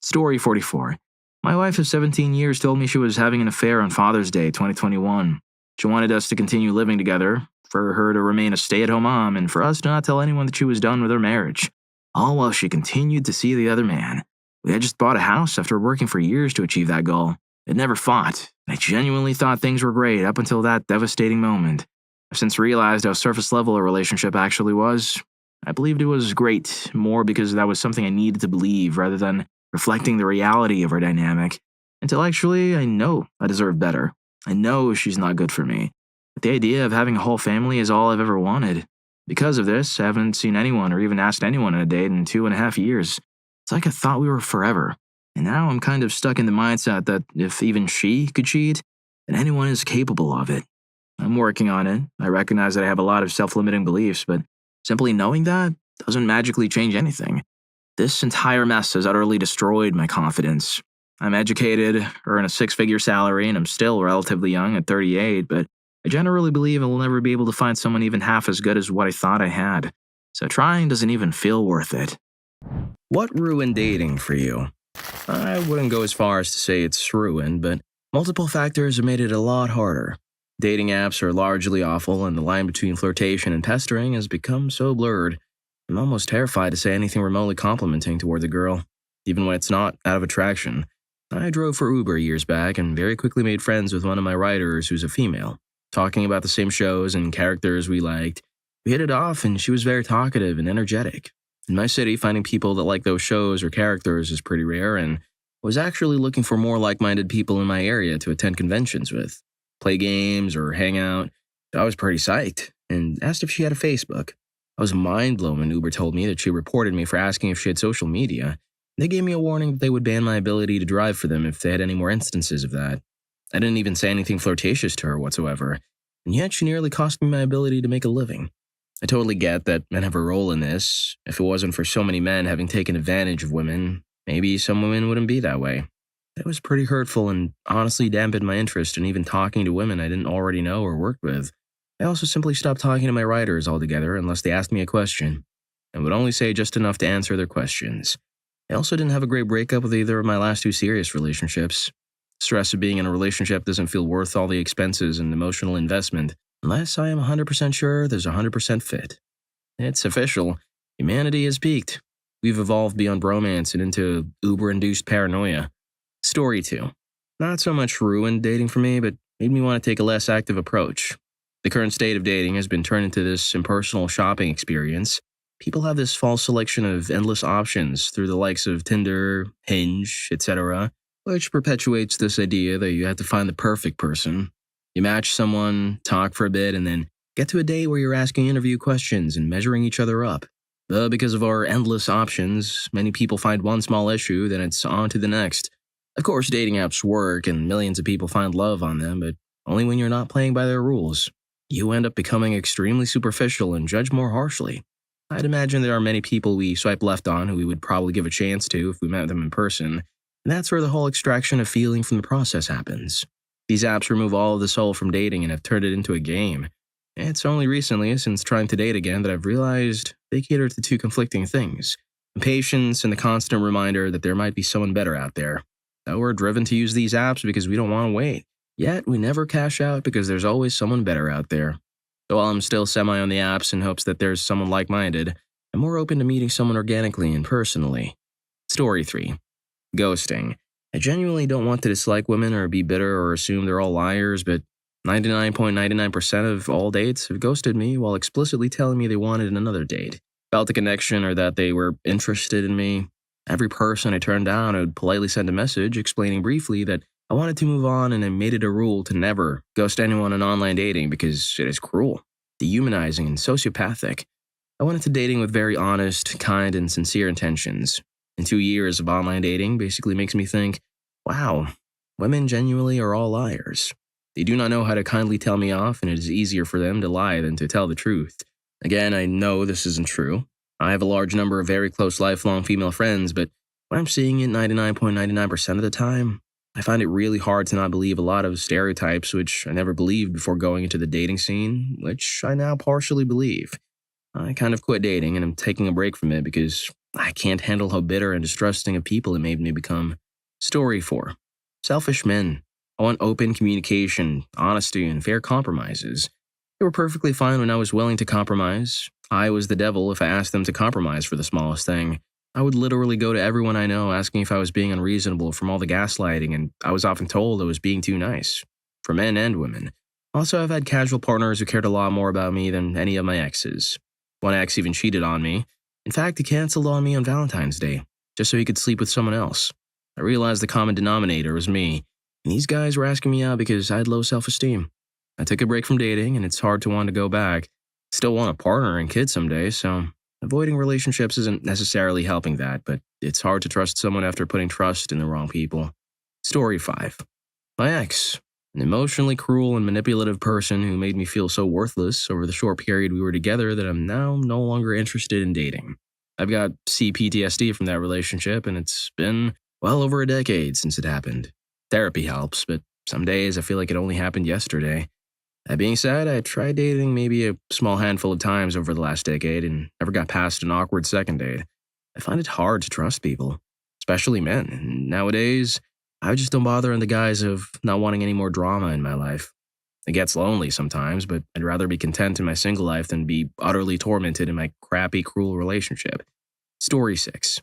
Story 44. My wife of 17 years told me she was having an affair on Father's Day 2021. She wanted us to continue living together, for her to remain a stay-at-home mom, and for us to not tell anyone that she was done with her marriage. All while she continued to see the other man. We had just bought a house after working for years to achieve that goal. It never fought. I genuinely thought things were great up until that devastating moment. I've since realized how surface level a relationship actually was. I believed it was great, more because that was something I needed to believe rather than reflecting the reality of our dynamic. Intellectually, I know I deserve better. I know she's not good for me. But the idea of having a whole family is all I've ever wanted. Because of this, I haven't seen anyone or even asked anyone on a date in 2.5 years. It's like I thought we were forever. And now I'm kind of stuck in the mindset that if even she could cheat, then anyone is capable of it. I'm working on it. I recognize that I have a lot of self-limiting beliefs, but simply knowing that doesn't magically change anything. This entire mess has utterly destroyed my confidence. I'm educated, earn a 6-figure salary, and I'm still relatively young at 38, but I generally believe I will never be able to find someone even half as good as what I thought I had. So trying doesn't even feel worth it. What ruined dating for you? I wouldn't go as far as to say it's ruined, but multiple factors have made it a lot harder. Dating apps are largely awful, and the line between flirtation and pestering has become so blurred. I'm almost terrified to say anything remotely complimenting toward the girl, even when it's not out of attraction. I drove for Uber years back and very quickly made friends with one of my writers who's a female. Talking about the same shows and characters we liked, we hit it off and she was very talkative and energetic. In my city, finding people that like those shows or characters is pretty rare, and I was actually looking for more like-minded people in my area to attend conventions with, play games or hang out. I was pretty psyched and asked if she had a Facebook. I was mind-blown when Uber told me that she reported me for asking if she had social media. They gave me a warning that they would ban my ability to drive for them if they had any more instances of that. I didn't even say anything flirtatious to her whatsoever, and yet she nearly cost me my ability to make a living. I totally get that men have a role in this. If it wasn't for so many men having taken advantage of women, maybe some women wouldn't be that way. That was pretty hurtful and honestly dampened my interest in even talking to women I didn't already know or work with. I also simply stopped talking to my writers altogether unless they asked me a question, and would only say just enough to answer their questions. I also didn't have a great breakup with either of my last 2 serious relationships. Stress of being in a relationship doesn't feel worth all the expenses and emotional investment unless I am 100% sure there's 100% fit. It's official. Humanity has peaked. We've evolved beyond bromance and into Uber-induced paranoia. Story 2. Not so much ruined dating for me, but made me want to take a less active approach. The current state of dating has been turned into this impersonal shopping experience. People have this false selection of endless options through the likes of Tinder, Hinge, etc., which perpetuates this idea that you have to find the perfect person. You match someone, talk for a bit, and then get to a date where you're asking interview questions and measuring each other up. But because of our endless options, many people find one small issue, then it's on to the next. Of course, dating apps work and millions of people find love on them, but only when you're not playing by their rules. You end up becoming extremely superficial and judge more harshly. I'd imagine there are many people we swipe left on who we would probably give a chance to if we met them in person, and that's where the whole extraction of feeling from the process happens. These apps remove all of the soul from dating and have turned it into a game. It's only recently, since trying to date again, that I've realized they cater to 2 conflicting things: impatience and the constant reminder that there might be someone better out there. That we're driven to use these apps because we don't want to wait. Yet we never cash out because there's always someone better out there. So while I'm still semi on the apps in hopes that there's someone like-minded, I'm more open to meeting someone organically and personally. Story 3. Ghosting. I genuinely don't want to dislike women or be bitter or assume they're all liars, but 99.99% of all dates have ghosted me while explicitly telling me they wanted another date, felt a connection, or that they were interested in me. Every person I turned down, I would politely send a message explaining briefly that I wanted to move on, and I made it a rule to never ghost anyone in online dating because it is cruel, dehumanizing, and sociopathic. I went into dating with very honest, kind, and sincere intentions. And 2 years of online dating basically makes me think, wow, women genuinely are all liars. They do not know how to kindly tell me off, and it is easier for them to lie than to tell the truth. Again, I know this isn't true. I have a large number of very close lifelong female friends, but when I'm seeing it 99.99% of the time, I find it really hard to not believe a lot of stereotypes which I never believed before going into the dating scene, which I now partially believe. I kind of quit dating and I'm taking a break from it because I can't handle how bitter and distrusting of people it made me become. Story 4. Selfish men. I want open communication, honesty, and fair compromises. They were perfectly fine when I was willing to compromise. I was the devil if I asked them to compromise for the smallest thing. I would literally go to everyone I know asking if I was being unreasonable from all the gaslighting, and I was often told I was being too nice. For men and women. Also, I've had casual partners who cared a lot more about me than any of my exes. One ex even cheated on me. In fact, he canceled on me on Valentine's Day, just so he could sleep with someone else. I realized the common denominator was me, and these guys were asking me out because I had low self-esteem. I took a break from dating, and it's hard to want to go back. Still want a partner and kids someday, so avoiding relationships isn't necessarily helping that, but it's hard to trust someone after putting trust in the wrong people. Story 5. My ex, an emotionally cruel and manipulative person who made me feel so worthless over the short period we were together that I'm now no longer interested in dating. I've got CPTSD from that relationship, and it's been well over a decade since it happened. Therapy helps, but some days I feel like it only happened yesterday. That being said, I tried dating maybe a small handful of times over the last decade and never got past an awkward second date. I find it hard to trust people, especially men. And nowadays, I just don't bother in the guise of not wanting any more drama in my life. It gets lonely sometimes, but I'd rather be content in my single life than be utterly tormented in my crappy, cruel relationship. Story 6.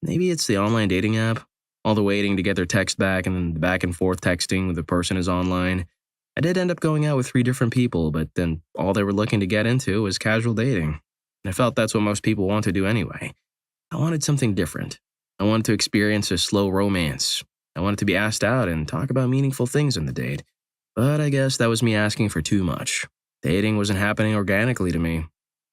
Maybe it's the online dating app. All the waiting to get their text back and then the back and forth texting with the person is online. I did end up going out with 3 different people, but then all they were looking to get into was casual dating. And I felt that's what most people want to do anyway. I wanted something different. I wanted to experience a slow romance. I wanted to be asked out and talk about meaningful things on the date. But I guess that was me asking for too much. Dating wasn't happening organically to me.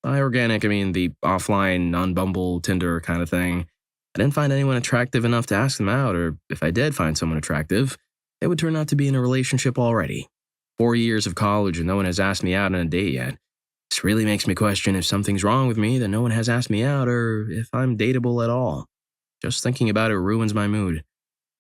By organic, I mean the offline, non-Bumble, Tinder kind of thing. I didn't find anyone attractive enough to ask them out, or if I did find someone attractive, they would turn out to be in a relationship already. 4 years of college and no one has asked me out on a date yet. This really makes me question if something's wrong with me that no one has asked me out or if I'm dateable at all. Just thinking about it ruins my mood.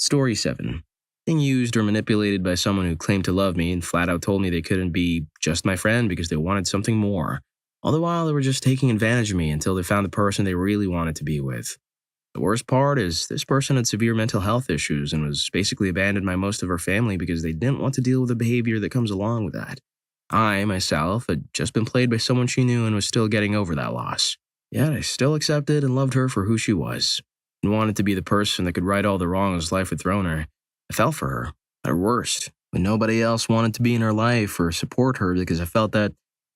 Story 7. Being used or manipulated by someone who claimed to love me and flat out told me they couldn't be just my friend because they wanted something more. All the while they were just taking advantage of me until they found the person they really wanted to be with. The worst part is this person had severe mental health issues and was basically abandoned by most of her family because they didn't want to deal with the behavior that comes along with that. I, myself, had just been played by someone she knew and was still getting over that loss. Yet I still accepted and loved her for who she was, and wanted to be the person that could right all the wrongs life had thrown her. I felt for her, at her worst, when nobody else wanted to be in her life or support her because I felt that,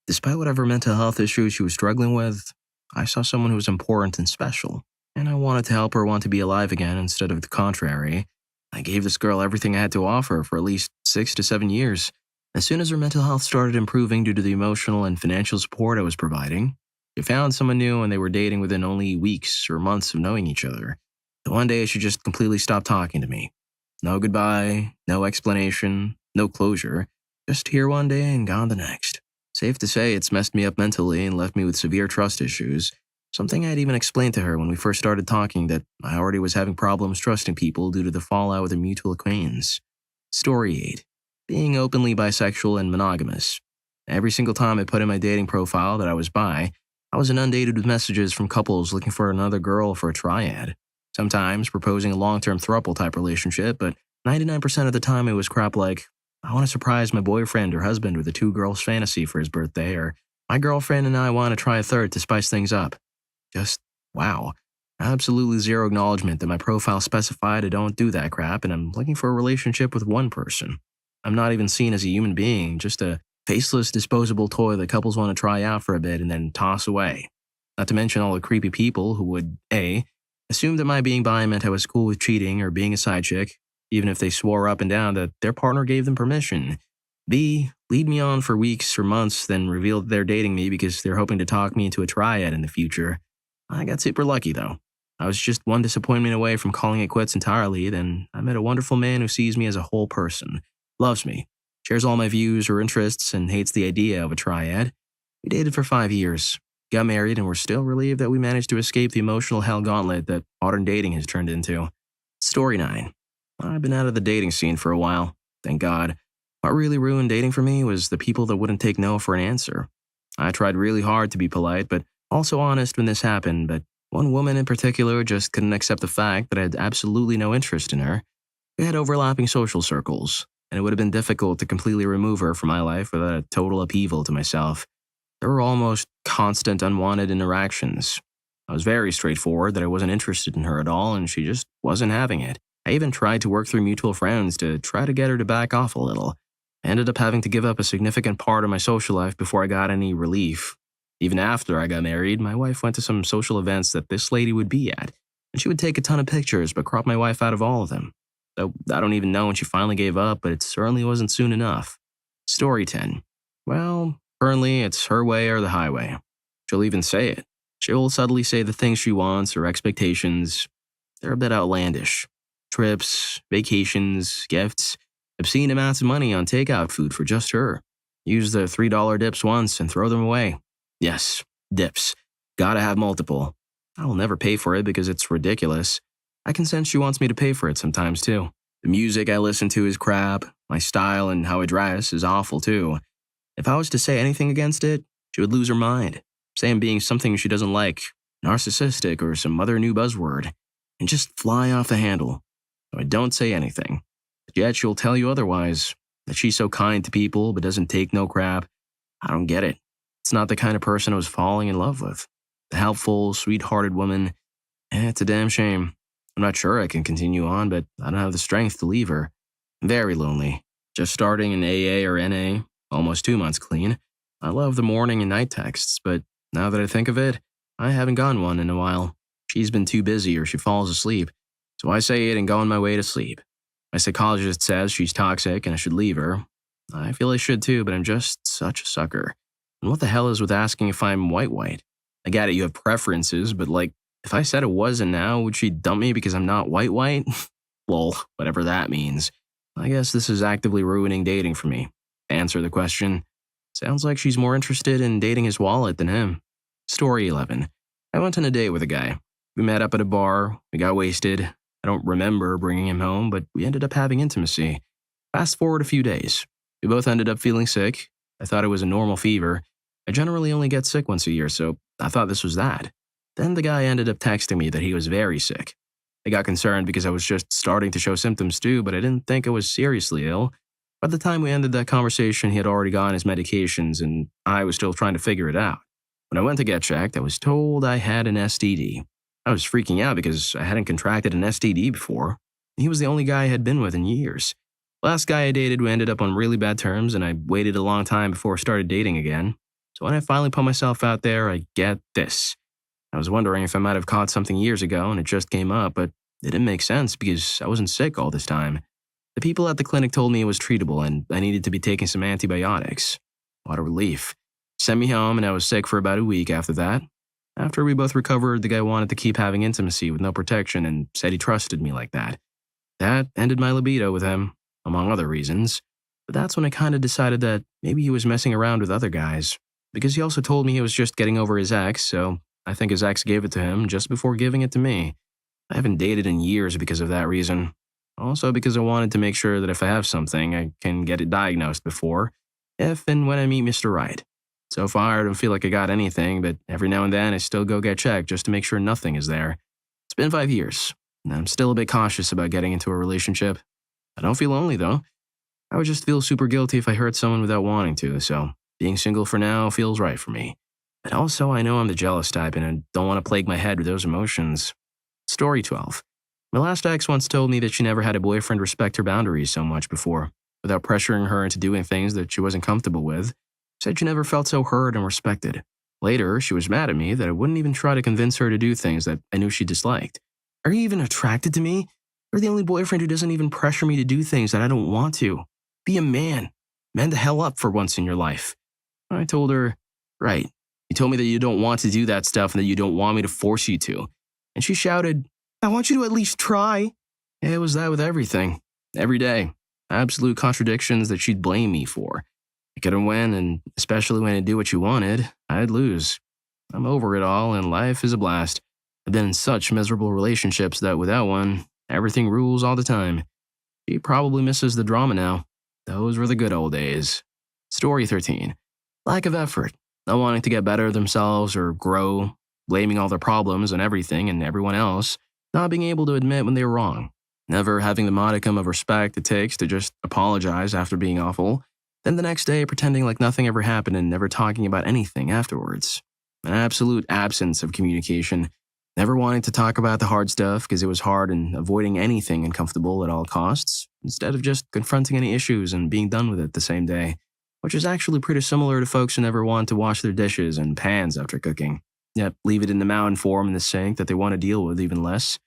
despite whatever mental health issues she was struggling with, I saw someone who was important and special. And I wanted to help her want to be alive again instead of the contrary. I gave this girl everything I had to offer for at least 6 to 7 years. As soon as her mental health started improving due to the emotional and financial support I was providing, she found someone new and they were dating within only weeks or months of knowing each other. So one day she just completely stopped talking to me. No goodbye, no explanation, no closure. Just here one day and gone the next. Safe to say it's messed me up mentally and left me with severe trust issues. Something I had even explained to her when we first started talking that I already was having problems trusting people due to the fallout with a mutual acquaintance. Story 8. Being openly bisexual and monogamous. Every single time I put in my dating profile that I was bi, I was inundated with messages from couples looking for another girl for a triad. Sometimes proposing a long-term throuple type relationship, but 99% of the time it was crap like, I want to surprise my boyfriend or husband with a 2 girls fantasy for his birthday, or my girlfriend and I want to try a third to spice things up. Just, wow. Absolutely zero acknowledgement that my profile specified I don't do that crap and I'm looking for a relationship with one person. I'm not even seen as a human being, just a faceless disposable toy that couples want to try out for a bit and then toss away. Not to mention all the creepy people who would, A, assume that my being bi meant I was cool with cheating or being a side chick, even if they swore up and down that their partner gave them permission. B, lead me on for weeks or months, then reveal that they're dating me because they're hoping to talk me into a triad in the future. I got super lucky, though. I was just one disappointment away from calling it quits entirely, then I met a wonderful man who sees me as a whole person, loves me, shares all my views or interests, and hates the idea of a triad. We dated for 5 years, got married, and we're still relieved that we managed to escape the emotional hell gauntlet that modern dating has turned into. Story 9. I've been out of the dating scene for a while, thank God. What really ruined dating for me was the people that wouldn't take no for an answer. I tried really hard to be polite, but also honest when this happened, but one woman in particular just couldn't accept the fact that I had absolutely no interest in her. We had overlapping social circles, and it would have been difficult to completely remove her from my life without a total upheaval to myself. There were almost constant unwanted interactions. I was very straightforward that I wasn't interested in her at all, and she just wasn't having it. I even tried to work through mutual friends to try to get her to back off a little. I ended up having to give up a significant part of my social life before I got any relief. Even after I got married, my wife went to some social events that this lady would be at, and she would take a ton of pictures but crop my wife out of all of them. So I don't even know when she finally gave up, but it certainly wasn't soon enough. Story 10. Well, currently it's her way or the highway. She'll even say it. She'll subtly say the things she wants or expectations. They're a bit outlandish. Trips, vacations, gifts, obscene amounts of money on takeout food for just her. Use the $3 dips once and throw them away. Yes, dips. Gotta have multiple. I will never pay for it because it's ridiculous. I can sense she wants me to pay for it sometimes too. The music I listen to is crap. My style and how I dress is awful too. If I was to say anything against it, she would lose her mind. Say I'm being something she doesn't like, narcissistic or some other new buzzword, and just fly off the handle. So I don't say anything. But yet she'll tell you otherwise, that she's so kind to people but doesn't take no crap. I don't get it. It's not the kind of person I was falling in love with. The helpful, sweet-hearted woman. It's a damn shame. I'm not sure I can continue on, but I don't have the strength to leave her. I'm very lonely. Just starting in AA or NA, almost 2 months clean. I love the morning and night texts, but now that I think of it, I haven't gotten one in a while. She's been too busy or she falls asleep, so I say it and go on my way to sleep. My psychologist says she's toxic and I should leave her. I feel I should too, but I'm just such a sucker. And what the hell is with asking if I'm white? I get it, you have preferences, but like, if I said it wasn't now, would she dump me because I'm not white? Lol, whatever that means. I guess this is actively ruining dating for me. To answer the question, sounds like she's more interested in dating his wallet than him. Story 11. I went on a date with a guy. We met up at a bar, we got wasted. I don't remember bringing him home, but we ended up having intimacy. Fast forward a few days. We both ended up feeling sick. I thought it was a normal fever. I generally only get sick once a year, so I thought this was that. Then the guy ended up texting me that he was very sick. I got concerned because I was just starting to show symptoms too, but I didn't think I was seriously ill. By the time we ended that conversation, he had already gotten his medications, and I was still trying to figure it out. When I went to get checked, I was told I had an STD. I was freaking out because I hadn't contracted an STD before. He was the only guy I had been with in years. Last guy I dated, we ended up on really bad terms, and I waited a long time before I started dating again. So when I finally put myself out there, I get this. I was wondering if I might have caught something years ago and it just came up, but it didn't make sense because I wasn't sick all this time. The people at the clinic told me it was treatable and I needed to be taking some antibiotics. What a relief. Sent me home and I was sick for about a week after that. After we both recovered, the guy wanted to keep having intimacy with no protection and said he trusted me like that. That ended my libido with him, among other reasons. But that's when I kind of decided that maybe he was messing around with other guys. Because he also told me he was just getting over his ex, so I think his ex gave it to him just before giving it to me. I haven't dated in years because of that reason. Also because I wanted to make sure that if I have something, I can get it diagnosed before, if and when I meet Mr. Right. So far, I don't feel like I got anything, but every now and then I still go get checked just to make sure nothing is there. It's been 5 years, and I'm still a bit cautious about getting into a relationship. I don't feel lonely though. I would just feel super guilty if I hurt someone without wanting to, so being single for now feels right for me. But also, I know I'm the jealous type and I don't want to plague my head with those emotions. Story 12. My last ex once told me that she never had a boyfriend respect her boundaries so much before, without pressuring her into doing things that she wasn't comfortable with. Said she never felt so heard and respected. Later, she was mad at me that I wouldn't even try to convince her to do things that I knew she disliked. Are you even attracted to me? You're the only boyfriend who doesn't even pressure me to do things that I don't want to. Be a man. Man the hell up for once in your life. I told her, right. You told me that you don't want to do that stuff and that you don't want me to force you to. And she shouted, I want you to at least try. It was that with everything. Every day. Absolute contradictions that she'd blame me for. I couldn't win, and especially when I do what you wanted, I'd lose. I'm over it all, and life is a blast. I've been in such miserable relationships that without one, everything rules all the time. She probably misses the drama now. Those were the good old days. Story 13. Lack of effort. Not wanting to get better at themselves or grow, blaming all their problems on everything and everyone else, not being able to admit when they were wrong, never having the modicum of respect it takes to just apologize after being awful, then the next day pretending like nothing ever happened and never talking about anything afterwards. An absolute absence of communication, never wanting to talk about the hard stuff because it was hard and avoiding anything uncomfortable at all costs, instead of just confronting any issues and being done with it the same day, which is actually pretty similar to folks who never want to wash their dishes and pans after cooking. Yet leave it in the mountain form in the sink that they want to deal with even less.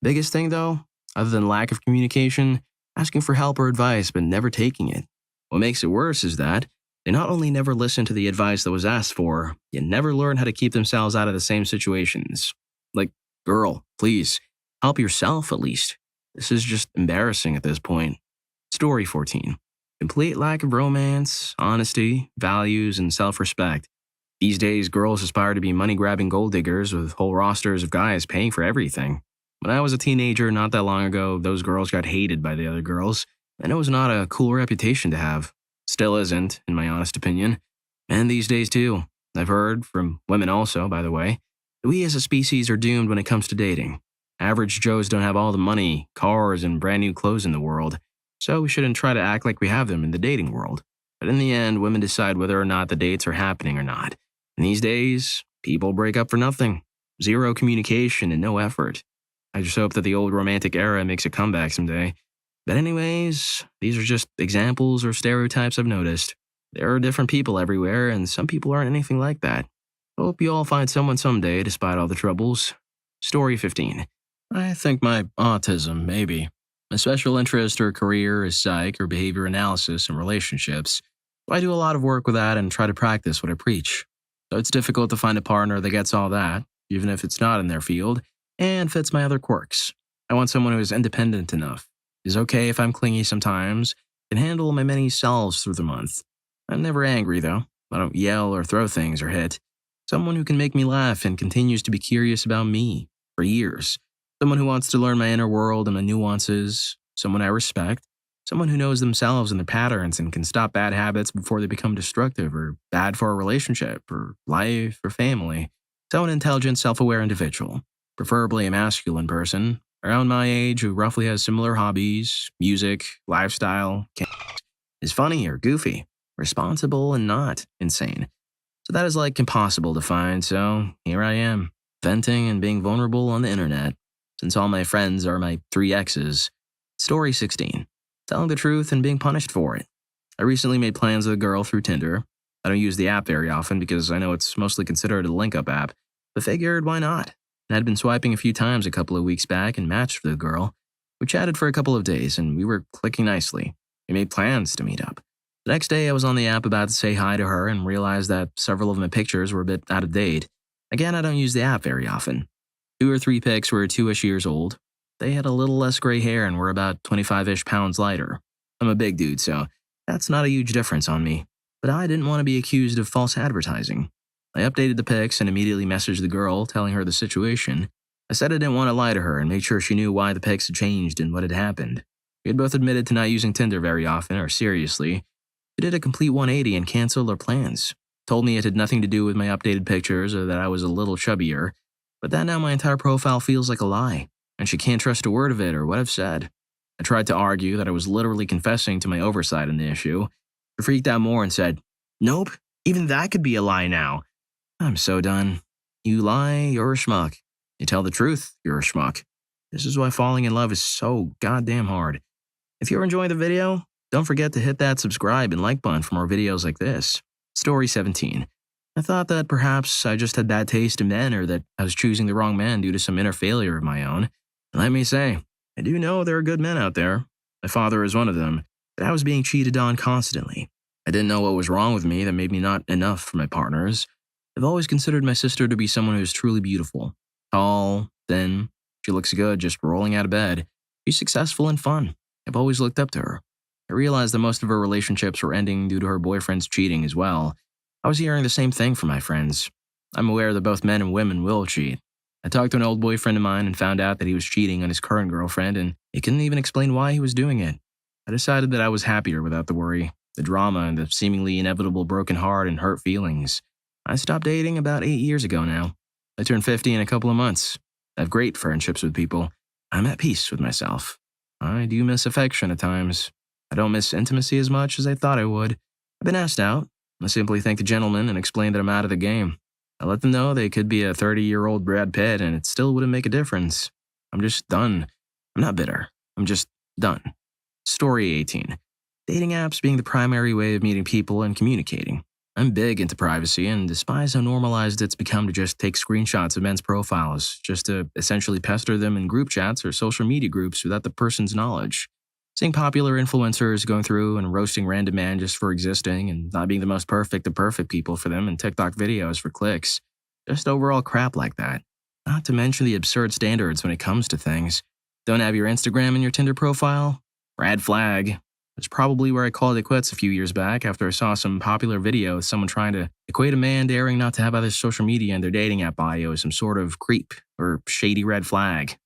Biggest thing though, other than lack of communication, asking for help or advice but never taking it. What makes it worse is that they not only never listen to the advice that was asked for, yet never learn how to keep themselves out of the same situations. Like, girl, please, help yourself at least. This is just embarrassing at this point. Story 14. Complete lack of romance, honesty, values, and self-respect. These days, girls aspire to be money-grabbing gold diggers with whole rosters of guys paying for everything. When I was a teenager not that long ago, those girls got hated by the other girls, and it was not a cool reputation to have. Still isn't, in my honest opinion. And these days too. I've heard, from women also, by the way, that we as a species are doomed when it comes to dating. Average Joes don't have all the money, cars, and brand new clothes in the world, so we shouldn't try to act like we have them in the dating world. But in the end, women decide whether or not the dates are happening or not. And these days, people break up for nothing. Zero communication and no effort. I just hope that the old romantic era makes a comeback someday. But anyways, these are just examples or stereotypes I've noticed. There are different people everywhere, and some people aren't anything like that. Hope you all find someone someday despite all the troubles. Story 15. I think my autism, maybe. My special interest or career is psych or behavior analysis and relationships. So I do a lot of work with that and try to practice what I preach. So it's difficult to find a partner that gets all that, even if it's not in their field, and fits my other quirks. I want someone who is independent enough, is okay if I'm clingy sometimes, can handle my many selves through the month. I'm never angry though. I don't yell or throw things or hit. Someone who can make me laugh and continues to be curious about me for years. Someone who wants to learn my inner world and my nuances. Someone I respect. Someone who knows themselves and their patterns and can stop bad habits before they become destructive or bad for a relationship or life or family. So an intelligent, self-aware individual. Preferably a masculine person, around my age who roughly has similar hobbies, music, lifestyle, is funny or goofy, responsible and not insane. So that is like impossible to find, so here I am, venting and being vulnerable on the internet, since all my friends are my 3 exes. Story 16. Telling the truth and being punished for it. I recently made plans with a girl through Tinder. I don't use the app very often because I know it's mostly considered a link-up app, but figured why not? I had been swiping a few times a couple of weeks back and matched with a girl. We chatted for a couple of days and we were clicking nicely. We made plans to meet up. The next day I was on the app about to say hi to her and realized that several of my pictures were a bit out of date. Again, I don't use the app very often. 2 or 3 pics were 2-ish years old. They had a little less gray hair and were about 25-ish pounds lighter. I'm a big dude, so that's not a huge difference on me. But I didn't want to be accused of false advertising. I updated the pics and immediately messaged the girl, telling her the situation. I said I didn't want to lie to her and make sure she knew why the pics had changed and what had happened. We had both admitted to not using Tinder very often or seriously. She did a complete 180 and canceled our plans. Told me it had nothing to do with my updated pictures or that I was a little chubbier, but that now my entire profile feels like a lie, and she can't trust a word of it or what I've said. I tried to argue that I was literally confessing to my oversight on the issue. She freaked out more and said, "Nope, even that could be a lie now." I'm so done. You lie, you're a schmuck. You tell the truth, you're a schmuck. This is why falling in love is so goddamn hard. If you're enjoying the video, don't forget to hit that subscribe and like button for more videos like this. Story 17. I thought that perhaps I just had bad taste in men or that I was choosing the wrong man due to some inner failure of my own. And let me say, I do know there are good men out there. My father is one of them, but I was being cheated on constantly. I didn't know what was wrong with me that made me not enough for my partners. I've always considered my sister to be someone who is truly beautiful. Tall, thin, she looks good just rolling out of bed. She's successful and fun. I've always looked up to her. I realized that most of her relationships were ending due to her boyfriend's cheating as well. I was hearing the same thing from my friends. I'm aware that both men and women will cheat. I talked to an old boyfriend of mine and found out that he was cheating on his current girlfriend and he couldn't even explain why he was doing it. I decided that I was happier without the worry, the drama, and the seemingly inevitable broken heart and hurt feelings. I stopped dating about 8 years ago now. I turned 50 in a couple of months. I have great friendships with people. I'm at peace with myself. I do miss affection at times. I don't miss intimacy as much as I thought I would. I've been asked out. I simply thank the gentleman and explain that I'm out of the game. I let them know they could be a 30-year-old Brad Pitt and it still wouldn't make a difference. I'm just done. I'm not bitter. I'm just done. Story 18. Dating apps being the primary way of meeting people and communicating. I'm big into privacy and despise how normalized it's become to just take screenshots of men's profiles, just to essentially pester them in group chats or social media groups without the person's knowledge. Seeing popular influencers going through and roasting random men just for existing and not being the most perfect of perfect people for them in TikTok videos for clicks. Just overall crap like that. Not to mention the absurd standards when it comes to things. Don't have your Instagram in your Tinder profile? Red flag. That's probably where I called it quits a few years back after I saw some popular video of someone trying to equate a man daring not to have other social media in their dating app bio as some sort of creep or shady red flag.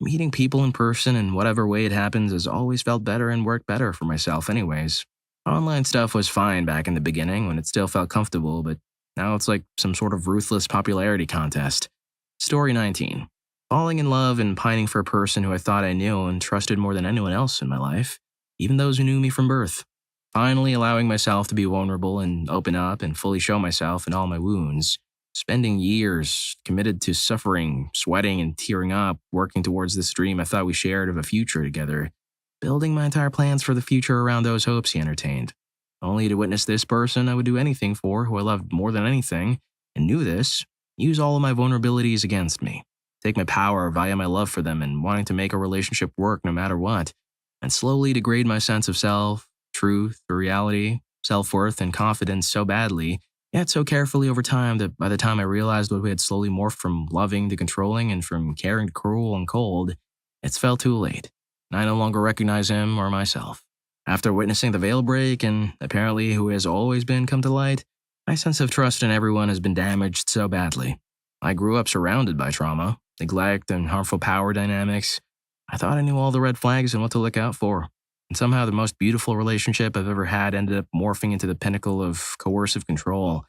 Meeting people in person in whatever way it happens has always felt better and worked better for myself anyways. Online stuff was fine back in the beginning when it still felt comfortable, but now it's like some sort of ruthless popularity contest. Story 19. Falling in love and pining for a person who I thought I knew and trusted more than anyone else in my life, even those who knew me from birth. Finally allowing myself to be vulnerable and open up and fully show myself and all my wounds. Spending years committed to suffering, sweating, and tearing up, working towards this dream I thought we shared of a future together. Building my entire plans for the future around those hopes he entertained. Only to witness this person I would do anything for, who I loved more than anything, and knew this, use all of my vulnerabilities against me. Take my power via my love for them and wanting to make a relationship work no matter what, and slowly degrade my sense of self, truth, reality, self-worth, and confidence so badly, yet so carefully over time that by the time I realized what we had slowly morphed from loving to controlling and from caring to cruel and cold, it's felt too late, and I no longer recognize him or myself. After witnessing the veil break and apparently who has always been come to light, my sense of trust in everyone has been damaged so badly. I grew up surrounded by trauma, neglect, and harmful power dynamics. I thought I knew all the red flags and what to look out for. And somehow the most beautiful relationship I've ever had ended up morphing into the pinnacle of coercive control,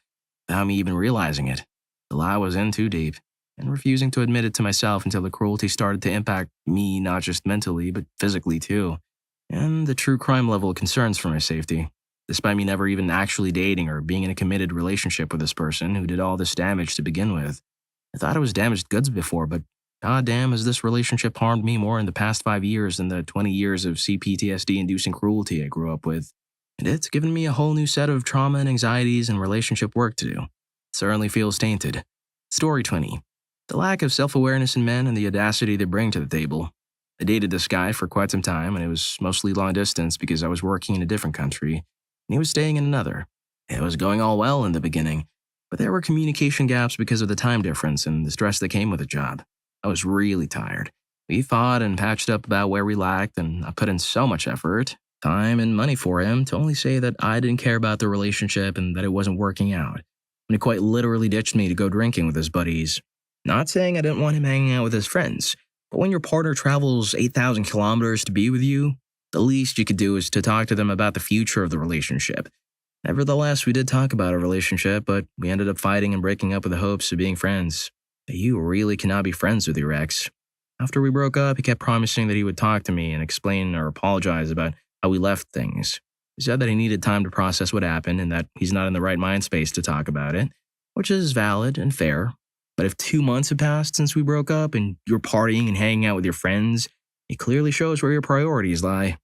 without me even realizing it. The lie was in too deep, and refusing to admit it to myself until the cruelty started to impact me not just mentally, but physically too. And the true crime level concerns for my safety, despite me never even actually dating or being in a committed relationship with this person who did all this damage to begin with. I thought it was damaged goods before, but goddamn has this relationship harmed me more in the past 5 years than the 20 years of CPTSD-inducing cruelty I grew up with. And it's given me a whole new set of trauma and anxieties and relationship work to do. It certainly feels tainted. Story 20. The lack of self-awareness in men and the audacity they bring to the table. I dated this guy for quite some time, and it was mostly long distance because I was working in a different country, and he was staying in another. It was going all well in the beginning, but there were communication gaps because of the time difference and the stress that came with the job. I was really tired. We fought and patched up about where we lacked, and I put in so much effort, time, and money for him to only say that I didn't care about the relationship and that it wasn't working out. And he quite literally ditched me to go drinking with his buddies. Not saying I didn't want him hanging out with his friends, but when your partner travels 8,000 kilometers to be with you, the least you could do is to talk to them about the future of the relationship. Nevertheless, we did talk about a relationship, but we ended up fighting and breaking up with the hopes of being friends. You really cannot be friends with your ex. After we broke up, he kept promising that he would talk to me and explain or apologize about how we left things. He said that he needed time to process what happened and that he's not in the right mind space to talk about it, which is valid and fair. But if 2 months have passed since we broke up and you're partying and hanging out with your friends, it clearly shows where your priorities lie.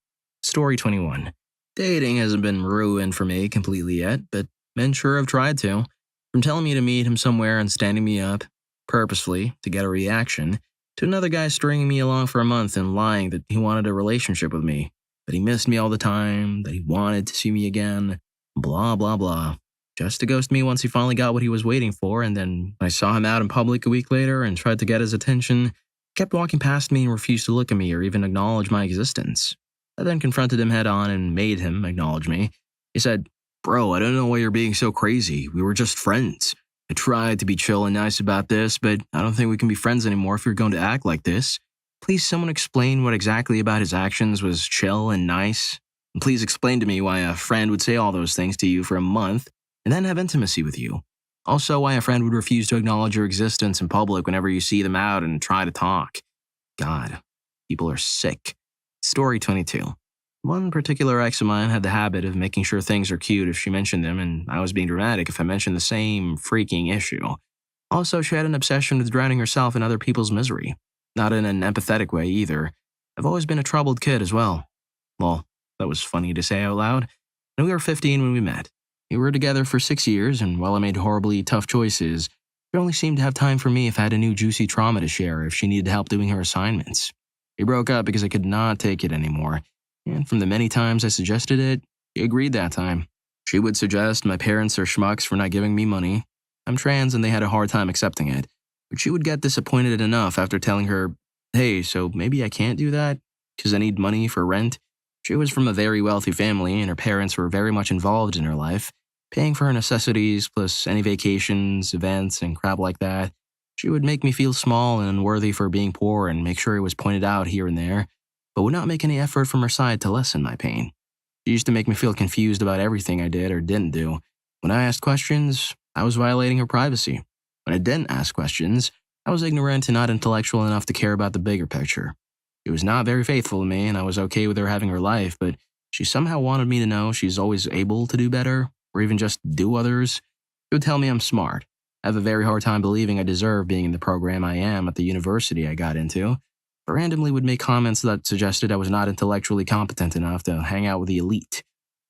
Story 21. Dating hasn't been ruined for me completely yet, but men sure have tried to. From telling me to meet him somewhere and standing me up, purposefully, to get a reaction, to another guy stringing me along for a month and lying that he wanted a relationship with me, that he missed me all the time, that he wanted to see me again, blah blah blah. Just to ghost me once he finally got what he was waiting for, and then I saw him out in public a week later and tried to get his attention, he kept walking past me and refused to look at me or even acknowledge my existence. I then confronted him head on and made him acknowledge me. He said, "Bro, I don't know why you're being so crazy. We were just friends. I tried to be chill and nice about this, but I don't think we can be friends anymore if you're going to act like this. Please someone explain what exactly about his actions was chill and nice. And please explain to me why a friend would say all those things to you for a month and then have intimacy with you. Also, why a friend would refuse to acknowledge your existence in public whenever you see them out and try to talk. God, people are sick." Story 22. One particular ex of mine had the habit of making sure things are cute if she mentioned them, and I was being dramatic if I mentioned the same freaking issue. Also, she had an obsession with drowning herself in other people's misery. Not in an empathetic way either. I've always been a troubled kid as well. Well, that was funny to say out loud. And we were 15 when we met. We were together for 6 years, and while I made horribly tough choices, she only seemed to have time for me if I had a new juicy trauma to share or if she needed help doing her assignments. We broke up because I could not take it anymore, and from the many times I suggested it, she agreed that time. She would suggest my parents are schmucks for not giving me money. I'm trans and they had a hard time accepting it, but she would get disappointed enough after telling her, hey, so maybe I can't do that because I need money for rent. She was from a very wealthy family and her parents were very much involved in her life, paying for her necessities plus any vacations, events, and crap like that. She would make me feel small and unworthy for being poor and make sure it was pointed out here and there, but would not make any effort from her side to lessen my pain. She used to make me feel confused about everything I did or didn't do. When I asked questions, I was violating her privacy. When I didn't ask questions, I was ignorant and not intellectual enough to care about the bigger picture. She was not very faithful to me, and I was okay with her having her life, but she somehow wanted me to know she's always able to do better, or even just do others. She would tell me I'm smart. I have a very hard time believing I deserve being in the program I am at the university I got into, but randomly would make comments that suggested I was not intellectually competent enough to hang out with the elite.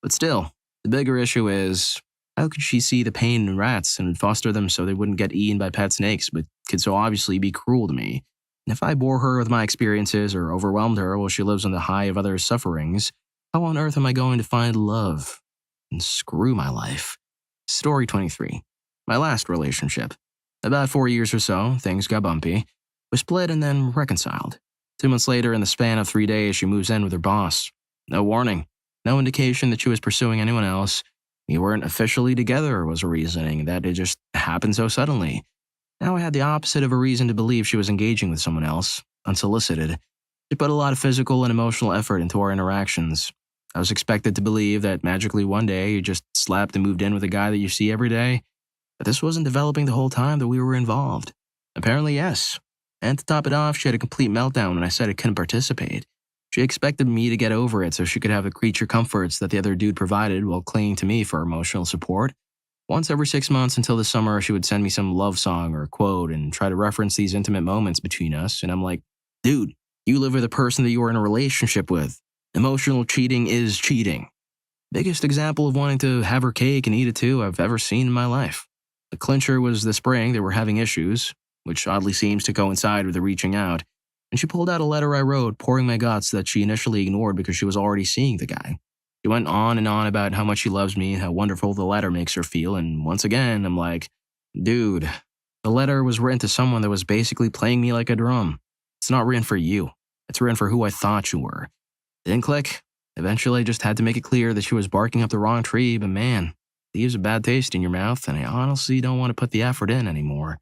But still, the bigger issue is, how could she see the pain in rats and foster them so they wouldn't get eaten by pet snakes, but could so obviously be cruel to me? And if I bore her with my experiences or overwhelmed her while she lives on the high of others' sufferings, how on earth am I going to find love? And screw my life. Story 23. My last relationship. About 4 years or so, things got bumpy. We split and then reconciled. 2 months later, in the span of 3 days, she moves in with her boss. No warning. No indication that she was pursuing anyone else. We weren't officially together, was her reasoning, that it just happened so suddenly. Now I had the opposite of a reason to believe she was engaging with someone else, unsolicited. She put a lot of physical and emotional effort into our interactions. I was expected to believe that magically one day you just slapped and moved in with a guy that you see every day, but this wasn't developing the whole time that we were involved. Apparently, yes. And to top it off, she had a complete meltdown when I said I couldn't participate. She expected me to get over it so she could have the creature comforts that the other dude provided while clinging to me for emotional support. Once every 6 months until the summer, she would send me some love song or quote and try to reference these intimate moments between us, and I'm like, dude, you live with a person that you are in a relationship with. Emotional cheating is cheating. Biggest example of wanting to have her cake and eat it too I've ever seen in my life. The clincher was the spring they were having issues, which oddly seems to coincide with the reaching out, and she pulled out a letter I wrote pouring my guts that she initially ignored because she was already seeing the guy. She went on and on about how much she loves me and how wonderful the letter makes her feel, and once again, I'm like, dude, the letter was written to someone that was basically playing me like a drum. It's not written for you. It's written for who I thought you were. Didn't click. Eventually, I just had to make it clear that she was barking up the wrong tree, but man, leaves a bad taste in your mouth, and I honestly don't want to put the effort in anymore.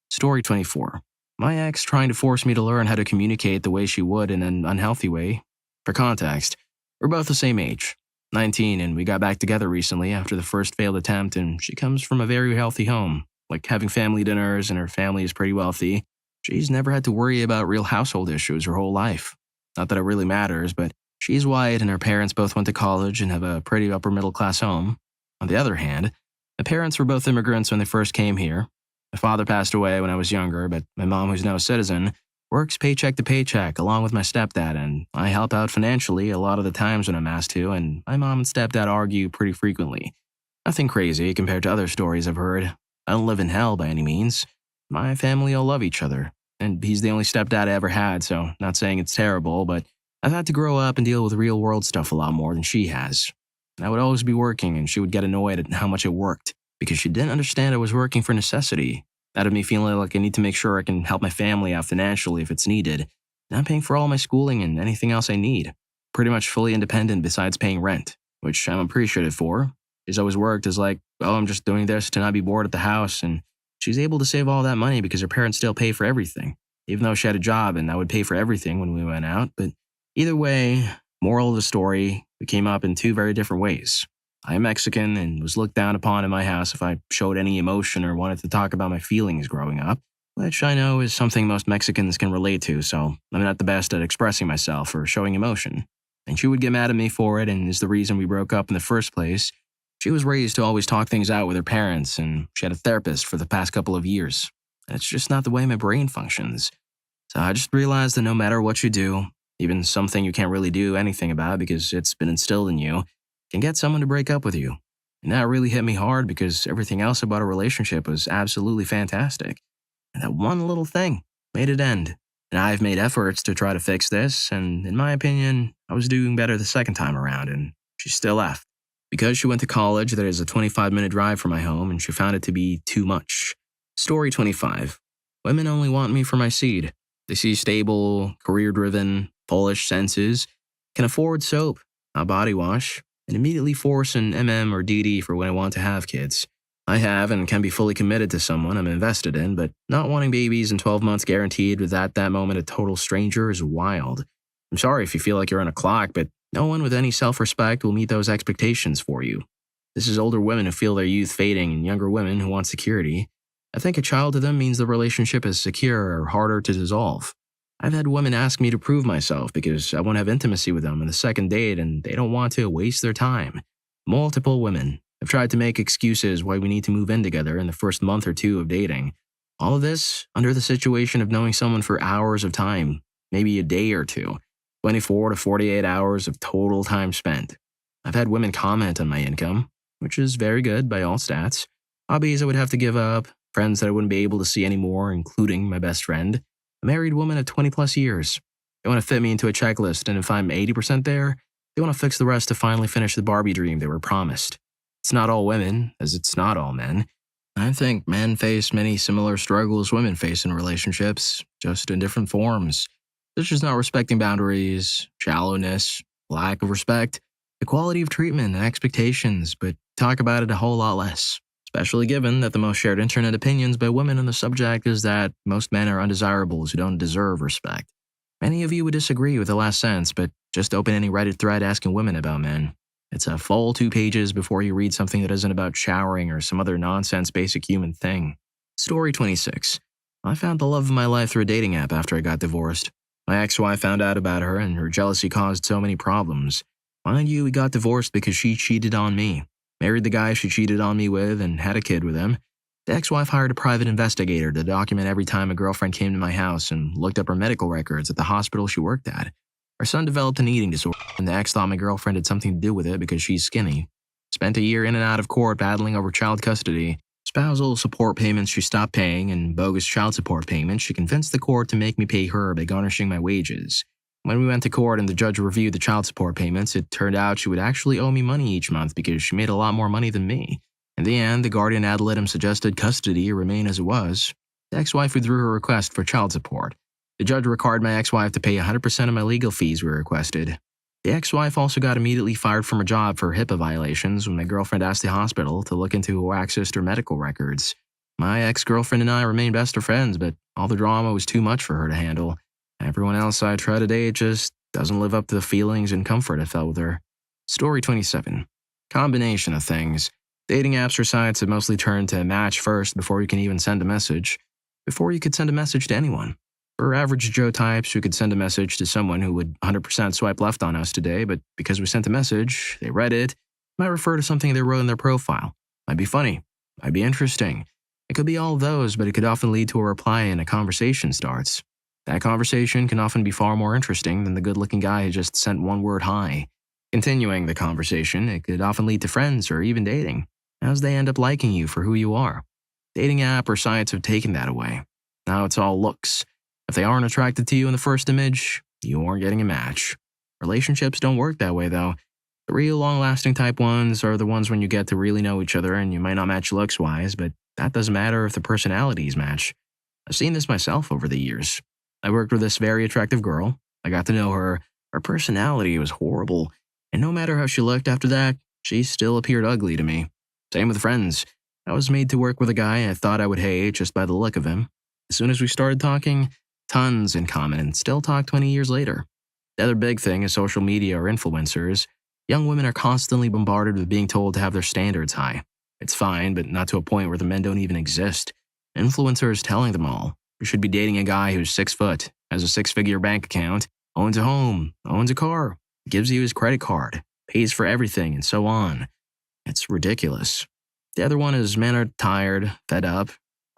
Story 24. My ex trying to force me to learn how to communicate the way she would in an unhealthy way. For context, we're both the same age, 19, and we got back together recently after the first failed attempt, and she comes from a very healthy home, like having family dinners, and her family is pretty wealthy. She's never had to worry about real household issues her whole life. Not that it really matters, but she's white and her parents both went to college and have a pretty upper middle class home. On the other hand, my parents were both immigrants when they first came here. My father passed away when I was younger, but my mom, who's now a citizen, works paycheck to paycheck along with my stepdad, and I help out financially a lot of the times when I'm asked to, and my mom and stepdad argue pretty frequently. Nothing crazy compared to other stories I've heard. I don't live in hell by any means. My family all love each other, and he's the only stepdad I ever had, so not saying it's terrible, but I've had to grow up and deal with real world stuff a lot more than she has. And I would always be working, and she would get annoyed at how much it worked, because she didn't understand I was working for necessity. Out of me feeling like I need to make sure I can help my family out financially if it's needed. And I'm paying for all my schooling and anything else I need. Pretty much fully independent besides paying rent, which I'm appreciative for. She's always worked as like, oh, I'm just doing this to not be bored at the house, and she's able to save all that money because her parents still pay for everything, even though she had a job and I would pay for everything when we went out. But either way, moral of the story, we came up in two very different ways. I am Mexican and was looked down upon in my house if I showed any emotion or wanted to talk about my feelings growing up, which I know is something most Mexicans can relate to, so I'm not the best at expressing myself or showing emotion. And she would get mad at me for it and is the reason we broke up in the first place. She was raised to always talk things out with her parents, and she had a therapist for the past couple of years. It's just not the way my brain functions. So I just realized that no matter what you do, even something you can't really do anything about because it's been instilled in you, can get someone to break up with you. And that really hit me hard because everything else about a relationship was absolutely fantastic. And that one little thing made it end. And I've made efforts to try to fix this, and in my opinion, I was doing better the second time around, and she still left. Because she went to college that is a 25-minute drive from my home, and she found it to be too much. Story 25. Women only want me for my seed. They see stable, career-driven, Polish senses, can afford soap, not body wash, and immediately force an or DD for when I want to have kids. I have and can be fully committed to someone I'm invested in, but not wanting babies in 12 months guaranteed with at that moment a total stranger is wild. I'm sorry if you feel like you're on a clock, but no one with any self-respect will meet those expectations for you. This is older women who feel their youth fading and younger women who want security. I think a child to them means the relationship is secure or harder to dissolve. I've had women ask me to prove myself because I won't have intimacy with them on the second date and they don't want to waste their time. Multiple women have tried to make excuses why we need to move in together in the first month or two of dating. All of this under the situation of knowing someone for hours of time, maybe a day or two, 24 to 48 hours of total time spent. I've had women comment on my income, which is very good by all stats, hobbies I would have to give up, friends that I wouldn't be able to see anymore, including my best friend, a married woman of 20 plus years. They want to fit me into a checklist, and if I'm 80% there, they want to fix the rest to finally finish the Barbie dream they were promised. It's not all women, as it's not all men. I think men face many similar struggles women face in relationships, just in different forms. Such as not respecting boundaries, shallowness, lack of respect, equality of treatment and expectations, but talk about it a whole lot less. Especially given that the most shared internet opinions by women on the subject is that most men are undesirables who don't deserve respect. Many of you would disagree with the last sentence, but just open any Reddit thread asking women about men. It's a full 2 pages before you read something that isn't about showering or some other nonsense basic human thing. Story 26. I found the love of my life through a dating app after I got divorced. My ex-wife found out about her and her jealousy caused so many problems. Mind you, we got divorced because she cheated on me. Married the guy she cheated on me with and had a kid with him. The ex-wife hired a private investigator to document every time a girlfriend came to my house and looked up her medical records at the hospital she worked at. Our son developed an eating disorder, and the ex thought my girlfriend had something to do with it because she's skinny. Spent a year in and out of court battling over child custody, spousal support payments she stopped paying, and bogus child support payments she convinced the court to make me pay her by garnishing my wages. When we went to court and the judge reviewed the child support payments, it turned out she would actually owe me money each month because she made a lot more money than me. In the end, the guardian ad litem suggested custody remain as it was. The ex-wife withdrew her request for child support. The judge required my ex-wife to pay 100% of my legal fees we requested. The ex-wife also got immediately fired from her job for HIPAA violations when my girlfriend asked the hospital to look into who accessed her medical records. My ex-girlfriend and I remained best of friends, but all the drama was too much for her to handle. Everyone else I try to date just doesn't live up to the feelings and comfort I felt with her. Story 27. Combination of things. Dating apps or sites have mostly turned to match first before you can even send a message. Before you could send a message to anyone. For average Joe types who could send a message to someone who would 100% swipe left on us today, but because we sent a message, they read it, might refer to something they wrote in their profile. Might be funny. Might be interesting. It could be all of those, but it could often lead to a reply and a conversation starts. That conversation can often be far more interesting than the good-looking guy who just sent one word hi. Continuing the conversation, it could often lead to friends or even dating, as they end up liking you for who you are. Dating app or sites have taken that away. Now it's all looks. If they aren't attracted to you in the first image, you aren't getting a match. Relationships don't work that way, though. The real long-lasting type ones are the ones when you get to really know each other and you might not match looks-wise, but that doesn't matter if the personalities match. I've seen this myself over the years. I worked with this very attractive girl. I got to know her. Her personality was horrible, and no matter how she looked after that, she still appeared ugly to me. Same with friends. I was made to work with a guy I thought I would hate just by the look of him. As soon as we started talking, tons in common and still talk 20 years later. The other big thing is social media or influencers. Young women are constantly bombarded with being told to have their standards high. It's fine, but not to a point where the men don't even exist. Influencers telling them all. You should be dating a guy who's 6 foot, has a 6-figure bank account, owns a home, owns a car, gives you his credit card, pays for everything, and so on. It's ridiculous. The other one is men are tired, fed up,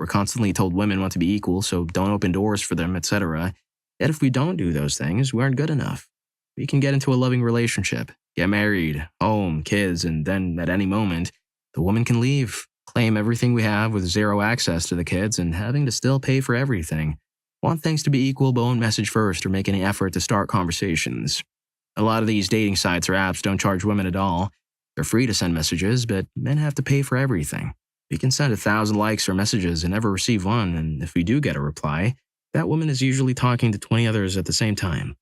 We're constantly told women want to be equal, so don't open doors for them, etc. Yet if we don't do those things, we aren't good enough. We can get into a loving relationship, get married, home, kids, and then at any moment, the woman can leave, claim everything we have with zero access to the kids and having to still pay for everything. Want things to be equal but won't message first or make any effort to start conversations. A lot of these dating sites or apps don't charge women at all. They're free to send messages, but men have to pay for everything. We can send 1,000 likes or messages and never receive one, and if we do get a reply, that woman is usually talking to 20 others at the same time.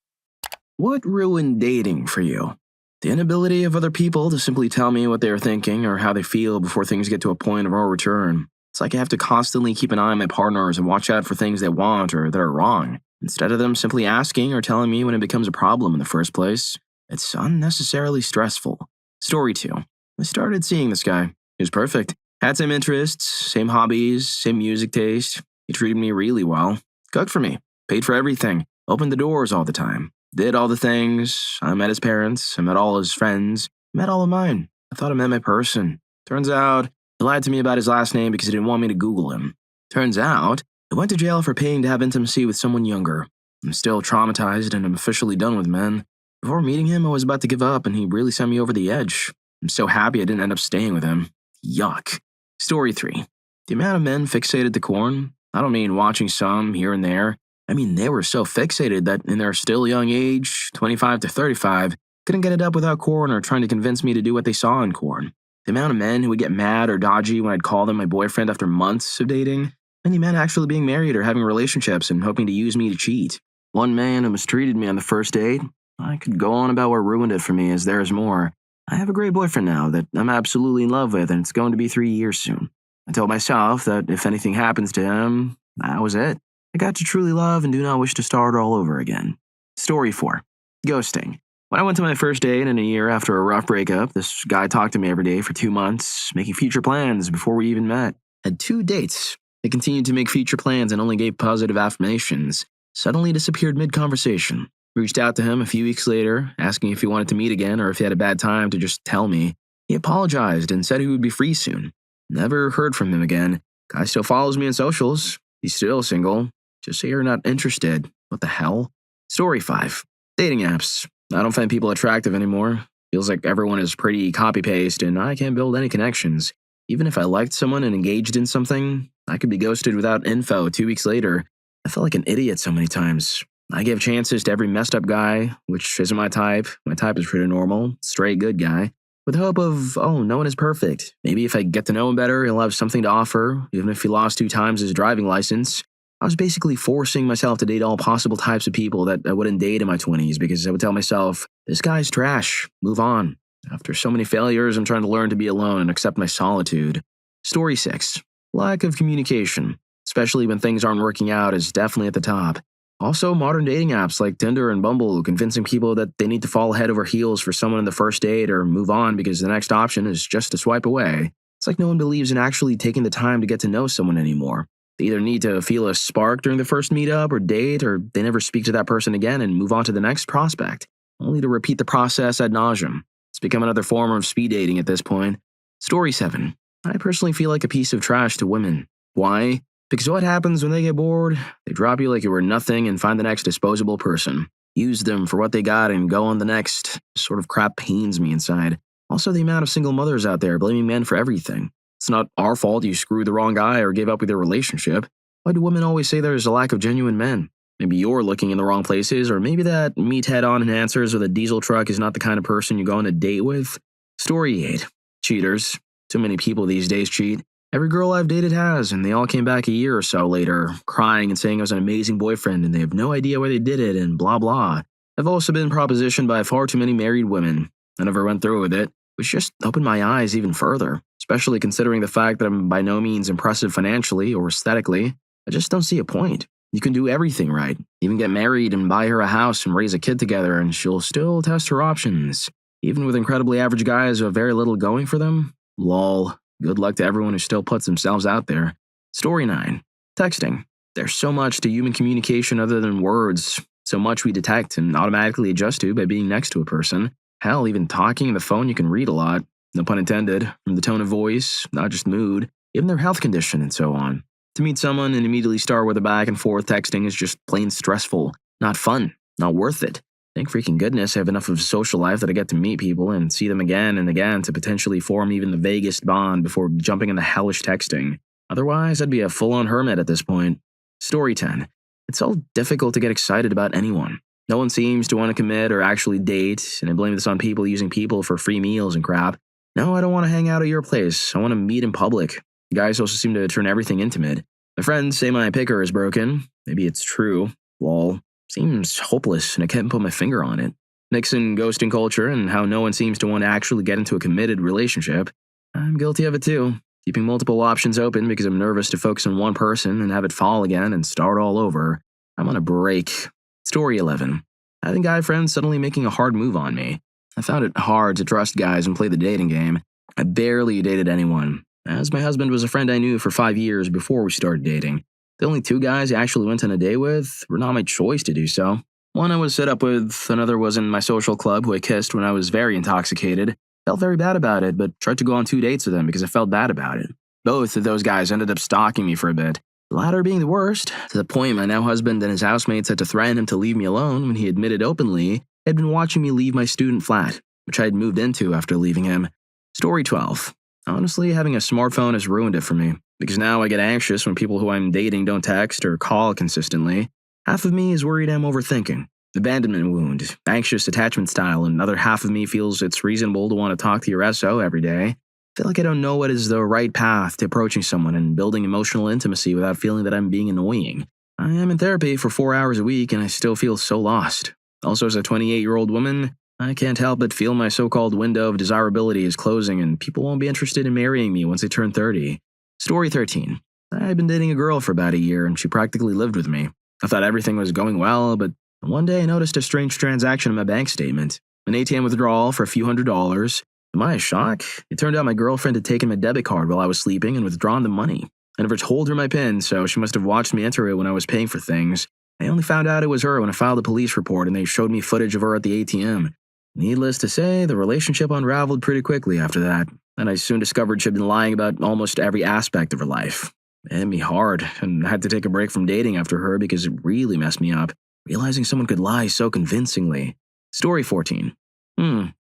What ruined dating for you? The inability of other people to simply tell me what they are thinking or how they feel before things get to a point of no return. It's like I have to constantly keep an eye on my partners and watch out for things they want or that are wrong, instead of them simply asking or telling me when it becomes a problem in the first place. It's unnecessarily stressful. Story 2. I started seeing this guy. He was perfect. Had same interests, same hobbies, same music taste. He treated me really well. Cooked for me. Paid for everything. Opened the doors all the time. Did all the things. I met his parents. I met all his friends. Met all of mine. I thought I met my person. Turns out, he lied to me about his last name because he didn't want me to Google him. Turns out, I went to jail for paying to have intimacy with someone younger. I'm still traumatized and I'm officially done with men. Before meeting him, I was about to give up and he really sent me over the edge. I'm so happy I didn't end up staying with him. Yuck. Story 3. The amount of men fixated to corn. I don't mean watching some here and there. I mean, they were so fixated that in their still young age, 25 to 35, couldn't get it up without corn or trying to convince me to do what they saw in corn. The amount of men who would get mad or dodgy when I'd call them my boyfriend after months of dating. Many men actually being married or having relationships and hoping to use me to cheat. One man who mistreated me on the first date. I could go on about what ruined it for me as there's more. I have a great boyfriend now that I'm absolutely in love with and it's going to be 3 years soon. I told myself that if anything happens to him, that was it. I got to truly love and do not wish to start all over again. Story 4. Ghosting. When I went to my first date in a year after a rough breakup, this guy talked to me every day for 2 months, making future plans before we even met. Had 2 dates. They continued to make future plans and only gave positive affirmations. Suddenly disappeared mid-conversation. Reached out to him a few weeks later, asking if he wanted to meet again or if he had a bad time to just tell me. He apologized and said he would be free soon. Never heard from him again. Guy still follows me on socials. He's still single. Just say you're not interested. What the hell? Story 5. Dating apps. I don't find people attractive anymore. Feels like everyone is pretty copy-paste and I can't build any connections. Even if I liked someone and engaged in something, I could be ghosted without info 2 weeks later. I felt like an idiot so many times. I gave chances to every messed up guy, which isn't my type. My type is pretty normal, straight good guy, with the hope of, oh, no one is perfect. Maybe if I get to know him better, he'll have something to offer, even if he lost 2 times his driving license. I was basically forcing myself to date all possible types of people that I wouldn't date in my 20s because I would tell myself, this guy's trash, move on. After so many failures, I'm trying to learn to be alone and accept my solitude. Story 6. Lack of communication, especially when things aren't working out, is definitely at the top. Also, modern dating apps like Tinder and Bumble convincing people that they need to fall head over heels for someone in the first date or move on because the next option is just to swipe away. It's like no one believes in actually taking the time to get to know someone anymore. They either need to feel a spark during the first meetup or date, or they never speak to that person again and move on to the next prospect, only to repeat the process ad nauseum. It's become another form of speed dating at this point. Story 7. I personally feel like a piece of trash to women. Why? Because what happens when they get bored? They drop you like you were nothing and find the next disposable person. Use them for what they got and go on the next. This sort of crap pains me inside. Also, the amount of single mothers out there blaming men for everything. It's not our fault you screwed the wrong guy or gave up with your relationship. Why do women always say there's a lack of genuine men? Maybe you're looking in the wrong places, or maybe that meet head-on enhancers with a diesel truck is not the kind of person you go on a date with. Story 8. Cheaters. Too many people these days cheat. Every girl I've dated has, and they all came back a year or so later, crying and saying I was an amazing boyfriend and they have no idea why they did it and blah blah. I've also been propositioned by far too many married women. I never went through with it, which just opened my eyes even further, especially considering the fact that I'm by no means impressive financially or aesthetically. I just don't see a point. You can do everything right, even get married and buy her a house and raise a kid together and she'll still test her options. Even with incredibly average guys who have very little going for them? Lol. Good luck to everyone who still puts themselves out there. Story 9. Texting. There's so much to human communication other than words. So much we detect and automatically adjust to by being next to a person. Hell, even talking on the phone you can read a lot. No pun intended. From the tone of voice, not just mood, even their health condition and so on. To meet someone and immediately start with a back and forth texting is just plain stressful, not fun, not worth it. Thank freaking goodness I have enough of a social life that I get to meet people and see them again and again to potentially form even the vaguest bond before jumping into hellish texting. Otherwise, I'd be a full-on hermit at this point. Story 10. It's so difficult to get excited about anyone. No one seems to want to commit or actually date, and I blame this on people using people for free meals and crap. No, I don't want to hang out at your place. I want to meet in public. You guys also seem to turn everything intimate. My friends say my picker is broken. Maybe it's true. Lol. Seems hopeless, and I can't put my finger on it. Mixing ghosting culture and how no one seems to want to actually get into a committed relationship. I'm guilty of it too. Keeping multiple options open because I'm nervous to focus on one person and have it fall again and start all over. I'm on a break. Story 11. Having guy friends suddenly making a hard move on me. I found it hard to trust guys and play the dating game. I barely dated anyone, as my husband was a friend I knew for 5 years before we started dating. The only 2 guys I actually went on a date with were not my choice to do so. One I was set up with, another was in my social club who I kissed when I was very intoxicated. Felt very bad about it, but tried to go on 2 dates with him because I felt bad about it. Both of those guys ended up stalking me for a bit. The latter being the worst, to the point my now husband and his housemates had to threaten him to leave me alone when he admitted openly he had been watching me leave my student flat, which I had moved into after leaving him. Story 12. Honestly, having a smartphone has ruined it for me, because now I get anxious when people who I'm dating don't text or call consistently. Half of me is worried I'm overthinking. Abandonment wound, anxious attachment style, and other half of me feels it's reasonable to want to talk to your SO every day. I feel like I don't know what is the right path to approaching someone and building emotional intimacy without feeling that I'm being annoying. I am in therapy for 4 hours a week and I still feel so lost. Also, as a 28-year-old woman, I can't help but feel my so-called window of desirability is closing and people won't be interested in marrying me once I turn 30. Story 13. I've been dating a girl for about a year and she practically lived with me. I thought everything was going well, but one day I noticed a strange transaction in my bank statement. An ATM withdrawal for a few $100s. To my shock, it turned out my girlfriend had taken my debit card while I was sleeping and withdrawn the money. I never told her my PIN, so she must have watched me enter it when I was paying for things. I only found out it was her when I filed a police report and they showed me footage of her at the ATM. Needless to say, the relationship unraveled pretty quickly after that, and I soon discovered she'd been lying about almost every aspect of her life. It hit me hard, and I had to take a break from dating after her because it really messed me up, realizing someone could lie so convincingly. Story 14.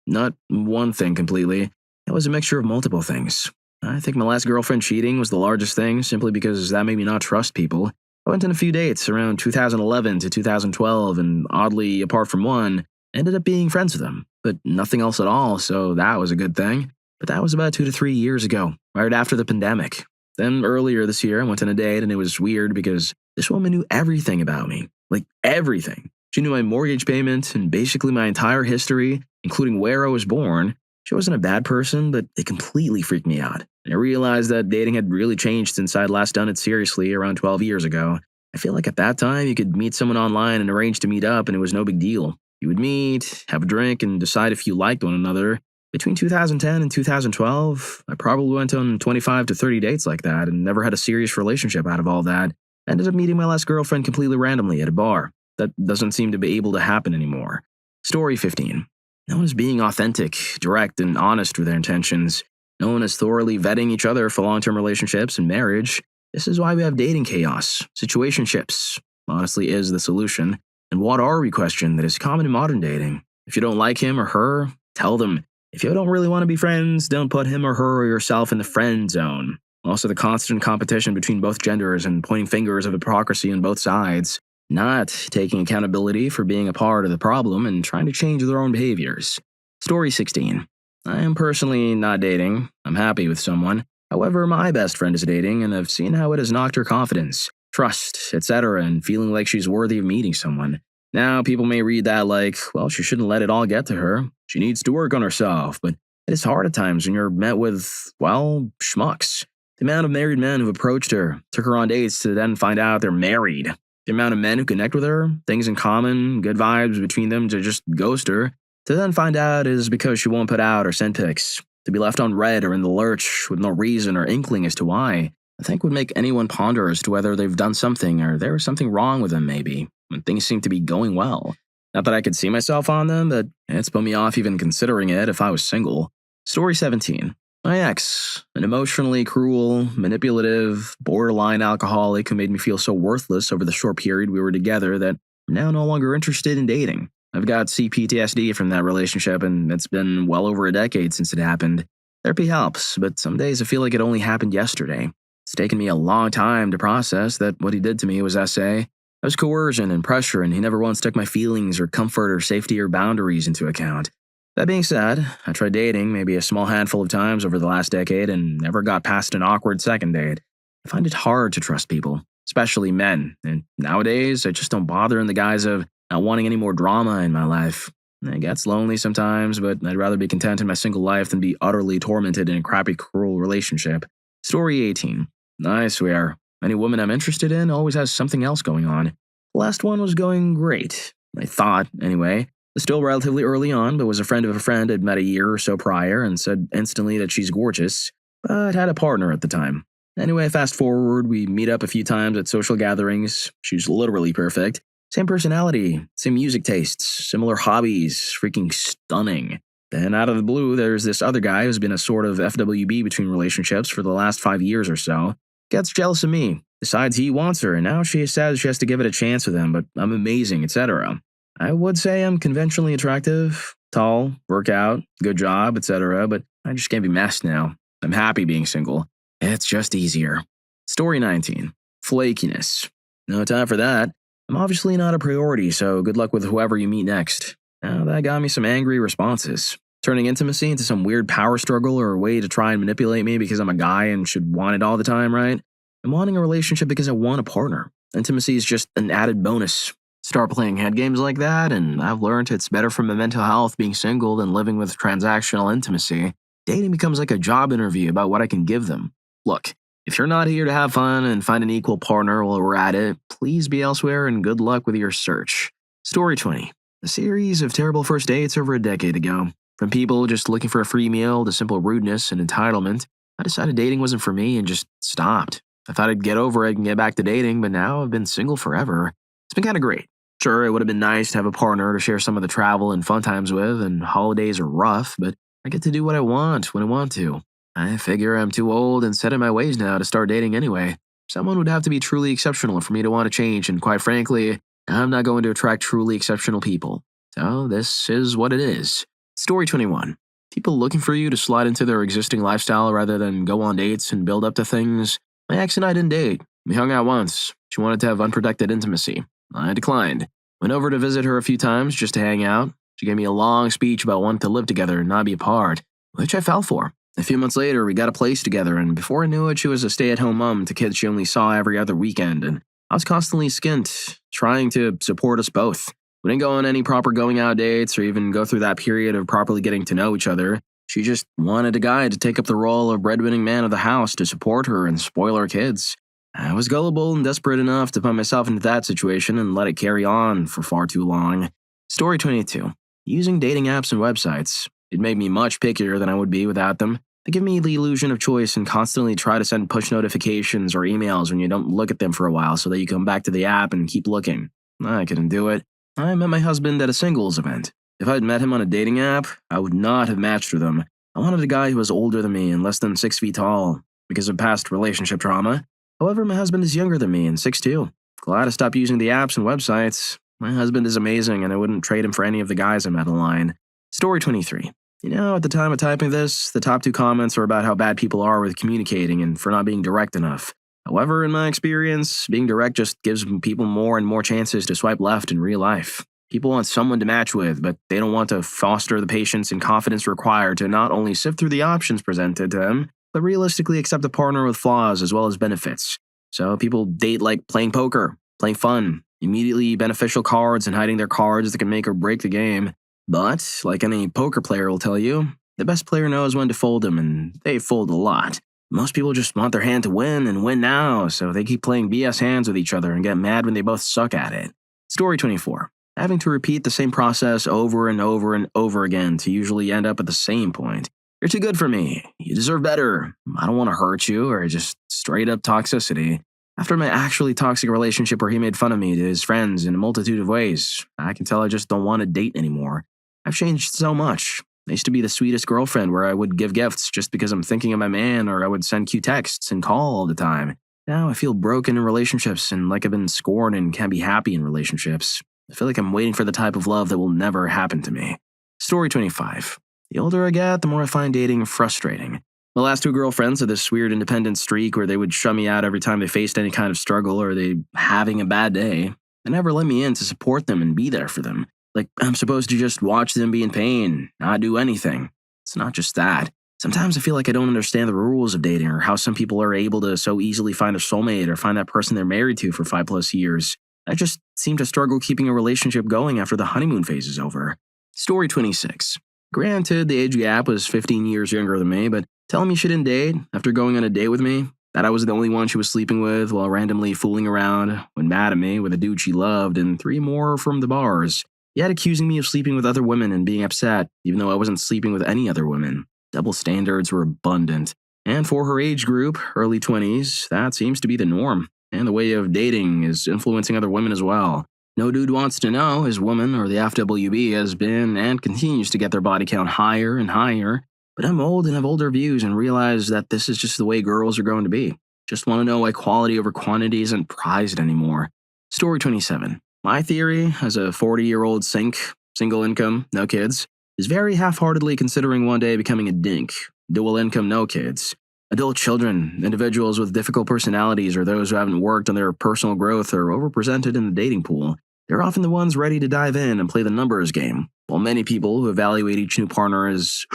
Not one thing completely. It was a mixture of multiple things. I think my last girlfriend cheating was the largest thing, simply because that made me not trust people. I went on a few dates around 2011 to 2012, and oddly, apart from one, ended up being friends with them, but nothing else at all, so that was a good thing. But that was about 2 to 3 years ago, right after the pandemic. Then earlier this year, I went on a date, and it was weird because this woman knew everything about me. Like, everything. She knew my mortgage payment and basically my entire history, including where I was born. She wasn't a bad person, but it completely freaked me out. And I realized that dating had really changed since I'd last done it seriously around 12 years ago. I feel like at that time, you could meet someone online and arrange to meet up, and it was no big deal. You would meet, have a drink, and decide if you liked one another. Between 2010 and 2012, I probably went on 25 to 30 dates like that and never had a serious relationship out of all that. I ended up meeting my last girlfriend completely randomly at a bar. That doesn't seem to be able to happen anymore. Story 15. No one is being authentic, direct, and honest with their intentions. No one is thoroughly vetting each other for long-term relationships and marriage. This is why we have dating chaos. Situationships, honestly, is the solution. And what are we question that is common in modern dating? If you don't like him or her, tell them. If you don't really want to be friends, don't put him or her or yourself in the friend zone. Also, the constant competition between both genders and pointing fingers of hypocrisy on both sides. Not taking accountability for being a part of the problem and trying to change their own behaviors. Story 16. I am personally not dating. I'm happy with someone. However, my best friend is dating, and I've seen how it has knocked her confidence, trust, etc., and feeling like she's worthy of meeting someone. Now, people may read that like, well, she shouldn't let it all get to her. She needs to work on herself, but it is hard at times when you're met with, well, schmucks. The amount of married men who've approached her, took her on dates to then find out they're married. The amount of men who connect with her, things in common, good vibes between them to just ghost her, to then find out is because she won't put out or send pics, to be left on red or in the lurch with no reason or inkling as to why, I think would make anyone ponder as to whether they've done something or there was something wrong with them maybe, when things seem to be going well. Not that I could see myself on them, but it's put me off even considering it if I was single. Story 17. My ex, an emotionally cruel, manipulative, borderline alcoholic who made me feel so worthless over the short period we were together that I'm now no longer interested in dating. I've got CPTSD from that relationship, and it's been well over a decade since it happened. Therapy helps, but some days I feel like it only happened yesterday. It's taken me a long time to process that what he did to me was SA. It was coercion and pressure, and he never once took my feelings or comfort or safety or boundaries into account. That being said, I tried dating maybe a small handful of times over the last decade and never got past an awkward second date. I find it hard to trust people, especially men, and nowadays I just don't bother in the guise of not wanting any more drama in my life. It gets lonely sometimes, but I'd rather be content in my single life than be utterly tormented in a crappy, cruel relationship. Story 18. I swear, any woman I'm interested in always has something else going on. The last one was going great. I thought, anyway. It was still relatively early on, but was a friend of a friend I'd met a year or so prior and said instantly that she's gorgeous, but had a partner at the time. Anyway, fast forward, we meet up a few times at social gatherings. She's literally perfect. Same personality, same music tastes, similar hobbies, freaking stunning. Then out of the blue, there's this other guy who's been a sort of FWB between relationships for the last 5 years or so. Gets jealous of me, decides he wants her, and now she says she has to give it a chance with him, but I'm amazing, etc. I would say I'm conventionally attractive, tall, work out, good job, etc., but I just can't be messed now. I'm happy being single. It's just easier. Story 19. Flakiness. No time for that. I'm obviously not a priority, so good luck with whoever you meet next. Now, that got me some angry responses. Turning intimacy into some weird power struggle or a way to try and manipulate me because I'm a guy and should want it all the time, right? I'm wanting a relationship because I want a partner. Intimacy is just an added bonus. Start playing head games like that, and I've learned it's better for my mental health being single than living with transactional intimacy. Dating becomes like a job interview about what I can give them. Look, if you're not here to have fun and find an equal partner while we're at it, please be elsewhere and good luck with your search. Story 20. A series of terrible first dates over a decade ago. From people just looking for a free meal to simple rudeness and entitlement, I decided dating wasn't for me and just stopped. I thought I'd get over it and get back to dating, but now I've been single forever. It's been kind of great. Sure, it would have been nice to have a partner to share some of the travel and fun times with, and holidays are rough, but I get to do what I want when I want to. I figure I'm too old and set in my ways now to start dating anyway. Someone would have to be truly exceptional for me to want to change, and quite frankly, I'm not going to attract truly exceptional people. So this is what it is. Story 21. People looking for you to slide into their existing lifestyle rather than go on dates and build up to things. My ex and I didn't date. We hung out once. She wanted to have unprotected intimacy. I declined. Went over to visit her a few times just to hang out. She gave me a long speech about wanting to live together and not be apart, which I fell for. A few months later, we got a place together, and before I knew it, she was a stay-at-home mom to kids she only saw every other weekend, and I was constantly skint, trying to support us both. We didn't go on any proper going-out dates or even go through that period of properly getting to know each other. She just wanted a guy to take up the role of breadwinning man of the house to support her and spoil our kids. I was gullible and desperate enough to put myself into that situation and let it carry on for far too long. Story 22. Using dating apps and websites. It made me much pickier than I would be without them. They give me the illusion of choice and constantly try to send push notifications or emails when you don't look at them for a while so that you come back to the app and keep looking. I couldn't do it. I met my husband at a singles event. If I had met him on a dating app, I would not have matched with him. I wanted a guy who was older than me and less than 6 feet tall because of past relationship trauma. However, my husband is younger than me and 6'2". Glad to stop using the apps and websites. My husband is amazing and I wouldn't trade him for any of the guys I met online. Story 23. You know, at the time of typing this, the top 2 comments are about how bad people are with communicating and for not being direct enough. However, in my experience, being direct just gives people more and more chances to swipe left in real life. People want someone to match with, but they don't want to foster the patience and confidence required to not only sift through the options presented to them, but realistically accept a partner with flaws as well as benefits. So people date like playing poker, playing fun, immediately beneficial cards and hiding their cards that can make or break the game. But, like any poker player will tell you, the best player knows when to fold them, and they fold a lot. Most people just want their hand to win and win now, so they keep playing BS hands with each other and get mad when they both suck at it. Story 24. Having to repeat the same process over and over and over again to usually end up at the same point. You're too good for me. You deserve better. I don't want to hurt you, or just straight up toxicity. After my actually toxic relationship where he made fun of me to his friends in a multitude of ways, I can tell I just don't want to date anymore. I've changed so much. I used to be the sweetest girlfriend where I would give gifts just because I'm thinking of my man, or I would send cute texts and call all the time. Now I feel broken in relationships and like I've been scorned and can't be happy in relationships. I feel like I'm waiting for the type of love that will never happen to me. Story 25. The older I get, the more I find dating frustrating. My last two girlfriends had this weird independent streak where they would shut me out every time they faced any kind of struggle or they having a bad day. They never let me in to support them and be there for them. Like I'm supposed to just watch them be in pain, not do anything. It's not just that. Sometimes I feel like I don't understand the rules of dating or how some people are able to so easily find a soulmate or find that person they're married to for 5+ years. I just seem to struggle keeping a relationship going after the honeymoon phase is over. Story 26. Granted, the age gap was 15 years younger than me, but telling me she didn't date after going on a date with me, that I was the only one she was sleeping with while randomly fooling around when mad at me with a dude she loved and 3 more from the bars. Yet accusing me of sleeping with other women and being upset, even though I wasn't sleeping with any other women. Double standards were abundant. And for her age group, early 20s, that seems to be the norm. And the way of dating is influencing other women as well. No dude wants to know his woman or the FWB has been and continues to get their body count higher and higher. But I'm old and have older views and realize that this is just the way girls are going to be. Just want to know why quality over quantity isn't prized anymore. Story 27. My theory, as a 40-year-old single income, no kids, is very half-heartedly considering one day becoming a dink. Dual income, no kids. Adult children, individuals with difficult personalities, or those who haven't worked on their personal growth are overrepresented in the dating pool. They're often the ones ready to dive in and play the numbers game, while many people who evaluate each new partner as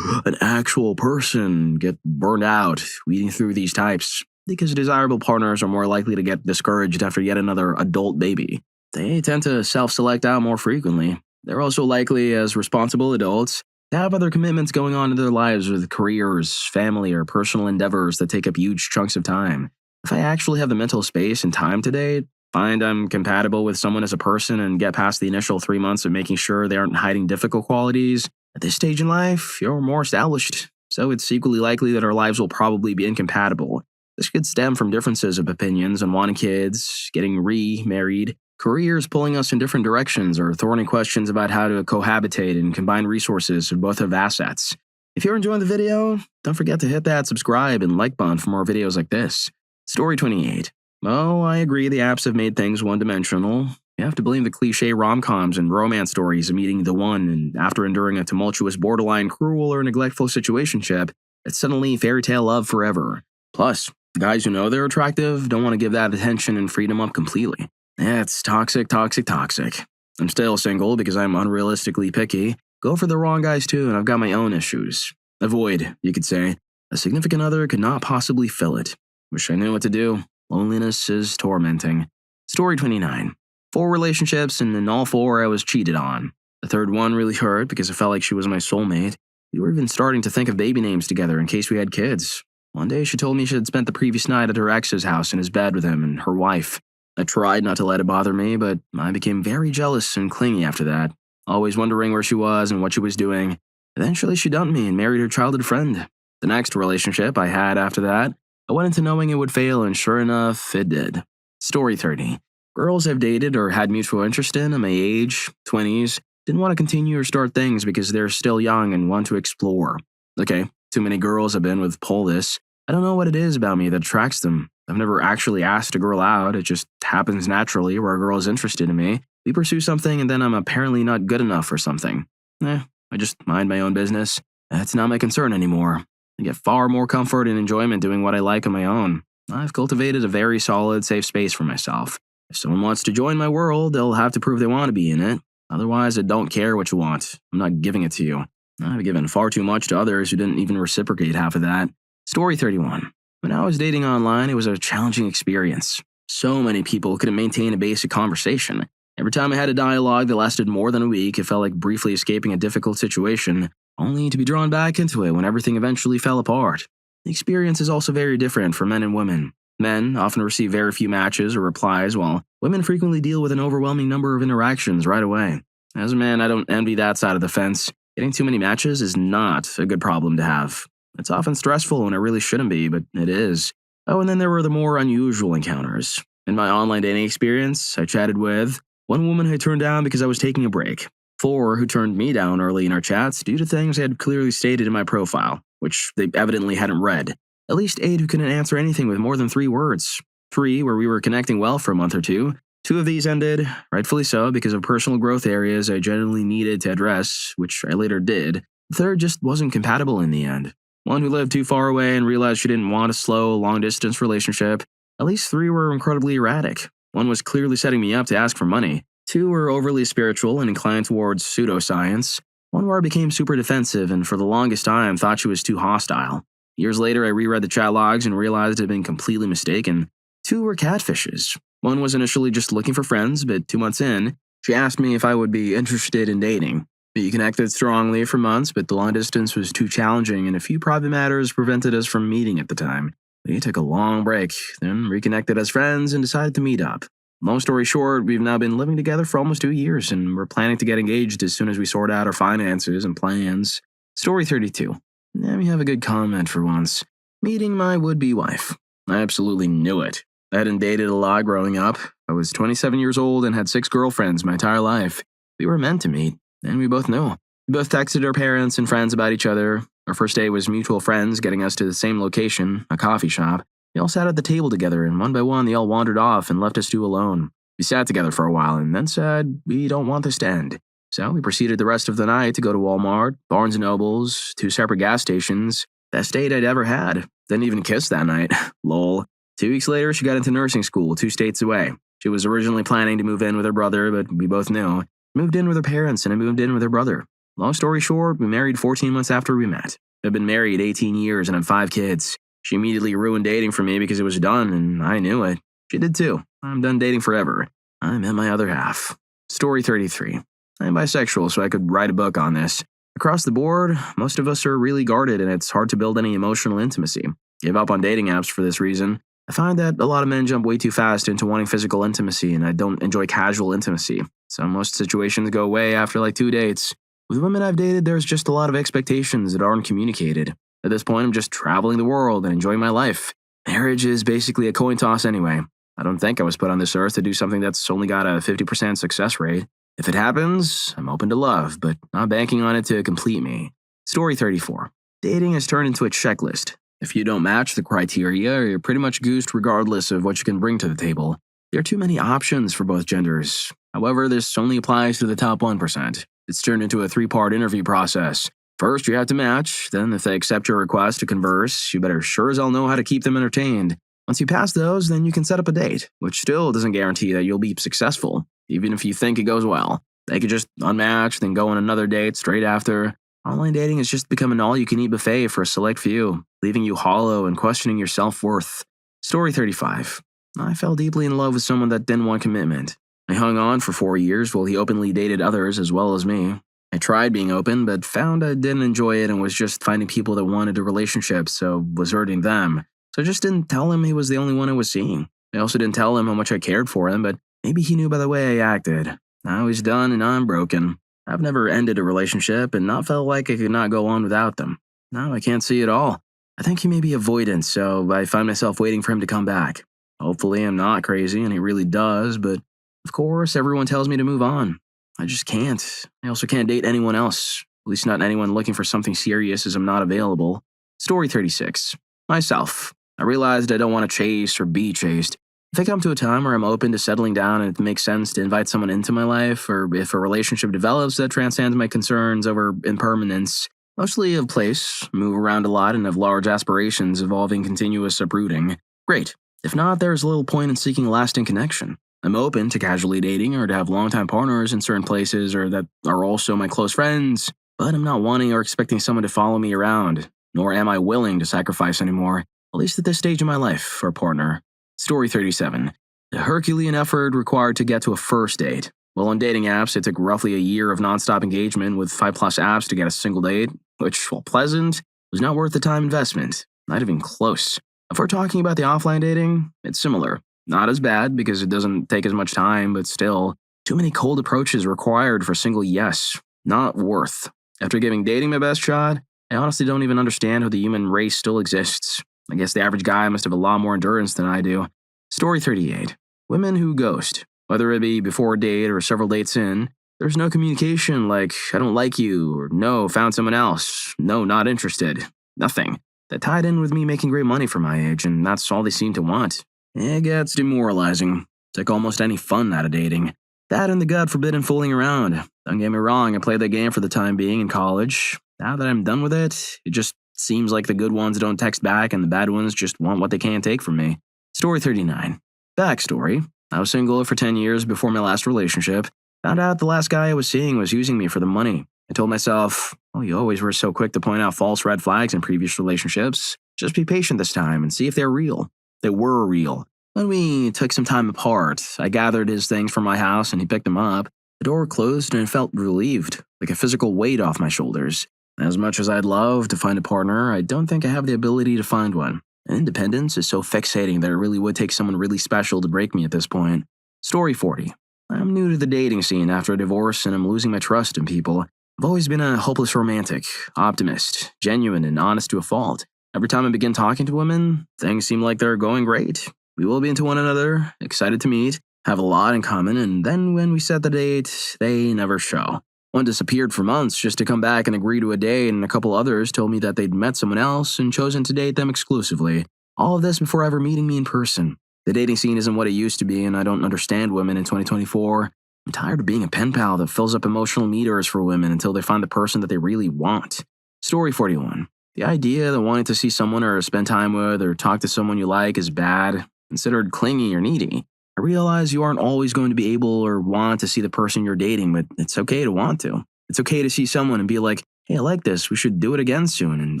an actual person get burned out weeding through these types, because desirable partners are more likely to get discouraged after yet another adult baby. They tend to self-select out more frequently. They're also likely, as responsible adults, to have other commitments going on in their lives with careers, family, or personal endeavors that take up huge chunks of time. If I actually have the mental space and time today, find I'm compatible with someone as a person and get past the initial 3 months of making sure they aren't hiding difficult qualities, at this stage in life, you're more established, so it's equally likely that our lives will probably be incompatible. This could stem from differences of opinions on wanting kids, getting remarried, careers pulling us in different directions, or thorny questions about how to cohabitate and combine resources so both have assets. If you're enjoying the video, don't forget to hit that subscribe and like button for more videos like this. Story 28. Oh, I agree the apps have made things one-dimensional. You have to blame the cliche rom-coms and romance stories of meeting the one and after enduring a tumultuous, borderline cruel or neglectful situationship, it's suddenly fairy tale love forever. Plus, guys who know they're attractive don't want to give that attention and freedom up completely. Yeah, it's toxic, toxic, toxic. I'm still single because I'm unrealistically picky. Go for the wrong guys too, and I've got my own issues. A void, you could say. A significant other could not possibly fill it. Wish I knew what to do. Loneliness is tormenting. Story 29. 4 relationships, and in all 4 I was cheated on. The third one really hurt because I felt like she was my soulmate. We were even starting to think of baby names together in case we had kids. One day she told me she had spent the previous night at her ex's house in his bed with him and her wife. I tried not to let it bother me, but I became very jealous and clingy after that, always wondering where she was and what she was doing. Eventually, she dumped me and married her childhood friend. The next relationship I had after that, I went into knowing it would fail, and sure enough, it did. Story 30. Girls I've dated or had mutual interest in at my age, 20s, didn't want to continue or start things because they're still young and want to explore. Okay, too many girls I've been with pull this. I don't know what it is about me that attracts them. I've never actually asked a girl out, it just happens naturally where a girl is interested in me. We pursue something and then I'm apparently not good enough for something. I just mind my own business. That's not my concern anymore. I get far more comfort and enjoyment doing what I like on my own. I've cultivated a very solid, safe space for myself. If someone wants to join my world, they'll have to prove they want to be in it. Otherwise, I don't care what you want. I'm not giving it to you. I've given far too much to others who didn't even reciprocate half of that. Story 31. When I was dating online, it was a challenging experience. So many people couldn't maintain a basic conversation. Every time I had a dialogue that lasted more than a week, it felt like briefly escaping a difficult situation, only to be drawn back into it when everything eventually fell apart. The experience is also very different for men and women. Men often receive very few matches or replies, while women frequently deal with an overwhelming number of interactions right away. As a man, I don't envy that side of the fence. Getting too many matches is not a good problem to have. It's often stressful when it really shouldn't be, but it is. Oh, and then there were the more unusual encounters. In my online dating experience, I chatted with one woman I turned down because I was taking a break. 4 who turned me down early in our chats due to things I had clearly stated in my profile, which they evidently hadn't read. At least 8 who couldn't answer anything with more than 3 words. 3 where we were connecting well for a month or two. 2 of these ended, rightfully so, because of personal growth areas I genuinely needed to address, which I later did. The third just wasn't compatible in the end. 1 who lived too far away and realized she didn't want a slow, long-distance relationship. At least 3 were incredibly erratic. 1 was clearly setting me up to ask for money. 2 were overly spiritual and inclined towards pseudoscience. 1 where I became super defensive and for the longest time thought she was too hostile. Years later, I reread the chat logs and realized it had been completely mistaken. 2 were catfishes. 1 was initially just looking for friends, but 2 months in, she asked me if I would be interested in dating. We connected strongly for months, but the long distance was too challenging and a few private matters prevented us from meeting at the time. We took a long break, then reconnected as friends and decided to meet up. Long story short, we've now been living together for almost 2 years and we're planning to get engaged as soon as we sort out our finances and plans. Story 32. Let me have a good comment for once. Meeting my would-be wife. I absolutely knew it. I hadn't dated a lot growing up. I was 27 years old and had 6 girlfriends my entire life. We were meant to meet, and we both knew. We both texted our parents and friends about each other. Our first date was mutual friends getting us to the same location, a coffee shop. We all sat at the table together, and one by one they all wandered off and left us two alone. We sat together for a while and then said, we don't want this to end. So we proceeded the rest of the night to go to Walmart, Barnes & Nobles, 2 separate gas stations. Best date I'd ever had. Didn't even kiss that night. Lol. 2 weeks later, she got into nursing school 2 states away. She was originally planning to move in with her brother, but we both knew. Moved in with her parents, and I moved in with her brother. Long story short, we married 14 months after we met. I've been married 18 years and have 5 kids. She immediately ruined dating for me because it was done, and I knew it. She did too. I'm done dating forever. I met my other half. Story 33. I'm bisexual, so I could write a book on this. Across the board, most of us are really guarded, and it's hard to build any emotional intimacy. Gave up on dating apps for this reason. I find that a lot of men jump way too fast into wanting physical intimacy, and I don't enjoy casual intimacy. So most situations go away after like 2 dates. With women I've dated, there's just a lot of expectations that aren't communicated. At this point, I'm just traveling the world and enjoying my life. Marriage is basically a coin toss anyway. I don't think I was put on this earth to do something that's only got a 50% success rate. If it happens, I'm open to love, but not banking on it to complete me. Story 34. Dating has turned into a checklist. If you don't match the criteria, you're pretty much goosed regardless of what you can bring to the table. There are too many options for both genders. However, this only applies to the top 1%. It's turned into a 3-part interview process. First, you have to match. Then, if they accept your request to converse, you better sure as hell know how to keep them entertained. Once you pass those, then you can set up a date, which still doesn't guarantee that you'll be successful, even if you think it goes well. They could just unmatch, then go on another date straight after. Online dating has just become an all-you-can-eat buffet for a select few, leaving you hollow and questioning your self-worth. Story 35. I fell deeply in love with someone that didn't want commitment. I hung on for 4 years while he openly dated others as well as me. I tried being open, but found I didn't enjoy it and was just finding people that wanted a relationship, so was hurting them. So I just didn't tell him he was the only one I was seeing. I also didn't tell him how much I cared for him, but maybe he knew by the way I acted. Now he's done and I'm broken. I've never ended a relationship and not felt like I could not go on without them. Now I can't see it all. I think he may be avoidant, so I find myself waiting for him to come back. Hopefully I'm not crazy and he really does, but of course everyone tells me to move on. I just can't. I also can't date anyone else, at least not anyone looking for something serious as I'm not available. Story 36. Myself. I realized I don't want to chase or be chased. If I come to a time where I'm open to settling down and it makes sense to invite someone into my life, or if a relationship develops that transcends my concerns over impermanence, mostly of place, move around a lot and have large aspirations involving continuous uprooting, great. If not, there's little point in seeking a lasting connection. I'm open to casually dating or to have longtime partners in certain places or that are also my close friends, but I'm not wanting or expecting someone to follow me around, nor am I willing to sacrifice anymore, at least at this stage of my life, for a partner. Story 37. The Herculean effort required to get to a first date. Well, on dating apps, it took roughly a year of nonstop engagement with 5+ apps to get a single date, which, while pleasant, was not worth the time investment. Not even close. If we're talking about the offline dating, it's similar. Not as bad because it doesn't take as much time, but still, too many cold approaches required for a single yes. Not worth. After giving dating my best shot, I honestly don't even understand how the human race still exists. I guess the average guy must have a lot more endurance than I do. Story 38. Women who ghost. Whether it be before a date or several dates in, There's no communication like, I don't like you, or no, found someone else, no, not interested. Nothing. That tied in with me making great money for my age, and that's all they seem to want. It gets demoralizing. Took almost any fun out of dating. That and the God forbidden fooling around. Don't get me wrong, I played that game for the time being in college. Now that I'm done with it, it just seems like the good ones don't text back and the bad ones just want what they can't take from me. Story 39. Backstory. I was single for 10 years before my last relationship. Found out the last guy I was seeing was using me for the money. I told myself, oh, you always were so quick to point out false red flags in previous relationships. Just be patient this time and see if they're real. They were real. When we took some time apart, I gathered his things from my house and he picked them up. The door closed and I felt relieved, like a physical weight off my shoulders. As much as I'd love to find a partner, I don't think I have the ability to find one. Independence is so fixating that it really would take someone really special to break me at this point. Story 40. I'm new to the dating scene after a divorce and I'm losing my trust in people. I've always been a hopeless romantic, optimist, genuine, and honest to a fault. Every time I begin talking to women, things seem like they're going great. We will be into one another, excited to meet, have a lot in common, and then when we set the date, they never show. One disappeared for months just to come back and agree to a date, and a couple others told me that they'd met someone else and chosen to date them exclusively. All of this before ever meeting me in person. The dating scene isn't what it used to be, and I don't understand women in 2024. I'm tired of being a pen pal that fills up emotional meters for women until they find the person that they really want. Story 41. The idea that wanting to see someone or spend time with or talk to someone you like is bad, considered clingy or needy. I realize you aren't always going to be able or want to see the person you're dating, but it's okay to want to. It's okay to see someone and be like, hey, I like this, we should do it again soon, and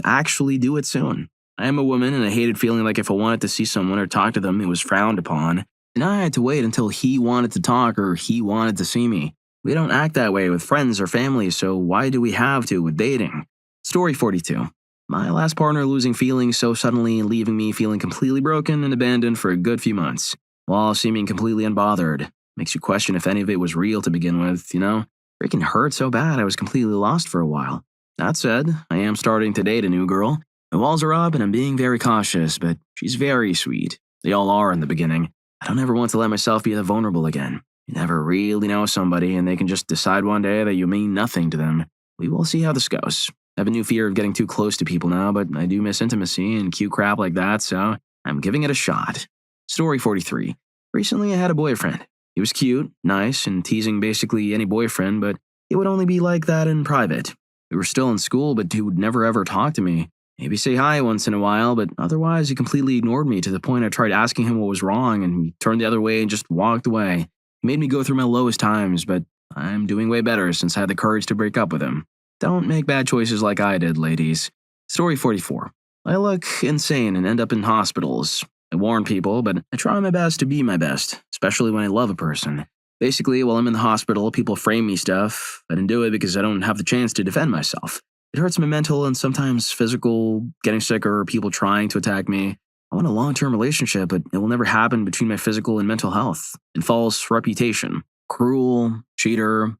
actually do it soon. I am a woman and I hated feeling like if I wanted to see someone or talk to them, it was frowned upon. And I had to wait until he wanted to talk or he wanted to see me. We don't act that way with friends or family, so why do we have to with dating? Story 42. My last partner losing feelings so suddenly and leaving me feeling completely broken and abandoned for a good few months, while seeming completely unbothered. Makes you question if any of it was real to begin with, you know? Freaking hurt so bad I was completely lost for a while. That said, I am starting to date a new girl. My walls are up and I'm being very cautious, but she's very sweet. They all are in the beginning. I don't ever want to let myself be that vulnerable again. You never really know somebody and they can just decide one day that you mean nothing to them. We will see how this goes. I have a new fear of getting too close to people now, but I do miss intimacy and cute crap like that, so I'm giving it a shot. Story 43. Recently I had a boyfriend. He was cute, nice, and teasing basically any boyfriend, but it would only be like that in private. We were still in school, but he would never ever talk to me. Maybe say hi once in a while, but otherwise he completely ignored me to the point I tried asking him what was wrong and he turned the other way and just walked away. He made me go through my lowest times, but I'm doing way better since I had the courage to break up with him. Don't make bad choices like I did, ladies. Story 44. I look insane and end up in hospitals. I warn people, but I try my best to be my best, especially when I love a person. Basically, while I'm in the hospital, people frame me stuff. I didn't do it because I don't have the chance to defend myself. It hurts my mental and sometimes physical, getting sicker, people trying to attack me. I want a long-term relationship, but it will never happen between my physical and mental health and false reputation. Cruel, cheater,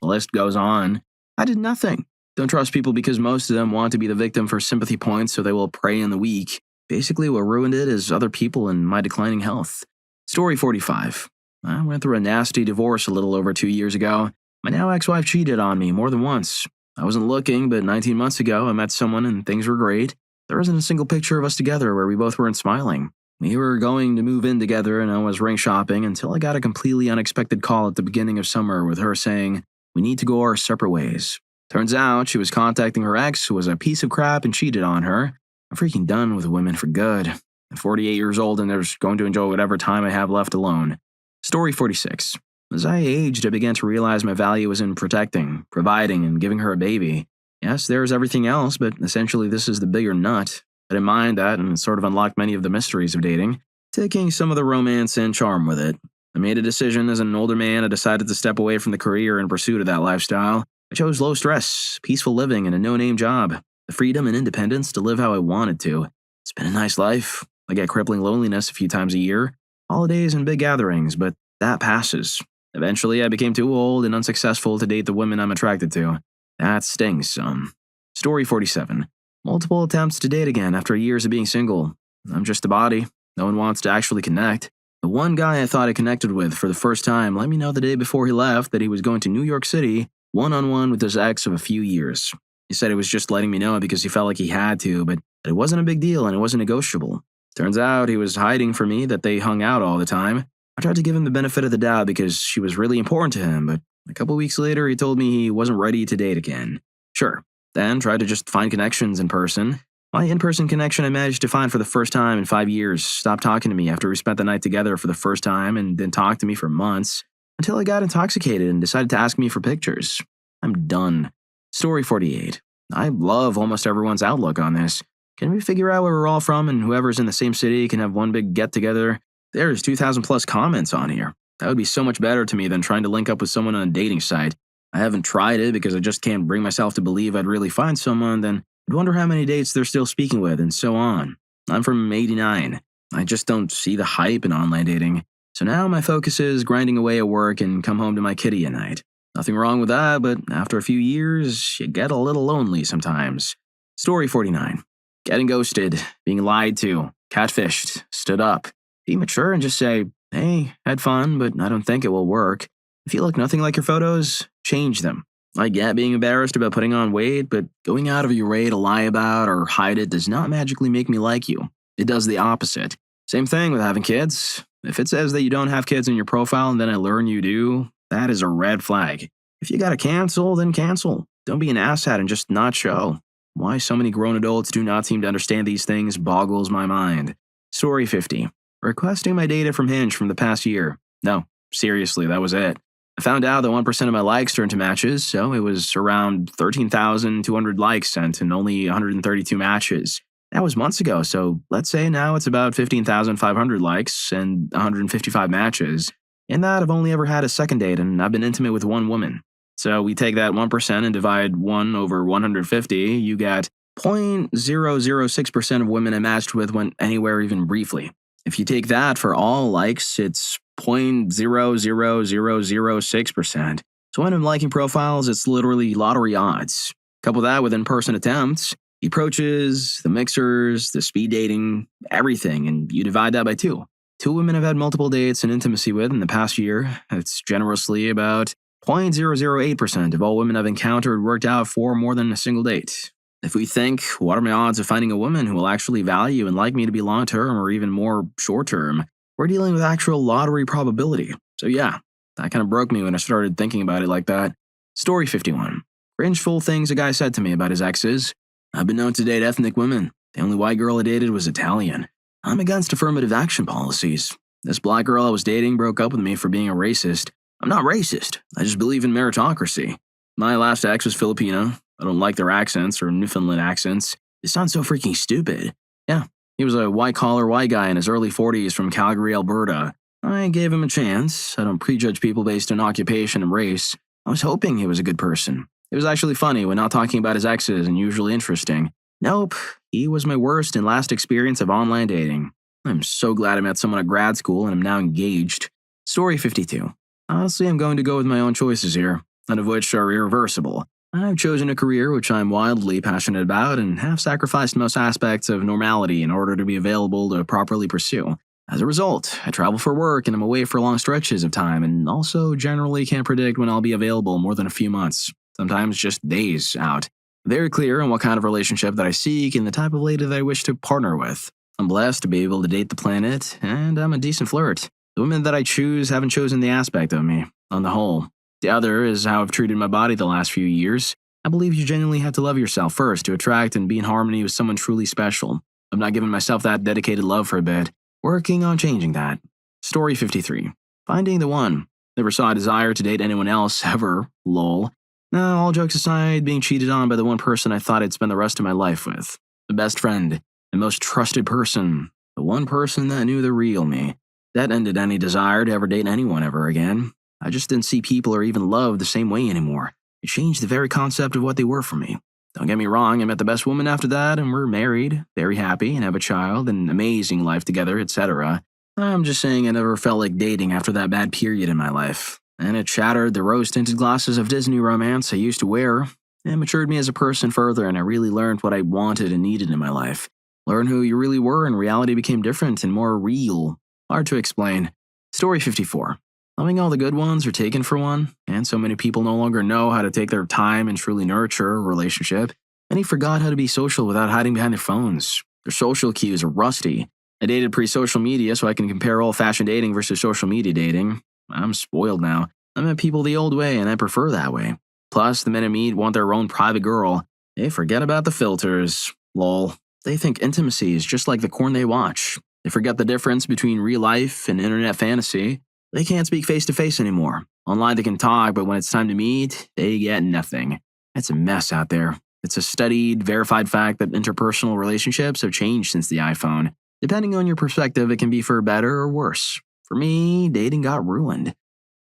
the list goes on. I did nothing. Don't trust people because most of them want to be the victim for sympathy points, so they will prey on the weak. Basically, what ruined it is other people and my declining health. Story 45. I went through a nasty divorce a little over 2 years ago. My now ex-wife cheated on me more than once. I wasn't looking, but 19 months ago I met someone and things were great. There wasn't a single picture of us together where we both weren't smiling. We were going to move in together and I was ring shopping until I got a completely unexpected call at the beginning of summer with her saying, we need to go our separate ways. Turns out she was contacting her ex who was a piece of crap and cheated on her. I'm freaking done with women for good. I'm 48 years old and I'm just going to enjoy whatever time I have left alone. Story 46. As I aged, I began to realize my value was in protecting, providing, and giving her a baby. Yes, there's everything else, but essentially this is the bigger nut. I didn't mind that and it sort of unlocked many of the mysteries of dating, taking some of the romance and charm with it. I made a decision as an older man. I decided to step away from the career in pursuit of that lifestyle. I chose low stress, peaceful living, and a no-name job. The freedom and independence to live how I wanted to. It's been a nice life. I get crippling loneliness a few times a year, holidays and big gatherings, but that passes. Eventually, I became too old and unsuccessful to date the women I'm attracted to. That stings some. Story 47. Multiple attempts to date again after years of being single. I'm just a body. No one wants to actually connect. The one guy I thought I connected with for the first time let me know the day before he left that he was going to New York City one-on-one with his ex of a few years. He said he was just letting me know because he felt like he had to, but that it wasn't a big deal and it wasn't negotiable. Turns out he was hiding from me that they hung out all the time. I tried to give him the benefit of the doubt because she was really important to him, but a couple weeks later he told me he wasn't ready to date again. Sure, then tried to just find connections in person. My in-person connection I managed to find for the first time in 5 years stopped talking to me after we spent the night together for the first time and didn't talk to me for months until I got intoxicated and decided to ask me for pictures. I'm done. Story 48. I love almost everyone's outlook on this. Can we figure out where we're all from and whoever's in the same city can have one big get-together? There's 2,000 plus comments on here. That would be so much better to me than trying to link up with someone on a dating site. I haven't tried it because I just can't bring myself to believe I'd really find someone, then I'd wonder how many dates they're still speaking with, and so on. I'm from '89. I just don't see the hype in online dating. So now my focus is grinding away at work and come home to my kitty at night. Nothing wrong with that, but after a few years, you get a little lonely sometimes. Story 49. Getting ghosted, being lied to, catfished, stood up. Be mature and just say, hey, had fun, but I don't think it will work. If you look nothing like your photos, change them. I get being embarrassed about putting on weight, but going out of your way to lie about or hide it does not magically make me like you. It does the opposite. Same thing with having kids. If it says that you don't have kids in your profile and then I learn you do, that is a red flag. If you gotta cancel, then cancel. Don't be an asshat and just not show. Why so many grown adults do not seem to understand these things boggles my mind. Story 50. Requesting my data from Hinge from the past year. No, seriously, that was it. I found out that 1% of my likes turned to matches, so it was around 13,200 likes sent and only 132 matches. That was months ago, so let's say now it's about 15,500 likes and 155 matches. In that, I've only ever had a second date and I've been intimate with one woman. So we take that 1% and divide 1 over 150, you get 0.006% of women I matched with went anywhere even briefly. If you take that for all likes, it's 0.00006%. So when I'm liking profiles, it's literally lottery odds. Couple that with in-person attempts, the approaches, the mixers, the speed dating, everything, and you divide that by 2. 2 women I've had multiple dates and intimacy with in the past year. It's generously about 0.008% of all women I've encountered worked out for more than a single date. If we think, what are my odds of finding a woman who will actually value and like me to be long-term or even more short-term, we're dealing with actual lottery probability. So yeah, that kind of broke me when I started thinking about it like that. Story 51. Cringeful things a guy said to me about his exes. I've been known to date ethnic women. The only white girl I dated was Italian. I'm against affirmative action policies. This black girl I was dating broke up with me for being a racist. I'm not racist. I just believe in meritocracy. My last ex was Filipino. I don't like their accents or Newfoundland accents. They sound so freaking stupid. Yeah, he was a white-collar white guy in his early 40s from Calgary, Alberta. I gave him a chance. I don't prejudge people based on occupation and race. I was hoping he was a good person. It was actually funny when not talking about his exes and usually interesting. Nope, he was my worst and last experience of online dating. I'm so glad I met someone at grad school and I'm now engaged. Story 52. Honestly, I'm going to go with my own choices here, none of which are irreversible. I've chosen a career which I'm wildly passionate about and have sacrificed most aspects of normality in order to be available to properly pursue. As a result, I travel for work and I'm away for long stretches of time and also generally can't predict when I'll be available more than a few months, sometimes just days out. Very clear on what kind of relationship that I seek and the type of lady that I wish to partner with. I'm blessed to be able to date the planet, and I'm a decent flirt. The women that I choose haven't chosen the aspect of me, on the whole. The other is how I've treated my body the last few years. I believe you genuinely have to love yourself first to attract and be in harmony with someone truly special. I've not given myself that dedicated love for a bit. Working on changing that. Story 53. Finding the one. Never saw a desire to date anyone else ever, lol. Now, all jokes aside, being cheated on by the one person I thought I'd spend the rest of my life with. The best friend. The most trusted person. The one person that knew the real me. That ended any desire to ever date anyone ever again. I just didn't see people or even love the same way anymore. It changed the very concept of what they were for me. Don't get me wrong, I met the best woman after that and we're married, very happy, and have a child, an amazing life together, etc. I'm just saying I never felt like dating after that bad period in my life. And it shattered the rose-tinted glasses of Disney romance I used to wear. It matured me as a person further and I really learned what I wanted and needed in my life. Learn who you really were and reality became different and more real. Hard to explain. Story 54. Loving all the good ones are taken for one, and so many people no longer know how to take their time and truly nurture a relationship. Many forgot how to be social without hiding behind their phones. Their social cues are rusty. I dated pre-social media so I can compare old-fashioned dating versus social media dating. I'm spoiled now. I met people the old way and I prefer that way. Plus, the men I meet want their own private girl. They forget about the filters. Lol. They think intimacy is just like the corn they watch. They forget the difference between real life and internet fantasy. They can't speak face-to-face anymore. Online they can talk, but when it's time to meet, they get nothing. It's a mess out there. It's a studied, verified fact that interpersonal relationships have changed since the iPhone. Depending on your perspective, it can be for better or worse. For me, dating got ruined.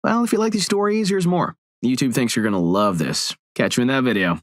Well, if you like these stories, here's more. YouTube thinks you're going to love this. Catch you in that video.